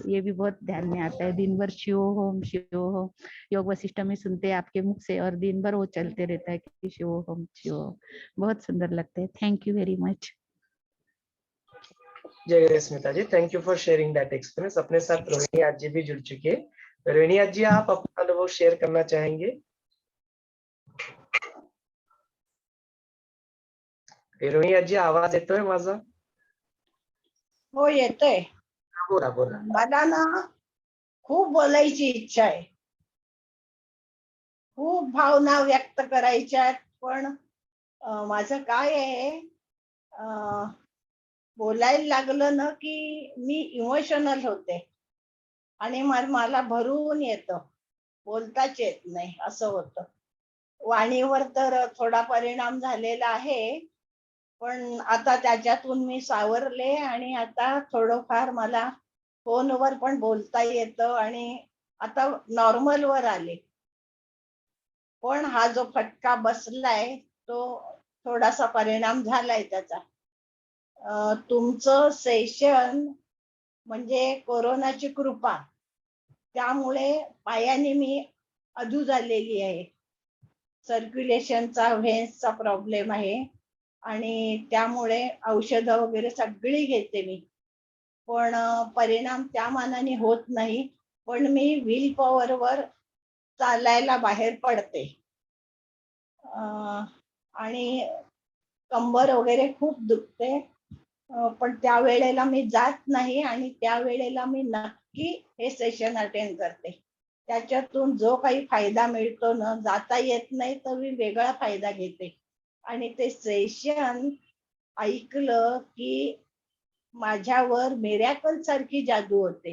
ये भी बहुत ध्यान में आता है, दिन भर शिवोहम शिवोहम योग वशिष्ठ में सुनते हैं आपके मुख से, और दिन भर वो चलते रहता है कि शिवोहम शिवोहम, बहुत सुंदर लगता है। Thank you very much. जय गुरु Smita ji, thank you for sharing that experience. अपने साथ रोहिणी आज जी भी जुड़ चुके हैं। रोहिणी आज जी, आप अपना अनुभव शेयर करना चाहेंगे? रोहिणी आज जी, आवाज येतोय माझा? हो येतोय. बोला बोला. मला ना खूप बोलायची इच्छा आहे, खूप भावना व्यक्त करायच्या, पण माझं काय आहे, बोलायला लागलं ना की मी इमोशनल होते आणि मला भरून येतं, बोलताच येत नाही, असं होतं. वाणीवर तर थोडा परिणाम झालेला आहे, पण आता त्याच्यातून मी सावरले आणि आता थोडंफार मला फोनवर पण बोलता येतं आणि आता नॉर्मल वर आले. पण हा जो फटका बसलाय तो थोडासा परिणाम झालाय त्याचा. तुमचं सेशन म्हणजे कोरोनाची कृपा, त्यामुळे पायाने मी अधू झालेली आहे. सर्क्युलेशनचा व्हेन्सचा प्रॉब्लेम आहे आणि त्यामुळे औषधं वगैरे सगळी घेते मी, पण परिणाम त्या मानाने होत नाही. पण मी विल पॉवरवर चालायला बाहेर पडते आणि कंबर वगैरे खूप दुखते, पण त्यावेळेला मी जात नाही आणि त्यावेळेला मी नक्की हे सेशन अटेंड करते. त्याच्यातून जो काही फायदा मिळतो ना, जाता येत नाही तर मी वेगळा फायदा घेते. आणि ते सेशन ऐकलं की माझ्यावर मिरॅकल सारखी जादू होते.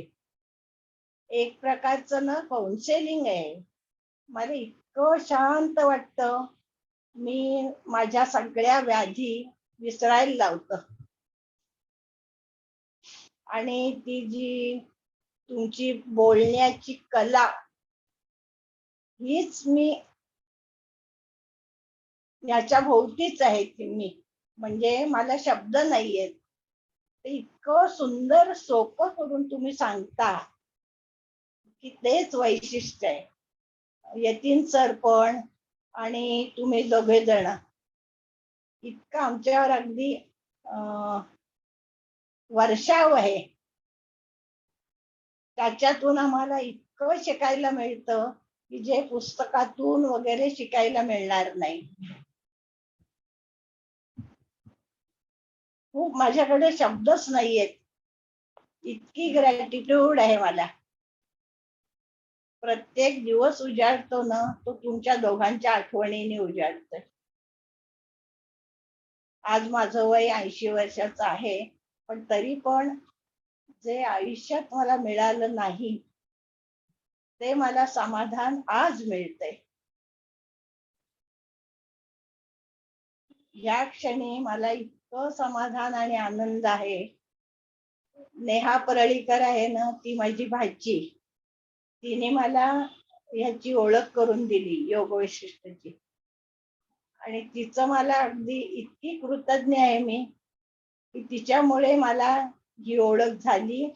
एक प्रकारचं ना काउन्सिलिंग आहे. मला इतकं शांत वाटतं, मी माझ्या सगळ्या व्याधी विसरायला लावतं. आणि ती जी तुमची बोलण्याची कला, हीच मी याच्या भोवतीच आहे की मी, म्हणजे मला शब्द नाहीयेत. ते इतकं सुंदर सोपं करून तुम्ही सांगता की तेच वैशिष्ट्य आहे. यतीन सर पण आणि तुम्ही दोघे जण इतकं आमच्यावर अगदी वर्षाव आहे. त्याच्यातून आम्हाला इतकं शिकायला मिळतं की जे पुस्तकातून वगैरे शिकायला मिळणार नाही. खूप माझ्याकडे शब्दच नाहीयेत, इतकी ग्रॅटिट्यूड आहे मला. प्रत्येक दिवस उजाडतो ना, तो तुमच्या दोघांच्या आठवणीने उजाडतोय. आज माझं वय 80 वर्षाचं आहे, पण तरी पण जे आयुष्यात मला मिळालं नाही ते मला समाधान आज मिळतंय. या क्षणी मला इतकं समाधान आणि आनंद आहे. नेहा परळीकर आहे ना, ती माझी भाची, तिने मला ह्याची ओळख करून दिली योग वैशिष्ट्याची. आणि तिचं मला अगदी इतकी कृतज्ञ आहे मी की तिच्यामुळे मला ही ओळख झाली.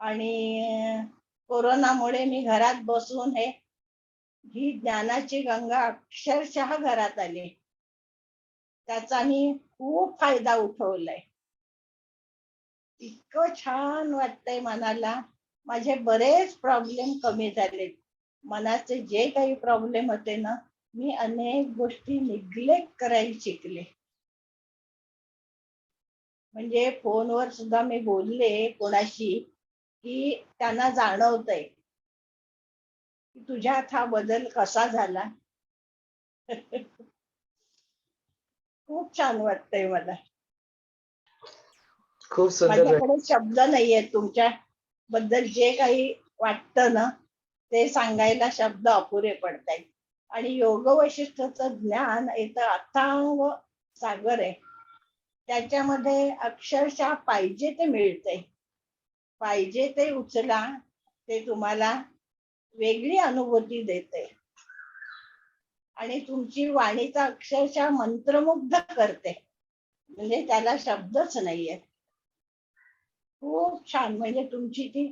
आणि कोरोनामुळे मी घरात बसून ही ज्ञानाची गंगा अक्षरशः घरात आली. त्याचा मी खूप फायदा उठवलाय. इतकं छान वाटतंय मनाला. माझे बरेच प्रॉब्लेम कमी झाले. मनाचे जे काही प्रॉब्लेम होते ना, मी अनेक गोष्टी निग्लेक्ट करायला शिकले. म्हणजे फोनवर सुद्धा मी बोलले कोणाशी की त्यांना जाणवतंय की तुझ्यात हा बदल कसा झाला. खूप छान वाटतंय मला. खूप सुंदर. माझ्याकडे शब्द नाहीये तुमच्या बद्दल जे काही वाटतं ना, ते सांगायला शब्द अपुरे पडतायत. आणि योग वैशिष्ट्याचं ज्ञान इथं अथांग सागर आहे. त्याच्यामध्ये अक्षरशः पाहिजे ते मिळतंय. पाहिजे ते उचला, ते तुम्हाला वेगळी अनुभूती देते. आणि तुमची वाणीचा अक्षरशः मंत्रमुग्ध करते. म्हणजे त्याला शब्दच नाहीये. खूप छान. म्हणजे तुमची ती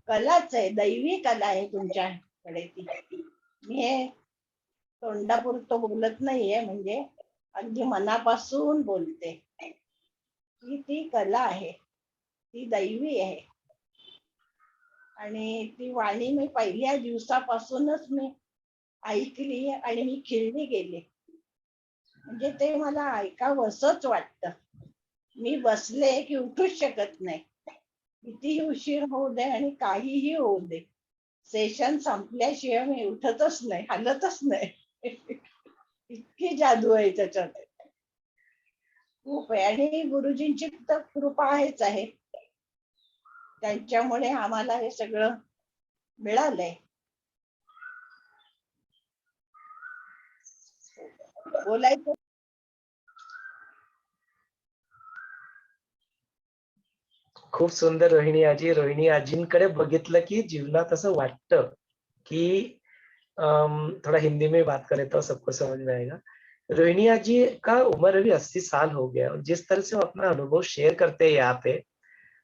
कलाच आहे, दैवी कला आहे तुमच्याकडे ती. मी हे तोंडापुरतं बोलत नाहीये, म्हणजे अगदी मनापासून बोलते की ती कला आहे, ती दैवी आहे. आणि ती वाणी मी पहिल्या दिवसापासूनच मी ऐकली आणि मी खिळली गेले. म्हणजे ते मला ऐकावंसंच वाटतं. मी बसले की उठूच शकत नाही. कितीही उशीर होऊ दे आणि काहीही होऊ दे, सेशन संपल्याशिवाय मी उठतच नाही, हलतच नाही. इतकी जादू आहे त्याच्यात. खूप आहे. आणि गुरुजींची तर कृपा आहेच आहे. त्यांच्यामुळे आम्हाला हे सगळं मिळालंय. बोलायचं. खूप सुंदर रोहिणी आजी. रोहिणी आजींकडे बघितलं की जीवनात असं वाटतं की थोड़ा हिंदी में बात करें तो सबको समझ में आएगा. रोहिणी आजी का उम्र अभी 80 साल हो गया और जिस तरह से वो अपना अनुभव शेयर करते हैं यहाँ पे,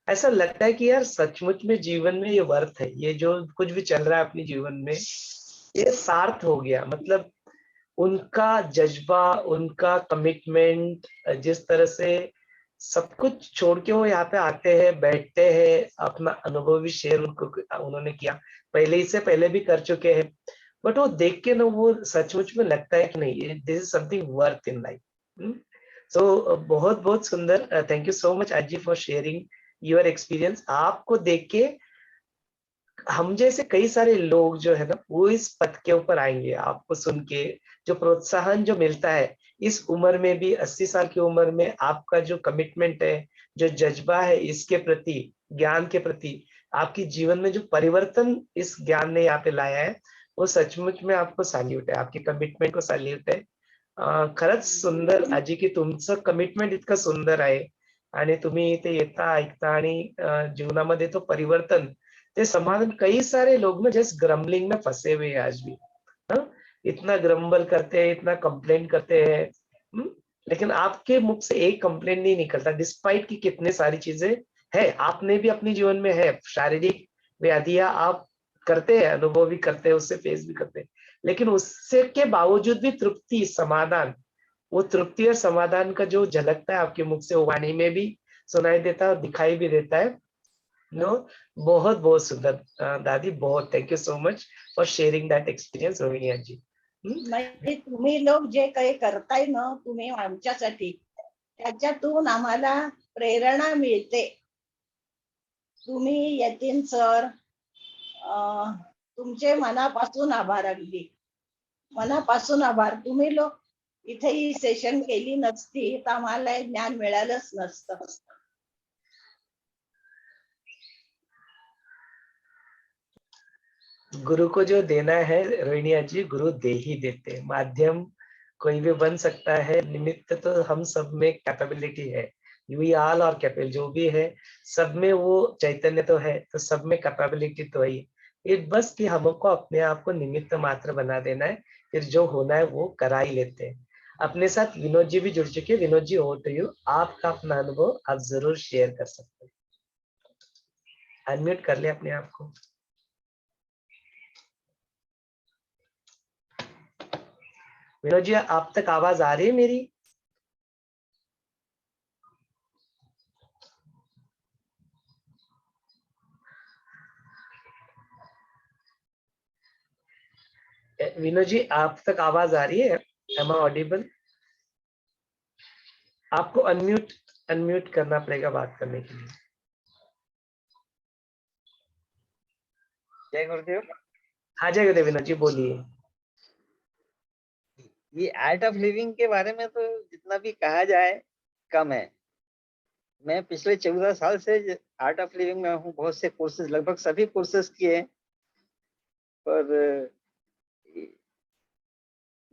ऐसा लगता है कि यार सचमुच में जीवन में ये वर्थ है. ये जो कुछ भी चल रहा है अपने जीवन में, ये सार्थ हो गया. मतलब उनका जज्बा, उनका कमिटमेंट, जिस तरह से सब कुछ छोड़ के वो यहाँ पे आते हैं, बैठते हैं, अपना अनुभव भी शेयर उन्होंने किया. इससे पहले भी कर चुके हैं. बट वो देख के ना वो सचमुच में लगता है कि नहीं, this is something worth in life. So बहुत बहुत सुंदर. थैंक यू सो मच आजी फॉर शेयरिंग योर एक्सपीरियंस. आपको देख के हम जैसे कई सारे लोग जो है ना, वो इस पथ के ऊपर आएंगे. आपको सुन के जो प्रोत्साहन जो मिलता है इस उम्र में भी, 80 साल की उम्र में आपका जो कमिटमेंट है, जो जज्बा है इसके प्रति, ज्ञान के प्रति, आपकी जीवन में जो परिवर्तन इस ज्ञान ने यहाँ पे लाया है, वो सचमुच में आपको सॅल्यूट आहे. आपकी कमिटमेंट को सॅल्यूट आहे. खरंच सुंदर आजी की तुमचं कमिटमेंट इतकं सुंदर आहे. आणि तुम्ही ते येता, ऐकता आणि जीवनामध्ये तो परिवर्तन, ते समाधान. कई सारे लोग ना जस्ट ग्रम्बलिंग में फंसे हुए हैं आज भी. इतना ग्रम्बल करते हैं, इतना कंप्लेन करते हैं, लेकिन आपके मुख से एक कंप्लेन नहीं निकलता, डिस्पाइट की कितने सारी चीजें है. आपने भी अपने जीवन में है शारीरिक व्याधियां आप करते हैं, अनुभव भी करते हैं, उससे फेस भी करते हैं, लेकिन उससे के बावजूद भी तृप्ति, समाधान, वो तृप्ति और समाधान का जो झलकता है आपके मुख से, वो वाणी में भी सुनाई देता है और दिखाई भी देता है. नो, बहुत बहुत सुंदर दादी. बहुत thank you so much for sharing that experience Rohini ji. म्हणजे तुम्ही लोक जे काही करताय ना तुम्ही आमच्यासाठी, त्याच्यातून आम्हाला प्रेरणा मिळते. तुम्ही यतीन सर, तुमचे मनापासून आभार. अगदी मनापासून आभार. तुम्ही लोक इथे ही सेशन केली नसती तर आम्हाला हे ज्ञान मिळालंच नसतं. गुरु को जो देना है रोहिणी जी, गुरु दे ही देते. माध्यम कोई भी बन सकता है, निमित्त तो हम सब में कैपेबिलिटी है, वी ऑल आर कैपेबल, जो भी है सब में वो चैतन्य तो है, तो सब में कैपेबिलिटी तो है। ये बस कि हमको अपने आप को निमित्त मात्र बना देना है, फिर जो होना है वो करा ही लेते हैं। अपने साथ विनोद जी भी जुड़ चुके हैं। Vinod ji, over to you, आपका अपना अनुभव आप जरूर शेयर कर सकते हैं। अनम्यूट कर ले अपने आप को। विनोद जी, आप तक आवाज आ रही है मेरी? विनोद जी, आप तक आवाज आ रही है? Am I audible? आपको अनम्यूट करना पड़ेगा बात करने के लिए। जय गुरुदेव। हाँ जय गुरुदेव। विनोद जी बोलिए। ये आर्ट ऑफ लिविंग के बारे में तो जितना भी कहा जाए कम है। मैं पिछले 14 साल से आर्ट ऑफ लिविंग में हूँ, बहुत से कोर्सेज, लगभग सभी कोर्सेज किए हैं, पर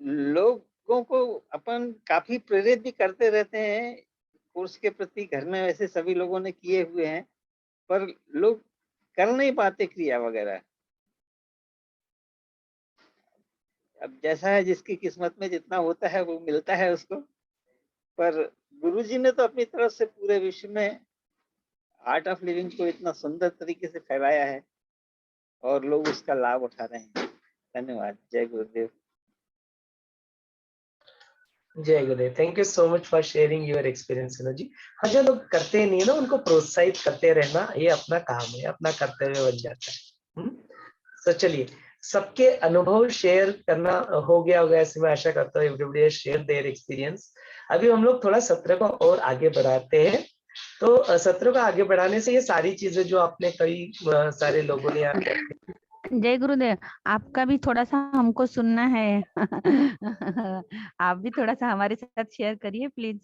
लोगों को अपन काफी प्रेरित भी करते रहते हैं कोर्स के प्रति। घर में वैसे सभी लोगों ने किए हुए हैं, पर लोग कर नहीं पाते क्रिया वगैरह। अब जैसा है, जिसकी किस्मत में जितना होता है वो मिलता है उसको। पर गुरुजी ने तो अपनी तरफ से पूरे विश्व में आर्ट ऑफ लिविंग को इतना सुंदर तरीके से फैलाया है और लोग उसका लाभ उठा रहे हैं। धन्यवाद। जय गुरुदेव। जय Gurudev. Thank you so much for sharing your experience Vinod ji. हाँ, जो लोग करते नहीं है ना, उनको प्रोत्साहित करते रहना, ये अपना काम है, अपना कर्तव्य बन जाता है। तो चलिए, सबके अनुभव शेयर करना हो गया होगा ऐसे मैं आशा करता हूँ। Everybody share their experience. अभी हम लोग थोड़ा सत्र को और आगे बढ़ाते हैं। तो सत्र को आगे बढ़ाने से ये सारी चीजें जो आपने कई सारे लोगों ने यहाँ जय गुरुदेव, आपका भी थोड़ा सा हमको सुनना है। आप भी थोड़ा सा हमारे साथ शेयर करिए प्लीज।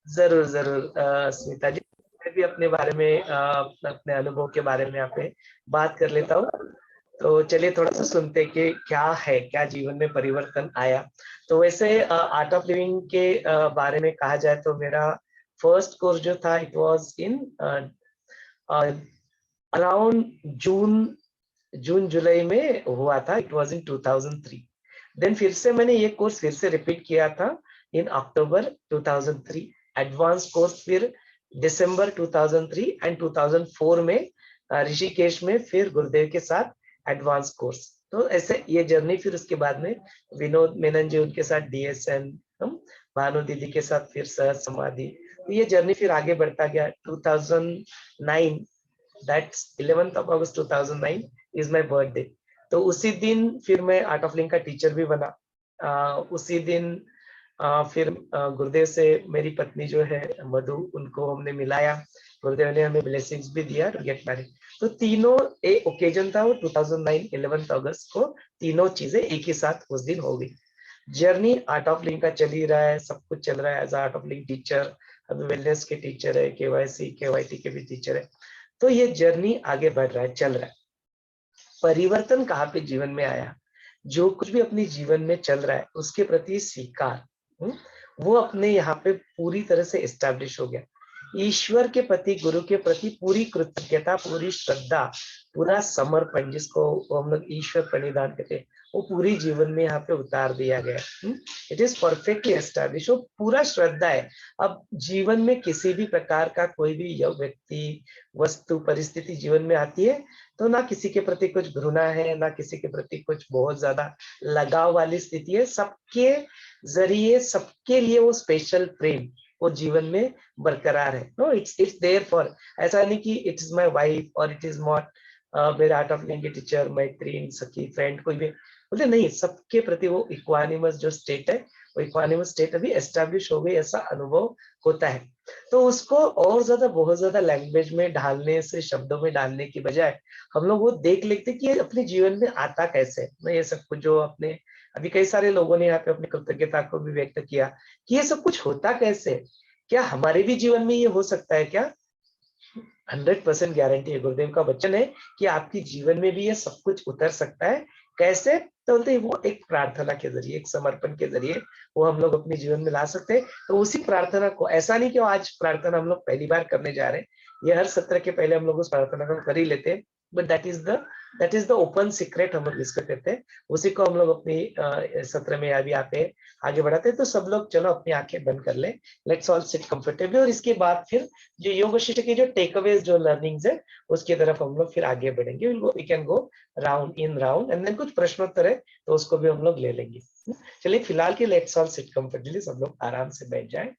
जरूर जरूर स्मिता जी, मैं भी अपने बारे में अपने अनुभव के बारे में यहाँ पे बात कर लेता हूँ। तो चलिए थोड़ा सा सुनते हैं कि क्या है, क्या जीवन में परिवर्तन आया। तो वैसे आर्ट ऑफ लिविंग के बारे में कहा जाए तो मेरा फर्स्ट कोर्स जो था, it was in around June July में हुआ था। It was in 2003। देन फिर से मैंने ये कोर्स फिर से रिपीट किया था इन अक्टूबर 2003। एडवांस कोर्स फिर दिसंबर 2003 एंड 2004 में ऋषिकेश में फिर गुरुदेव के साथ एडवांस कोर्स। तो ऐसे ये जर्नी फिर उसके बाद में विनोद मेनन जी उनके साथ DSN, भानु दीदी के साथ फिर सहज समाधि। तो ये जर्नी फिर आगे बढ़ता गया। 2009, that's 11th of August 2009 is my birthday. तो उसी दिन फिर मैं आर्ट ऑफ लिविंग का टीचर भी बना। उसी दिन फिर गुरुदेव से मेरी पत्नी जो है मधु, उनको हमने मिलाया। गुरुदेव ने हमें ब्लेसिंग्स भी दिया टू गेट मैरिड। तो तीनों एक ओकेजन था वो 2009 11th अगस्त को, तीनों चीजें एक ही साथ उस दिन हो गई। जर्नी आर्ट ऑफ लिविंग का चल ही रहा है, सब कुछ चल रहा है। As Art of Living teacher, अभी वेलनेस के टीचर है, KYC KYT के भी टीचर है। तो ये जर्नी आगे बढ़ रहा है, चल रहा है। परिवर्तन कहाँ पे जीवन में आया? जो कुछ भी अपने जीवन में चल रहा है उसके प्रति स्वीकार, वो अपने यहाँ पे पूरी तरह से एस्टैब्लिश हो गया। ईश्वर के प्रति, गुरु के प्रति पूरी कृतज्ञता, पूरी श्रद्धा, पूरा समर्पण, जिसको हम लोग ईश्वर प्रणिधान कहते हैं, वो पूरी जीवन में यहाँ पे उतार दिया गया। इट इज परफेक्टली एस्टैब्लिश, वो पूरा श्रद्धा है। अब जीवन में किसी भी प्रकार का कोई भी व्यक्ति, वस्तु, परिस्थिति जीवन में आती है तो ना किसी के प्रति कुछ घृणा है, ना किसी के प्रति कुछ बहुत ज्यादा लगाव वाली स्थिति है। सबके जरिए, सबके लिए वो स्पेशल प्रेम वो जीवन में बरकरार है। नो, इट्स देयर फॉर, ऐसा नहीं कि इट इज माय वाइफ और इट इज नॉट मेरे आर्ट ऑफ लिविंग के टीचर, मैत्री, सखी, फ्रेंड, कोई भी बोले नहीं, सबके प्रति वो इक्वानिमस जो स्टेट है, वो इक्वानिमस स्टेट अभी एस्टैब्लिश हो गई, ऐसा अनुभव होता है। तो उसको और ज्यादा, बहुत ज्यादा लैंग्वेज में ढालने से, शब्दों में डालने की बजाय हम लोग वो देख लेते कि ये अपने जीवन में आता कैसे। मैं ये सब कुछ जो अपने, अभी कई सारे लोगों ने यहाँ पे अपनी कृतज्ञता को भी व्यक्त किया कि ये सब कुछ होता कैसे, क्या हमारे भी जीवन में ये हो सकता है क्या? 100% गारंटी है, गुरुदेव का वचन है कि आपके जीवन में भी ये सब कुछ उतर सकता है। कैसे? तो बोलते हैं वो एक प्रार्थना के जरिए, एक समर्पण के जरिए वो हम लोग अपने जीवन में ला सकते हैं। तो उसी प्रार्थना को, ऐसा नहीं कि आज प्रार्थना हम लोग पहली बार करने जा रहे हैं, ये हर सत्र के पहले हम लोग उस प्रार्थना को कर ही लेते हैं, but that is the open secret, हम लोग इसको कहते हैं। उसी को हम लोग अपनी सत्र में अभी आते हैं, आगे बढ़ाते हैं। तो सब लोग चलो अपनी आंखें बंद कर ले, लेट्स ऑल सिट कंफर्टेबली, और इसके बाद फिर जो योग वशिष्ठ के जो टेक अवेज, जो लर्निंग्स है, उसकी तरफ हम लोग फिर आगे बढ़ेंगे। We can go round in round, and then कुछ प्रश्नोत्तर है तो उसको भी हम लोग ले लेंगे। चलिए फिलहाल के लेट्स ऑल सिट कंफर्टेबली, सब लोग आराम से बैठ जाए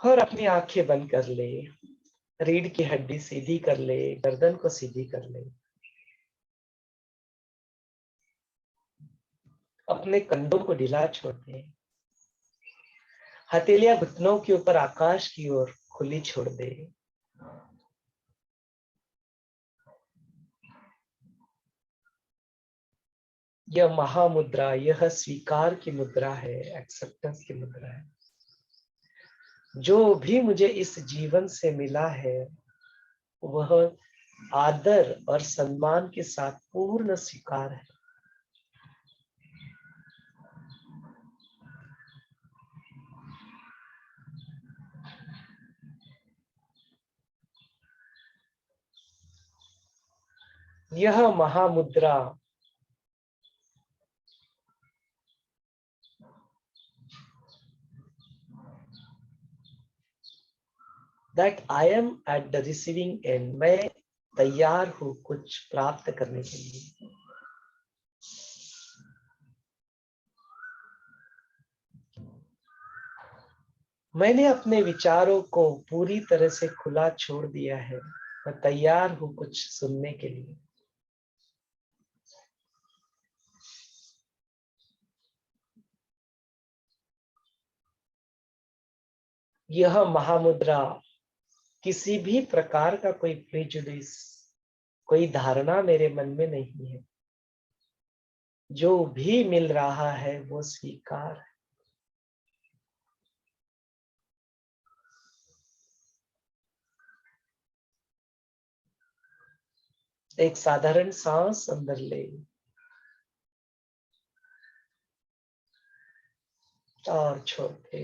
और अपनी आंखें बंद कर ले। रीढ़ की हड्डी सीधी कर ले, गर्दन को सीधी कर ले, अपने कंधों को ढीला छोड़ दे, हथेलियां घुटनों के ऊपर आकाश की ओर खुली छोड़ दे। यह महामुद्रा, यह स्वीकार की मुद्रा है, एक्सेप्टेंस की मुद्रा है। जो भी मुझे इस जीवन से मिला है वह आदर और सम्मान के साथ पूर्ण स्वीकार है। यह Mahamudra that I am at the receiving end, मैं तैयार हूं कुछ प्राप्त करने के लिए। मैंने अपने विचारों को पूरी तरह से खुला छोड़ दिया है, मैं तैयार हूं कुछ सुनने के लिए। यह महामुद्रा किसी भी प्रकार का कोई प्रेजुडिस, कोई धारणा मेरे मन में नहीं है। जो भी मिल रहा है वो स्वीकार है। एक साधारण सांस अंदर ले और छोड़ दे।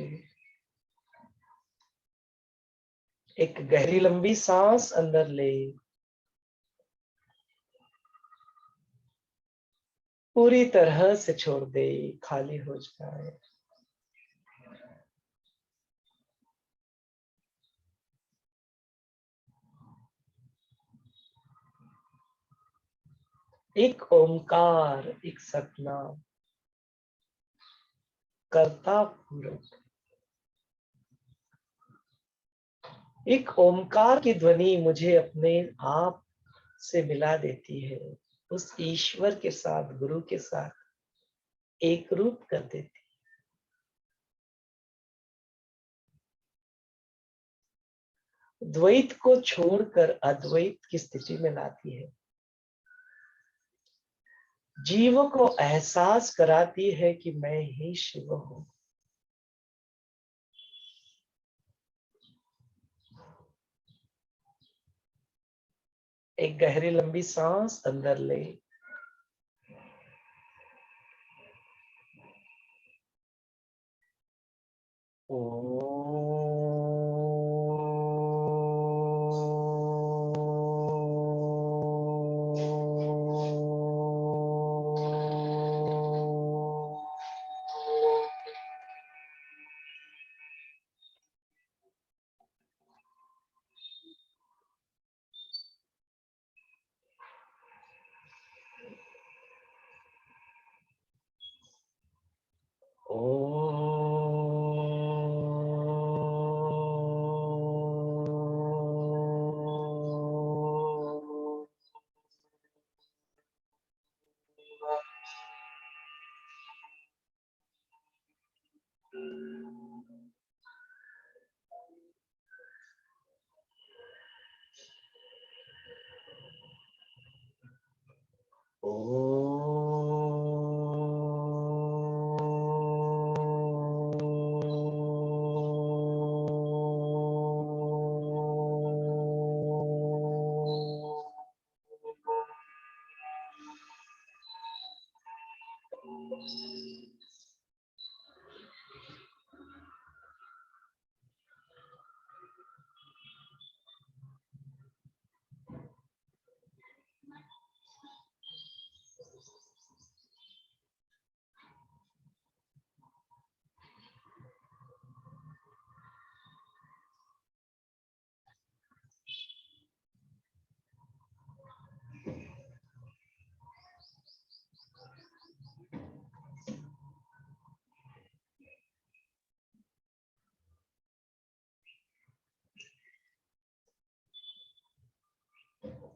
एक गहरी लंबी सांस अंदर ले, पूरी तरह से छोड़ दे, खाली हो जाए। एक ओमकार, एक सतनाम, कर्ता पूरक। एक ओमकार की ध्वनि मुझे अपने आप से मिला देती है, उस ईश्वर के साथ, गुरु के साथ एक रूप कर देती है। द्वैत को छोड़कर अद्वैत की स्थिति में लाती है। जीव को एहसास कराती है कि मैं ही शिव हूं। एक गहरी लंबी सांस अंदर ले,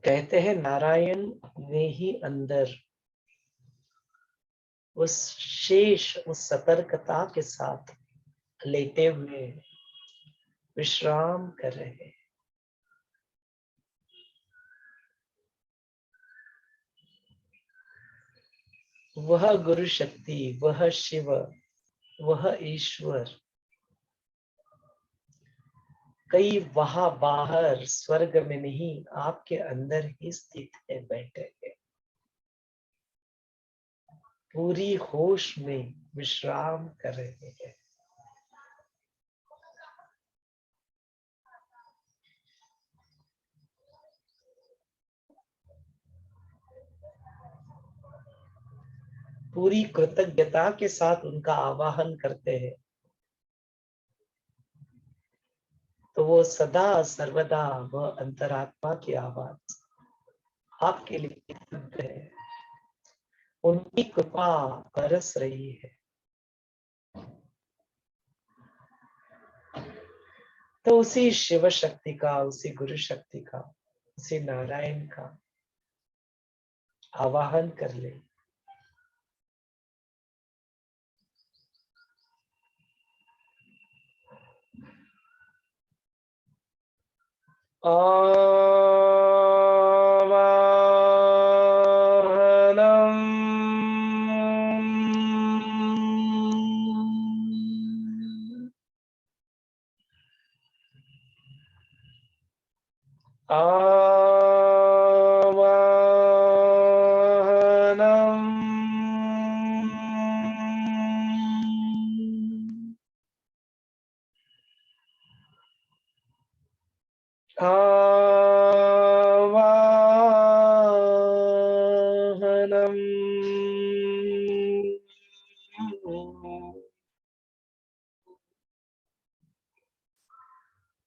कहते हैं नारायण ने ही अंदर उस शेष, उस सतर्कता के साथ लेटे हुए विश्राम कर रहे हैं। वह गुरु शक्ति, वह शिव, वह ईश्वर कई वहां बाहर स्वर्ग में नहीं, आपके अंदर ही स्थित है, बैठे हैं, पूरी होश में विश्राम कर रहे हैं। पूरी कृतज्ञता के साथ उनका आवाहन करते हैं तो वो सदा सर्वदा वह अंतरात्मा की आवाज आपके लिए शुद्ध है, उनकी कृपा बरस रही है। तो उसी शिव शक्ति का, उसी गुरु शक्ति का, उसी नारायण का आवाहन कर ले।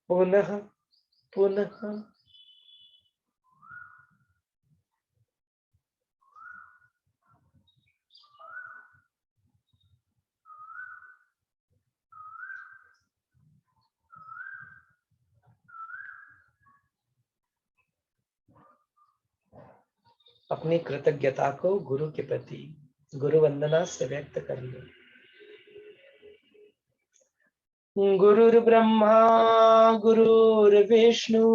पुनः पुनः अपनी कृतज्ञता को गुरु के प्रति गुरु वंदना से व्यक्त कर ले। गुरुर्ब्रह्मा गुरुर्विष्णु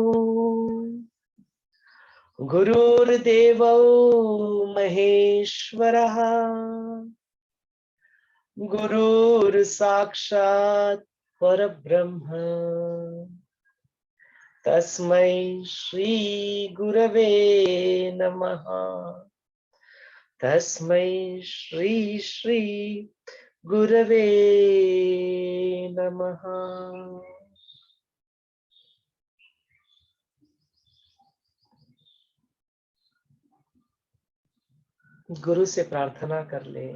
गुरुर्देवो महेश्वरः गुरुर्साक्षात् परब्रह्म तस्मै श्री गुरवे नमः। तस्मै श्री श्री गुरवे नमः। गुरु से प्रार्थना कर ले।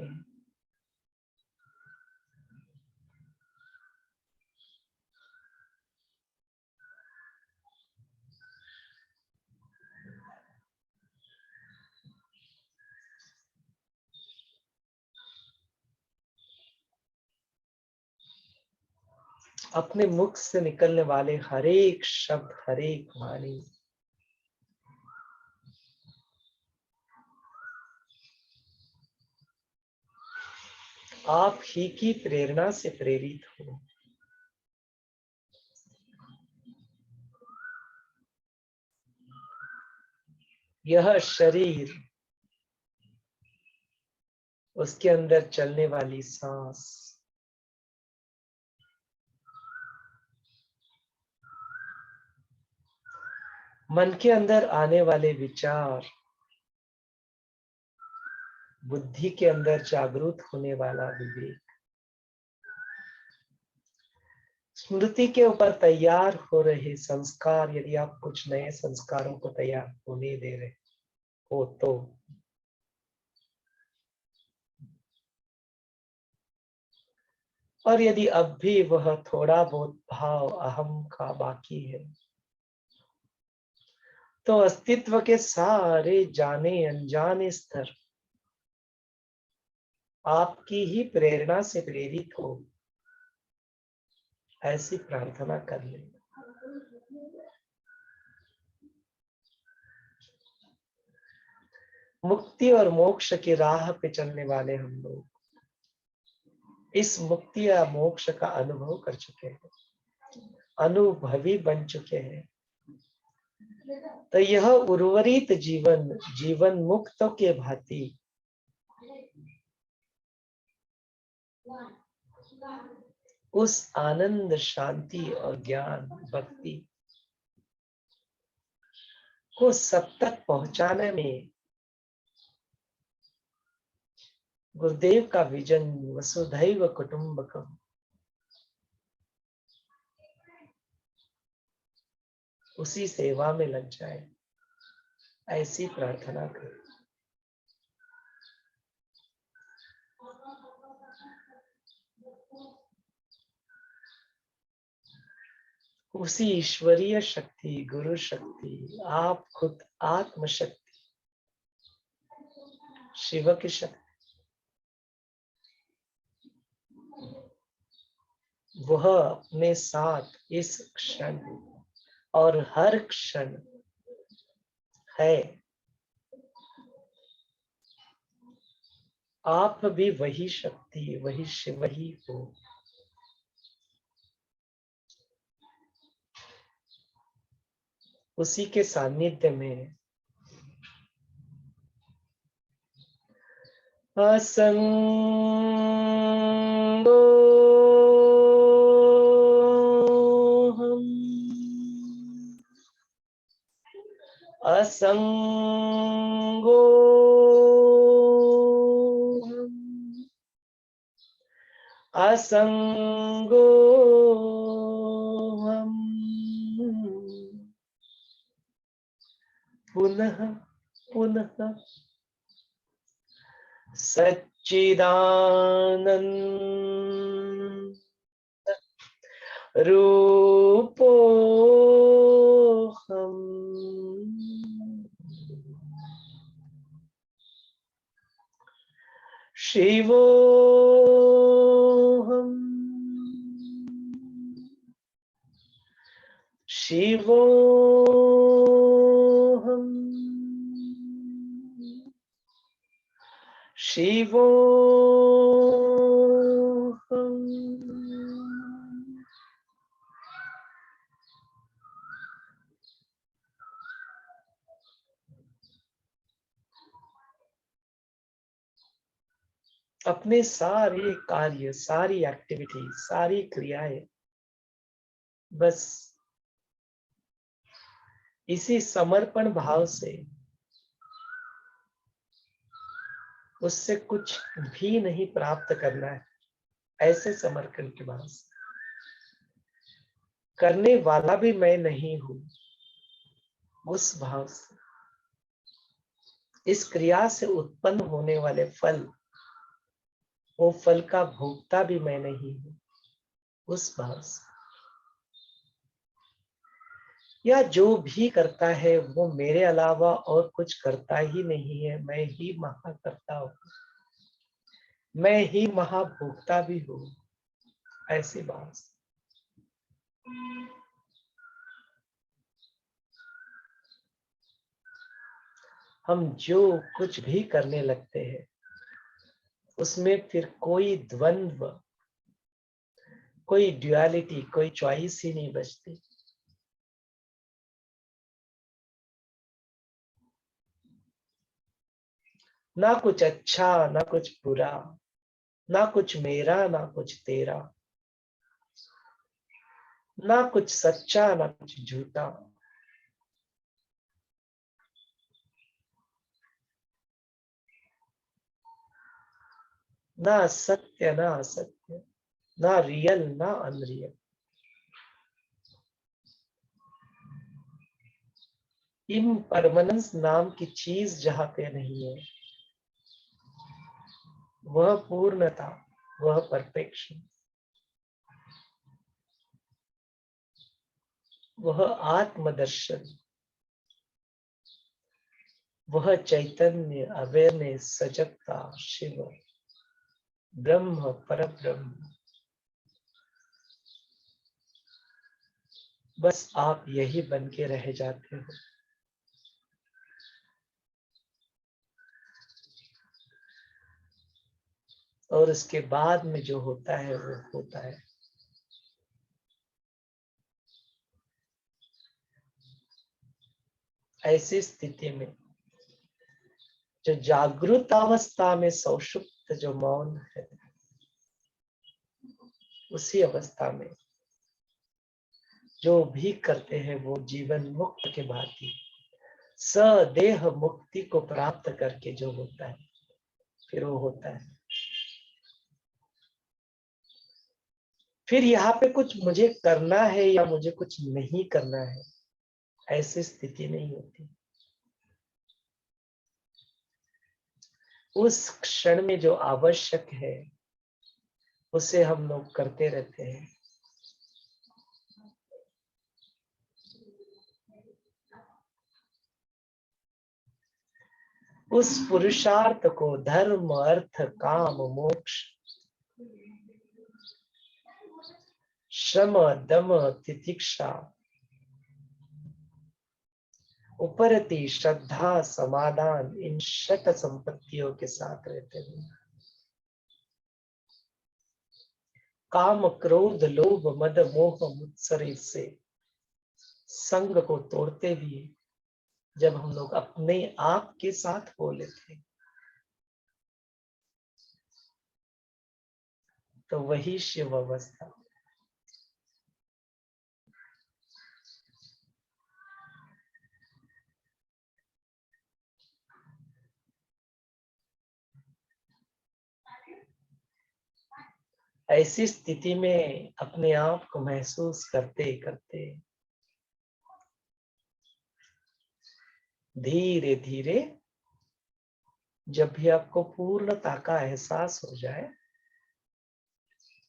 अपने मुख से निकलने वाले हर एक शब्द, हर एक वाणी आप ही की प्रेरणा से प्रेरित हो। यह शरीर, उसके अंदर चलने वाली सांस, मन के अंदर आने वाले विचार, बुद्धि के अंदर जागृत होने वाला विवेक, स्मृति के ऊपर तैयार हो रहे संस्कार, यदि आप कुछ नए संस्कारों को तैयार होने दे रहे हो तो और यदि अब भी वह थोड़ा बहुत भाव अहम का बाकी है तो अस्तित्व के सारे जाने अनजाने स्तर आपकी ही प्रेरणा से प्रेरित हो, ऐसी प्रार्थना कर ले। मुक्ति और मोक्ष की राह पे चलने वाले हम लोग इस मुक्ति या मोक्ष का अनुभव कर चुके हैं, अनुभवी बन चुके हैं। तो यह उर्वरित जीवन, जीवन मुक्त के भांति उस आनंद, शांति और ज्ञान, भक्ति को सब तक पहुंचाने में गुरुदेव का विजन वसुधैव कुटुंबकम, उसी सेवा में लग जाए, ऐसी प्रार्थना करें। उसी ईश्वरीय शक्ति, गुरु शक्ति, आप खुद आत्म शक्ति, शिव की शक्ति, वह अपने साथ इस क्षण और हर क्षण है। आप भी वही शक्ति, वही शिव ही हो। उसी के सानिध्य में असंगोहम पुनः पुनः सच्चिदानंद रूपोहम शिवोहम शिवोहम शिवोहम। अपने सारे कार्य, सारी एक्टिविटी, सारी क्रियाएं बस इसी समर्पण भाव से, उससे कुछ भी नहीं प्राप्त करना है, ऐसे समर्पण के भाव से। करने वाला भी मैं नहीं हूं, उस भाव से। इस क्रिया से उत्पन्न होने वाले फल, वो फल का भोक्ता भी मैं नहीं हूं, उस भाव से। या जो भी करता है वो मेरे अलावा और कुछ करता ही नहीं है, मैं ही महाकर्ता हूं, मैं ही महाभोक्ता भी हूं, ऐसी बात। हम जो कुछ भी करने लगते हैं उसमें फिर कोई द्वंद्व, कोई ड्युअलिटी, कोई चॉइस ही नहीं बचती। ना कुछ अच्छा, ना कुछ बुरा, ना कुछ मेरा, ना कुछ तेरा, ना कुछ सच्चा, ना कुछ झूठा। ना सत्य, ना असत्य, ना रियल, ना अनरियल। इम्परमानेंस नाम की चीज जहां पे नहीं है, वह पूर्णता, वह परफेक्शन, वह आत्मदर्शन, वह चैतन्य, अवेयरनेस, सजगता, शिव, ब्रह्म, परब्रह्म। बस आप यही बन के रह जाते हो। और उसके बाद में जो होता है वो होता है। ऐसी स्थिति में जो जागृत अवस्था में सौषुप्त जो मौन है, उसी अवस्था में जो भी करते हैं वो जीवन मुक्त के भांति सदेह मुक्ति को प्राप्त करके जो होता है फिर वो होता है। फिर यहाँ पे कुछ मुझे करना है या मुझे कुछ नहीं करना है, ऐसी स्थिति नहीं होती। उस क्षण में जो आवश्यक है उसे हम लोग करते रहते हैं। उस पुरुषार्थ को धर्म अर्थ काम मोक्ष श्रम दम तितिक्षा उपरति श्रद्धा समाधान इन षट संपत्तियों के साथ रहते हैं। काम क्रोध लोभ मद मोह मुत्सर से संग को तोड़ते हुए जब हम लोग अपने आप के साथ हो लेते हैं तो वही शिव अवस्था। ऐसी स्थिति में अपने आप को महसूस करते करते धीरे धीरे जब भी आपको पूर्णता का एहसास हो जाए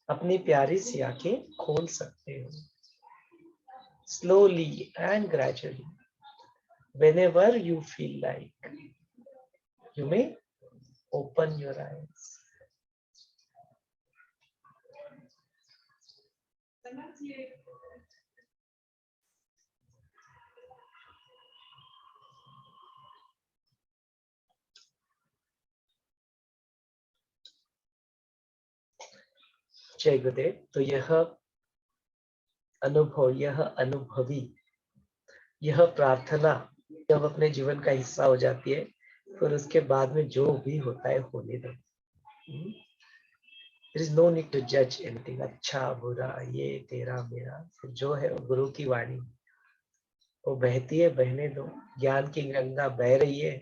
अपनी प्यारी सी आंखें खोल सकते हो। Slowly and gradually whenever you feel like you may open your eyes. जय गुरुदेव। तो यह अनुभव, यह अनुभवी, यह प्रार्थना जब अपने जीवन का हिस्सा हो जाती है फिर उसके बाद में जो भी होता है होने दो। There is no need to judge anything, अच्छा बुरा ये तेरा मेरा। फिर जो है गुरु की वाणी वो बहती है, बहने दो। ज्ञान की गंगा बह रही है,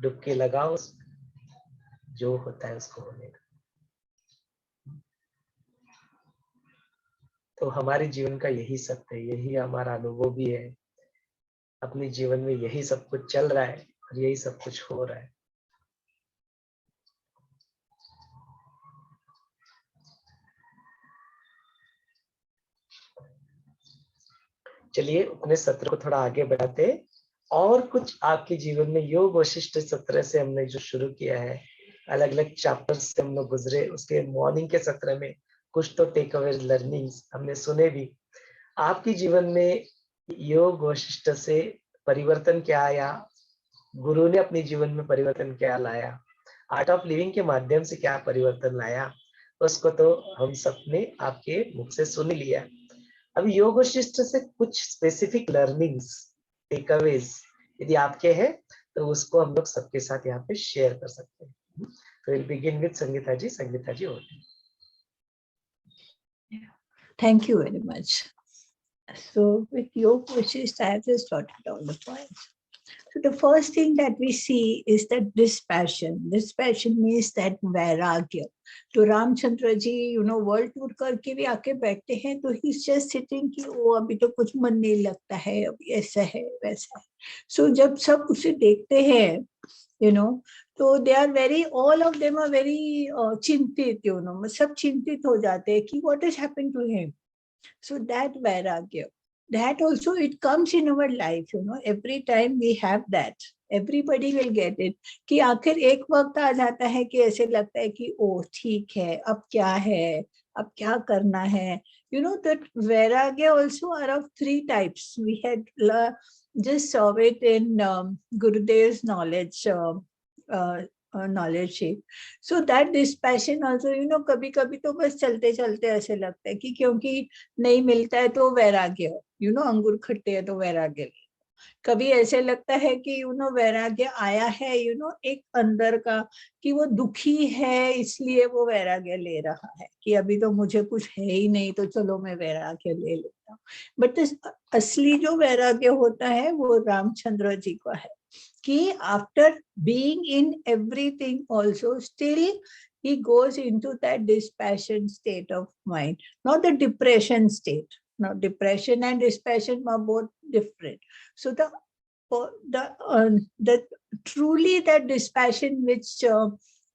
डुबकी लगाओ, जो होता है उसको होने दो। तो हमारे जीवन का यही सत्य है, यही हमारा अनुभव भी है। अपने जीवन में यही सब कुछ चल रहा है और यही सब कुछ हो रहा है। चलिए अपने सत्र को थोड़ा आगे बढ़ाते हैं और कुछ आपके जीवन में योग वशिष्ठ सत्र से हमने जो शुरू किया है, अलग अलग चैप्टर्स से हम लोग गुजरे। उसके मॉर्निंग के सत्र में कुछ तो टेक अवे लर्निंग्स हमने सुने भी। आपके जीवन में योग वशिष्ठ से परिवर्तन क्या आया, गुरु ने अपने जीवन में परिवर्तन क्या लाया, आर्ट ऑफ लिविंग के माध्यम से क्या परिवर्तन लाया, उसको तो हम सबने आपके मुख से सुन लिया। अभी योग वशिष्ठ से कुछ स्पेसिफिक लर्निंग्स, टेकअवेज यदि आपके हैं तो उसको हम लोग सबके साथ यहाँ पे शेयर कर सकते हैं। तो विल बिगिन विद संगीता जी। संगीता जी होती। Thank you very much. So with Yoga Vasishtha, I have just started all the points. So the first thing that we see is that dispassion. Dispassion means that vairagya. तो Ramchandra ji world tour करके भी आके बैठते हैं तो ही just sitting कि वो अभी तो कुछ मन नहीं लगता है, अभी ऐसा है वैसा है। सो जब सब उसे देखते हैं तो they are very, all of them are very चिंतित, सब चिंतित हो जाते हैं कि what is happening to him. So that वैराग्य, that also it comes in our life, every time we have that, everybody will get it कि आखिर एक वक्त आ जाता है कि ऐसे लगता है कि ओ ठीक है, अब क्या है, अब क्या करना है। that vairagya also are of 3 types. We had just saw it in Gurudev's knowledge knowledge shape. So that dispassion also, you know, कभी कभी तो बस चलते चलते ऐसे लगता है कि क्योंकि नहीं मिलता है तो वैराग्य, you know, अंगूर खट्टे है तो वैराग्य। कभी ऐसे लगता है कि यू नो वैराग्य आया है, यू नो, एक अंदर का कि वो दुखी है इसलिए वो वैराग्य ले रहा है कि अभी तो मुझे कुछ है ही नहीं तो चलो मैं वैराग्य ले लेता हूँ। बट असली जो वैराग्य होता है वो रामचंद्र जी का है कि after being in everything also still he goes into that dispassion state of mind, not the depression state. Now depression and dispassion are both different. So the truly that dispassion which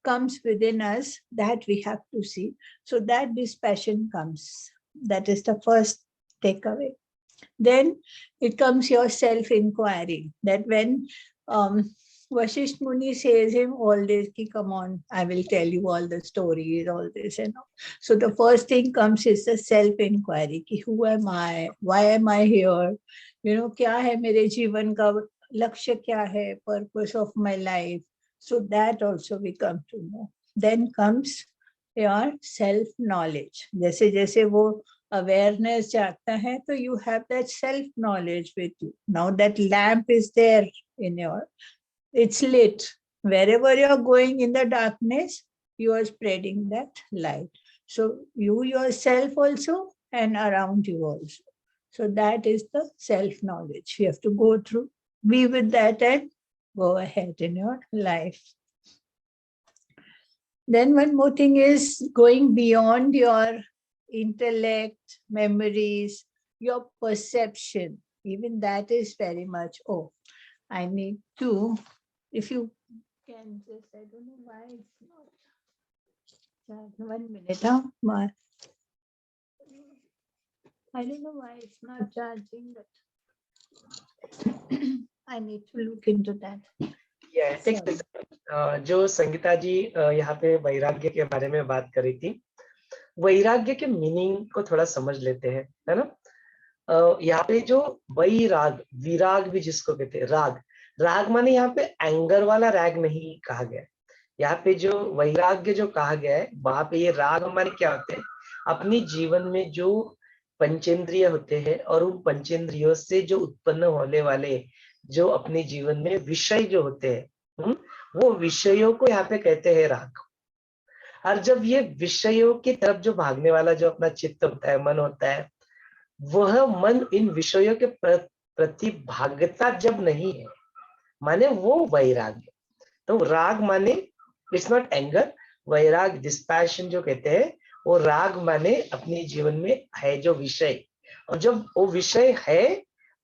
comes within us, that we have to see. So that dispassion comes. That is the first takeaway. Then it comes your self-inquiry, that when Vasisht Muni says him all this, ki, come on, I will tell you all the stories, all this and all. So the first thing comes is the self-inquiry, ki who am I? Why am I here? You know, kya hai mere jeevan ka lakshya, kya hai purpose of my life? So that also we come to know. Then comes your self-knowledge. जैसे जैसे वो awareness जागता है, तो you have that self-knowledge with you. Now that lamp is there in your, it's lit. Wherever you are going in the darkness, you are spreading that light. So you yourself also and around you also. So that is the self-knowledge. You have to go through, be with that and go ahead in your life. Then one more thing is going beyond your intellect, memories, your perception. Even that is very much, oh, I need to, if you can just, I don't know why it's not. 1 minute, huh? I don't know why it's not charging, but I need to look into that. Yes, जो संगीता जी यहाँ पे वैराग्य के बारे में बात करी थी, वैराग्य के मीनिंग को थोड़ा समझ लेते हैं, है ना। यहाँ पे जो वैराग, विराग भी जिसको कहते हैं, राग, राग माने यहाँ पे एंगर वाला राग नहीं कहा गया। यहाँ पे जो वैराग्य जो कहा गया है, वहां पे ये राग माने क्या होते हैं, अपनी जीवन में जो पंचेंद्रिय होते हैं और उन पंचेंद्रियों से जो उत्पन्न होने वाले जो अपने जीवन में विषय जो होते हैं, वो विषयों को यहाँ पे कहते हैं राग। और जब ये विषयों की तरफ जो भागने वाला जो अपना चित्त होता है, मन होता है, वह मन इन विषयों के प्रति भागता जब नहीं है, माने वो वैराग्य। तो राग माने it's not anger, Vairag dispassion जो कहते हैं, वो राग माने अपने जीवन में है जो विषय, और जब वो विषय है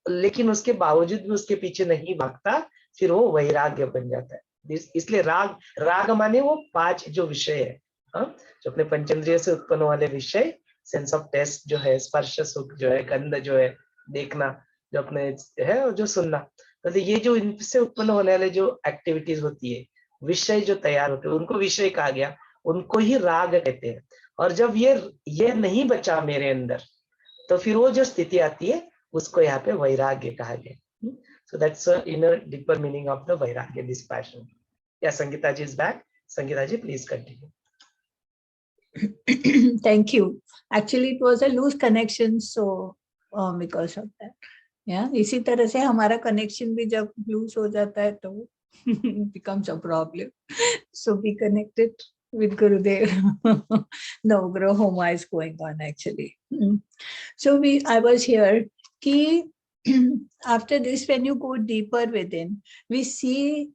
लेकिन उसके बावजूद भी उसके पीछे नहीं भागता, फिर वो वैराग्य बन जाता है। इसलिए राग, राग माने वो 5 जो विषय है, जो अपने पंचेंद्रिय से उत्पन्न वाले विषय, सेंस ऑफ टेस्ट जो है, स्पर्श सुख जो है, गंध जो है, देखना जो अपने है, और जो सुनना, तो ये जो इनसे उत्पन्न होने वाले जो एक्टिविटीज होती है, विषय जो तैयार होते हैं, उनको विषय कहा गया, उनको ही राग कहते हैं। और जब ये नहीं बचा मेरे अंदर, तो फिर वो जो स्थिति आती है उसको यहाँ पे वैराग्य कहा गया। So that's the inner deeper meaning of the vairagya, this passion. Yeah, Sangeeta ji is back. Sangeeta ji, please continue. Thank you. Actually, it was a loose connection, so because of that, yeah. इसी तरह से हमारा connection भी जब loose हो जाता है तो it becomes a problem. So be connected with Gurudev. No, Guru Homa is going on actually. So I was here. Ki after this, when you go deeper within, we see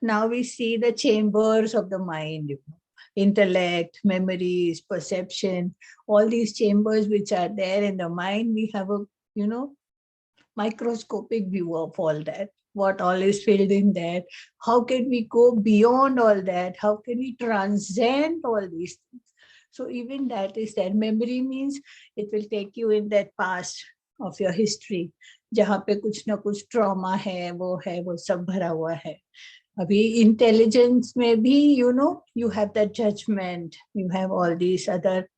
the chambers of the mind, you know, intellect, memories, perception, all these chambers which are there in the mind. We have a, you know, microscopic view of all that, what all is filled in that. How can we go beyond all that? How can we transcend all these things? So even that is that. Memory means it will take you in that past of your history, जहाँ पे कुछ ना कुछ trauma है, वो सब भरा हुआ है. अभी intelligence में भी, you know, you have that judgment, you have all these other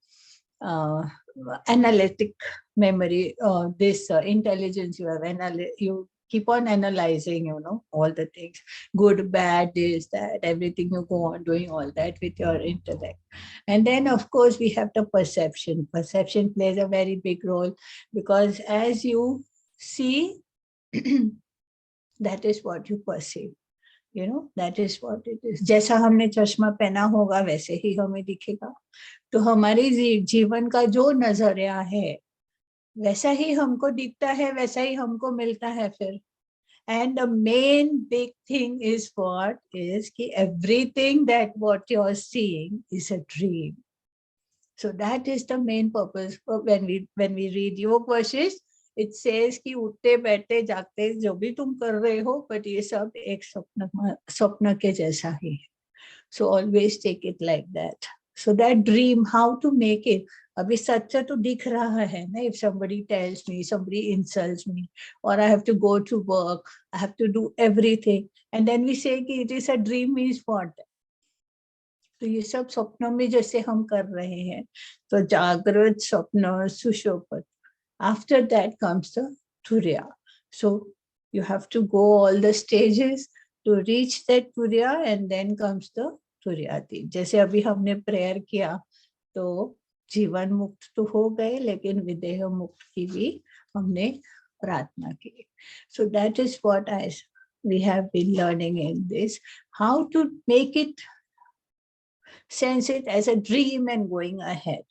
analytic memory, this intelligence, you have keep on analyzing, all the things, good, bad, this, that, everything. You go on doing all that with your intellect. And then, of course, we have the perception. Perception plays a very big role, because as you see, that is what you perceive. That is what it is. जैसा हमने चश्मा पहना होगा वैसे ही हमें दिखेगा. तो हमारी जीवन का जो नजरिया है वैसा ही हमको दिखता है, वैसा ही हमको मिलता है फिर. And the main big thing is what is कि everything that what you are seeing is a dream. So that is the main purpose of when we read Yoga Vasisht. It says कि उठते बैठते जागते जो भी तुम कर रहे हो, but ये सब एक स्वप्न के जैसा ही है. So always take it like that. So that dream, how to make it? अभी सच्चा तो दिख रहा है ना. If somebody tells me, somebody insults me, or I have to go to work, I have to do everything, and then we say कि it is a dream means what? तो ये सब स्वप्नों में जैसे हम कर रहे हैं. तो जागृत, स्वप्न, सुषुप्त. After that comes the Turiya. So you have to go all the stages to reach that Turiya, and then comes the Turiyati. जैसे अभी हमने प्रेयर किया तो जीवन मुक्त तो हो गए, लेकिन विदेह मुक्त की भी हमने प्रार्थना की. So that is what we have been learning in this, how to make it, sense it as a dream and going ahead.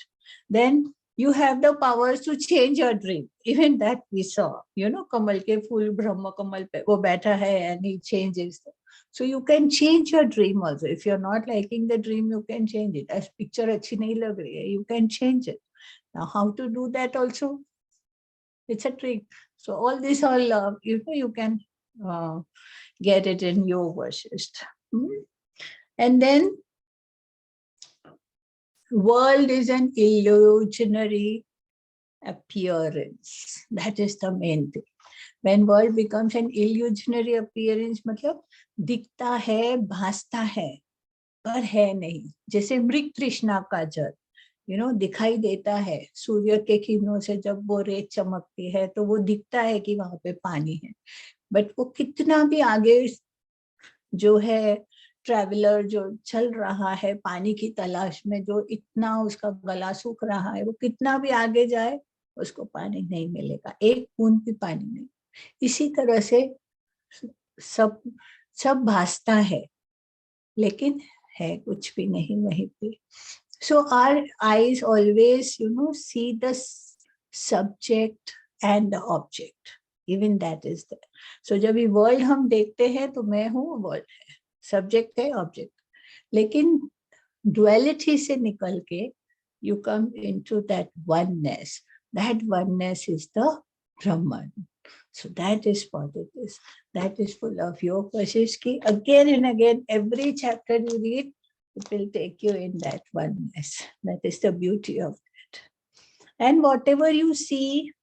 Then you have the powers to change your dream. Even that we saw, कमल के फूल, ब्रह्म कमल पे वो बैठा है, and he changes them. So you can change your dream also. If you're not liking the dream, you can change it. As picture अच्छी नहीं लग रही है, you can change it. Now how to do that also? It's a trick. So all this you can get it in Yoga Vasisht. And then world is an illusionary appearance. That is the main thing. When world becomes an illusionary appearance, मतलब दिखता है, भासता है, पर है नहीं. जैसे मृग तृष्णा का जल, दिखाई देता है सूर्य के किरणों से. जब वो रेत चमकती है तो वो दिखता है कि वहां पे पानी है, बट वो कितना भी आगे जो है ट्रैवलर जो चल रहा है पानी की तलाश में, जो इतना उसका गला सूख रहा है, वो कितना भी आगे जाए उसको पानी नहीं मिलेगा, एक बूंद भी पानी नहीं. इसी तरह से सब भासता है, लेकिन है कुछ भी नहीं वहीं पे. So our eyes always, see the subject and the object. Even that is there. So जब ये वर्ल्ड हम देखते हैं तो मैं हूँ, वर्ल्ड है, सब्जेक्ट है, ऑब्जेक्ट. लेकिन duality से निकल के you come into that oneness. That oneness is the Brahman. So that is what it is. That is full of Yoga Vasisht. Again and again, every chapter you read, it will take you in that oneness. That is the beauty of it. And whatever you see,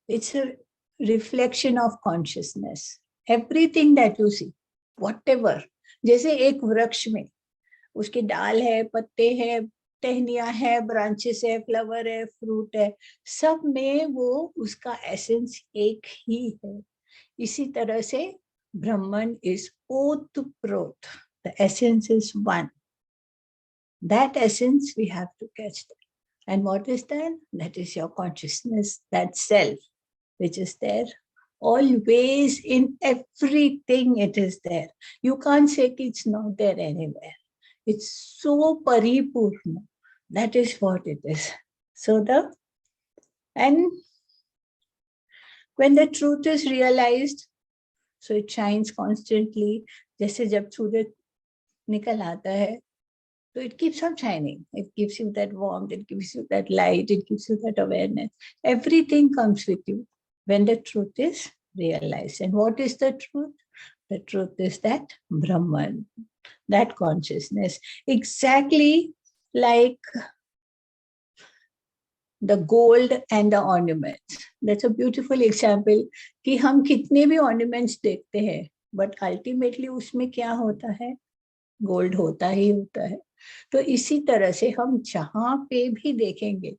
it's a reflection of consciousness. Everything that you see, whatever. जैसे एक वृक्ष में उसके डाल है, पत्ते हैं, टहनियां है, ब्रांचेस है, फ्लावर है, फ्रूट है, सब में वो उसका एसेंस एक ही है. इसी तरह से ब्रह्मन इज ओतप्रोत. The essence is one. That essence we have to catch that. And what is that? That is your consciousness, that self, which is there. Always in everything it is there. You can't say it's not there anywhere. It's so paripurna. That is what it is. So and when the truth is realized, so it shines constantly. जैसे जब सूरज निकल आता है, so it keeps on shining. It gives you that warmth, it gives you that light, it gives you that awareness. Everything comes with you when the truth is realized. And what is the truth? The truth is that Brahman, that consciousness. Exactly like the gold and the ornaments. That's a beautiful example. कि हम कितने भी ornaments देखते हैं, but ultimately उसमें क्या होता है? गोल्ड होता ही होता है. तो इसी तरह से हम जहाँ पे भी देखेंगे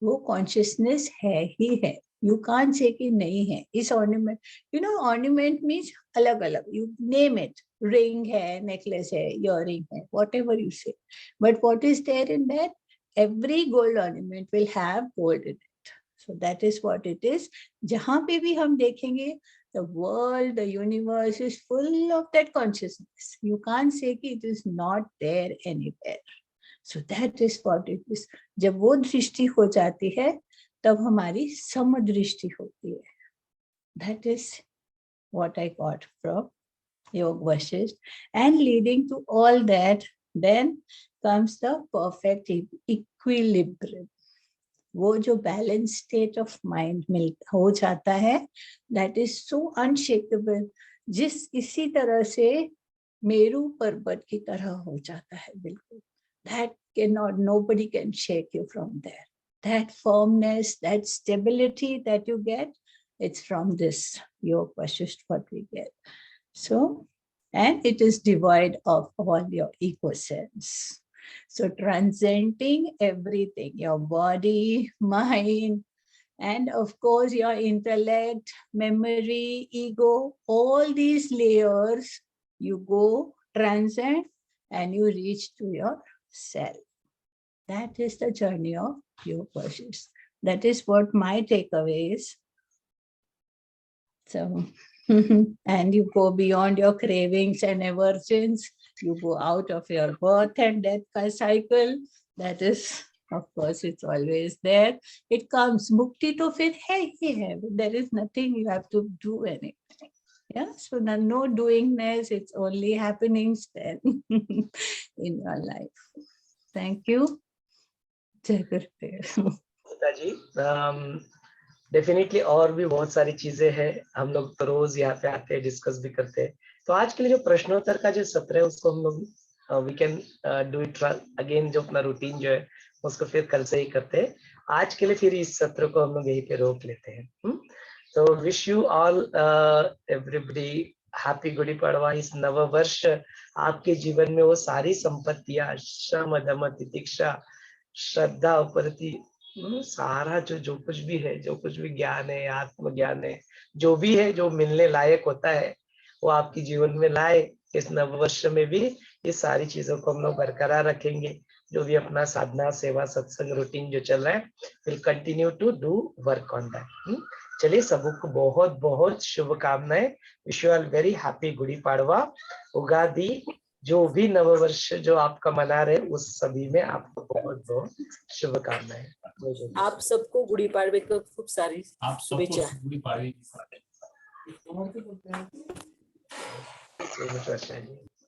वो कॉन्शियसनेस है ही है. You can't say कि नहीं है इस ornament. You know, ornament means अलग अलग. You name it. Ring है, necklace है, earring है, whatever you say. But what is there in that? Every gold ornament will have gold in it. So that is what it is. जहाँ पे भी हम देखेंगे, the world, the universe is full of that consciousness. You can't say कि it is not there anywhere. So that is what it is. जब वो दृष्टि हो जाती है, तब हमारी समदृष्टि होती है. That is what I got from Yoga Vasishtha. And leading to all that, then comes the perfect equilibrium. वो जो बैलेंस स्टेट ऑफ माइंड हो जाता है, that is so unshakable. इसी तरह से मेरू पर्वत की तरह हो जाता है बिल्कुल. That cannot, nobody can shake you from there. That firmness, that stability that you get, it's from this Yoga Vasishtha what we get. So, and it is devoid of all your ego sense. So transcending everything, your body, mind, and of course your intellect, memory, ego, all these layers, you go transcend and you reach to your self. That is the journey of Yoga Vasishtha. That is what my takeaway is. So, and you go beyond your cravings and aversions. You go out of your birth and death cycle. That is, of course, it's always there. It comes. Mukti to फिर है ही है. There is nothing you have to do anything. Yeah, so no doingness. It's only happenings then in your life. Thank you. जय गुरुदेव. जी definitely और भी बहुत सारी चीजें हैं. हम लोग तो रोज यहाँ पे आते हैं, डिस्कस भी करते हैं. तो आज के लिए जो प्रश्नोत्तर का जो सत्र है उसको हम लोग we can do it again. जो अपना रूटीन जो है उसको फिर कल से ही करते हैं. आज के लिए फिर इस सत्र को हम लोग यहीं पे रोक लेते हैं. तो wish you all everybody happy Gudi Padwa. इस नव वर्ष आपके जीवन में वो सारी संपत्तियां, श्रम, दम, तितिक्षा, श्रद्धा, उपरति, सारा जो कुछ भी है, जो कुछ भी ज्ञान है, आत्मज्ञान है, जो भी है, जो मिलने लायक होता है, वो आपके जीवन में लाए. इस नववर्ष में भी ये सारी चीजों को हम लोग बरकरार रखेंगे. जो भी अपना साधना, सेवा, सत्संग रूटीन जो चल रहा है, will continue to do work on that. चलिए, सबको बहुत बहुत शुभकामनाएं. Wish you all very happy Gudi Padwa, Ugadi. जो भी नववर्ष जो आपका मना रहे, उस सभी में आपको बहुत बहुत शुभकामनाएं. आप सबको गुड़ी पाड़वे को खूब सारी शुभेच्छा. गुड़ी पाड़वे की जी.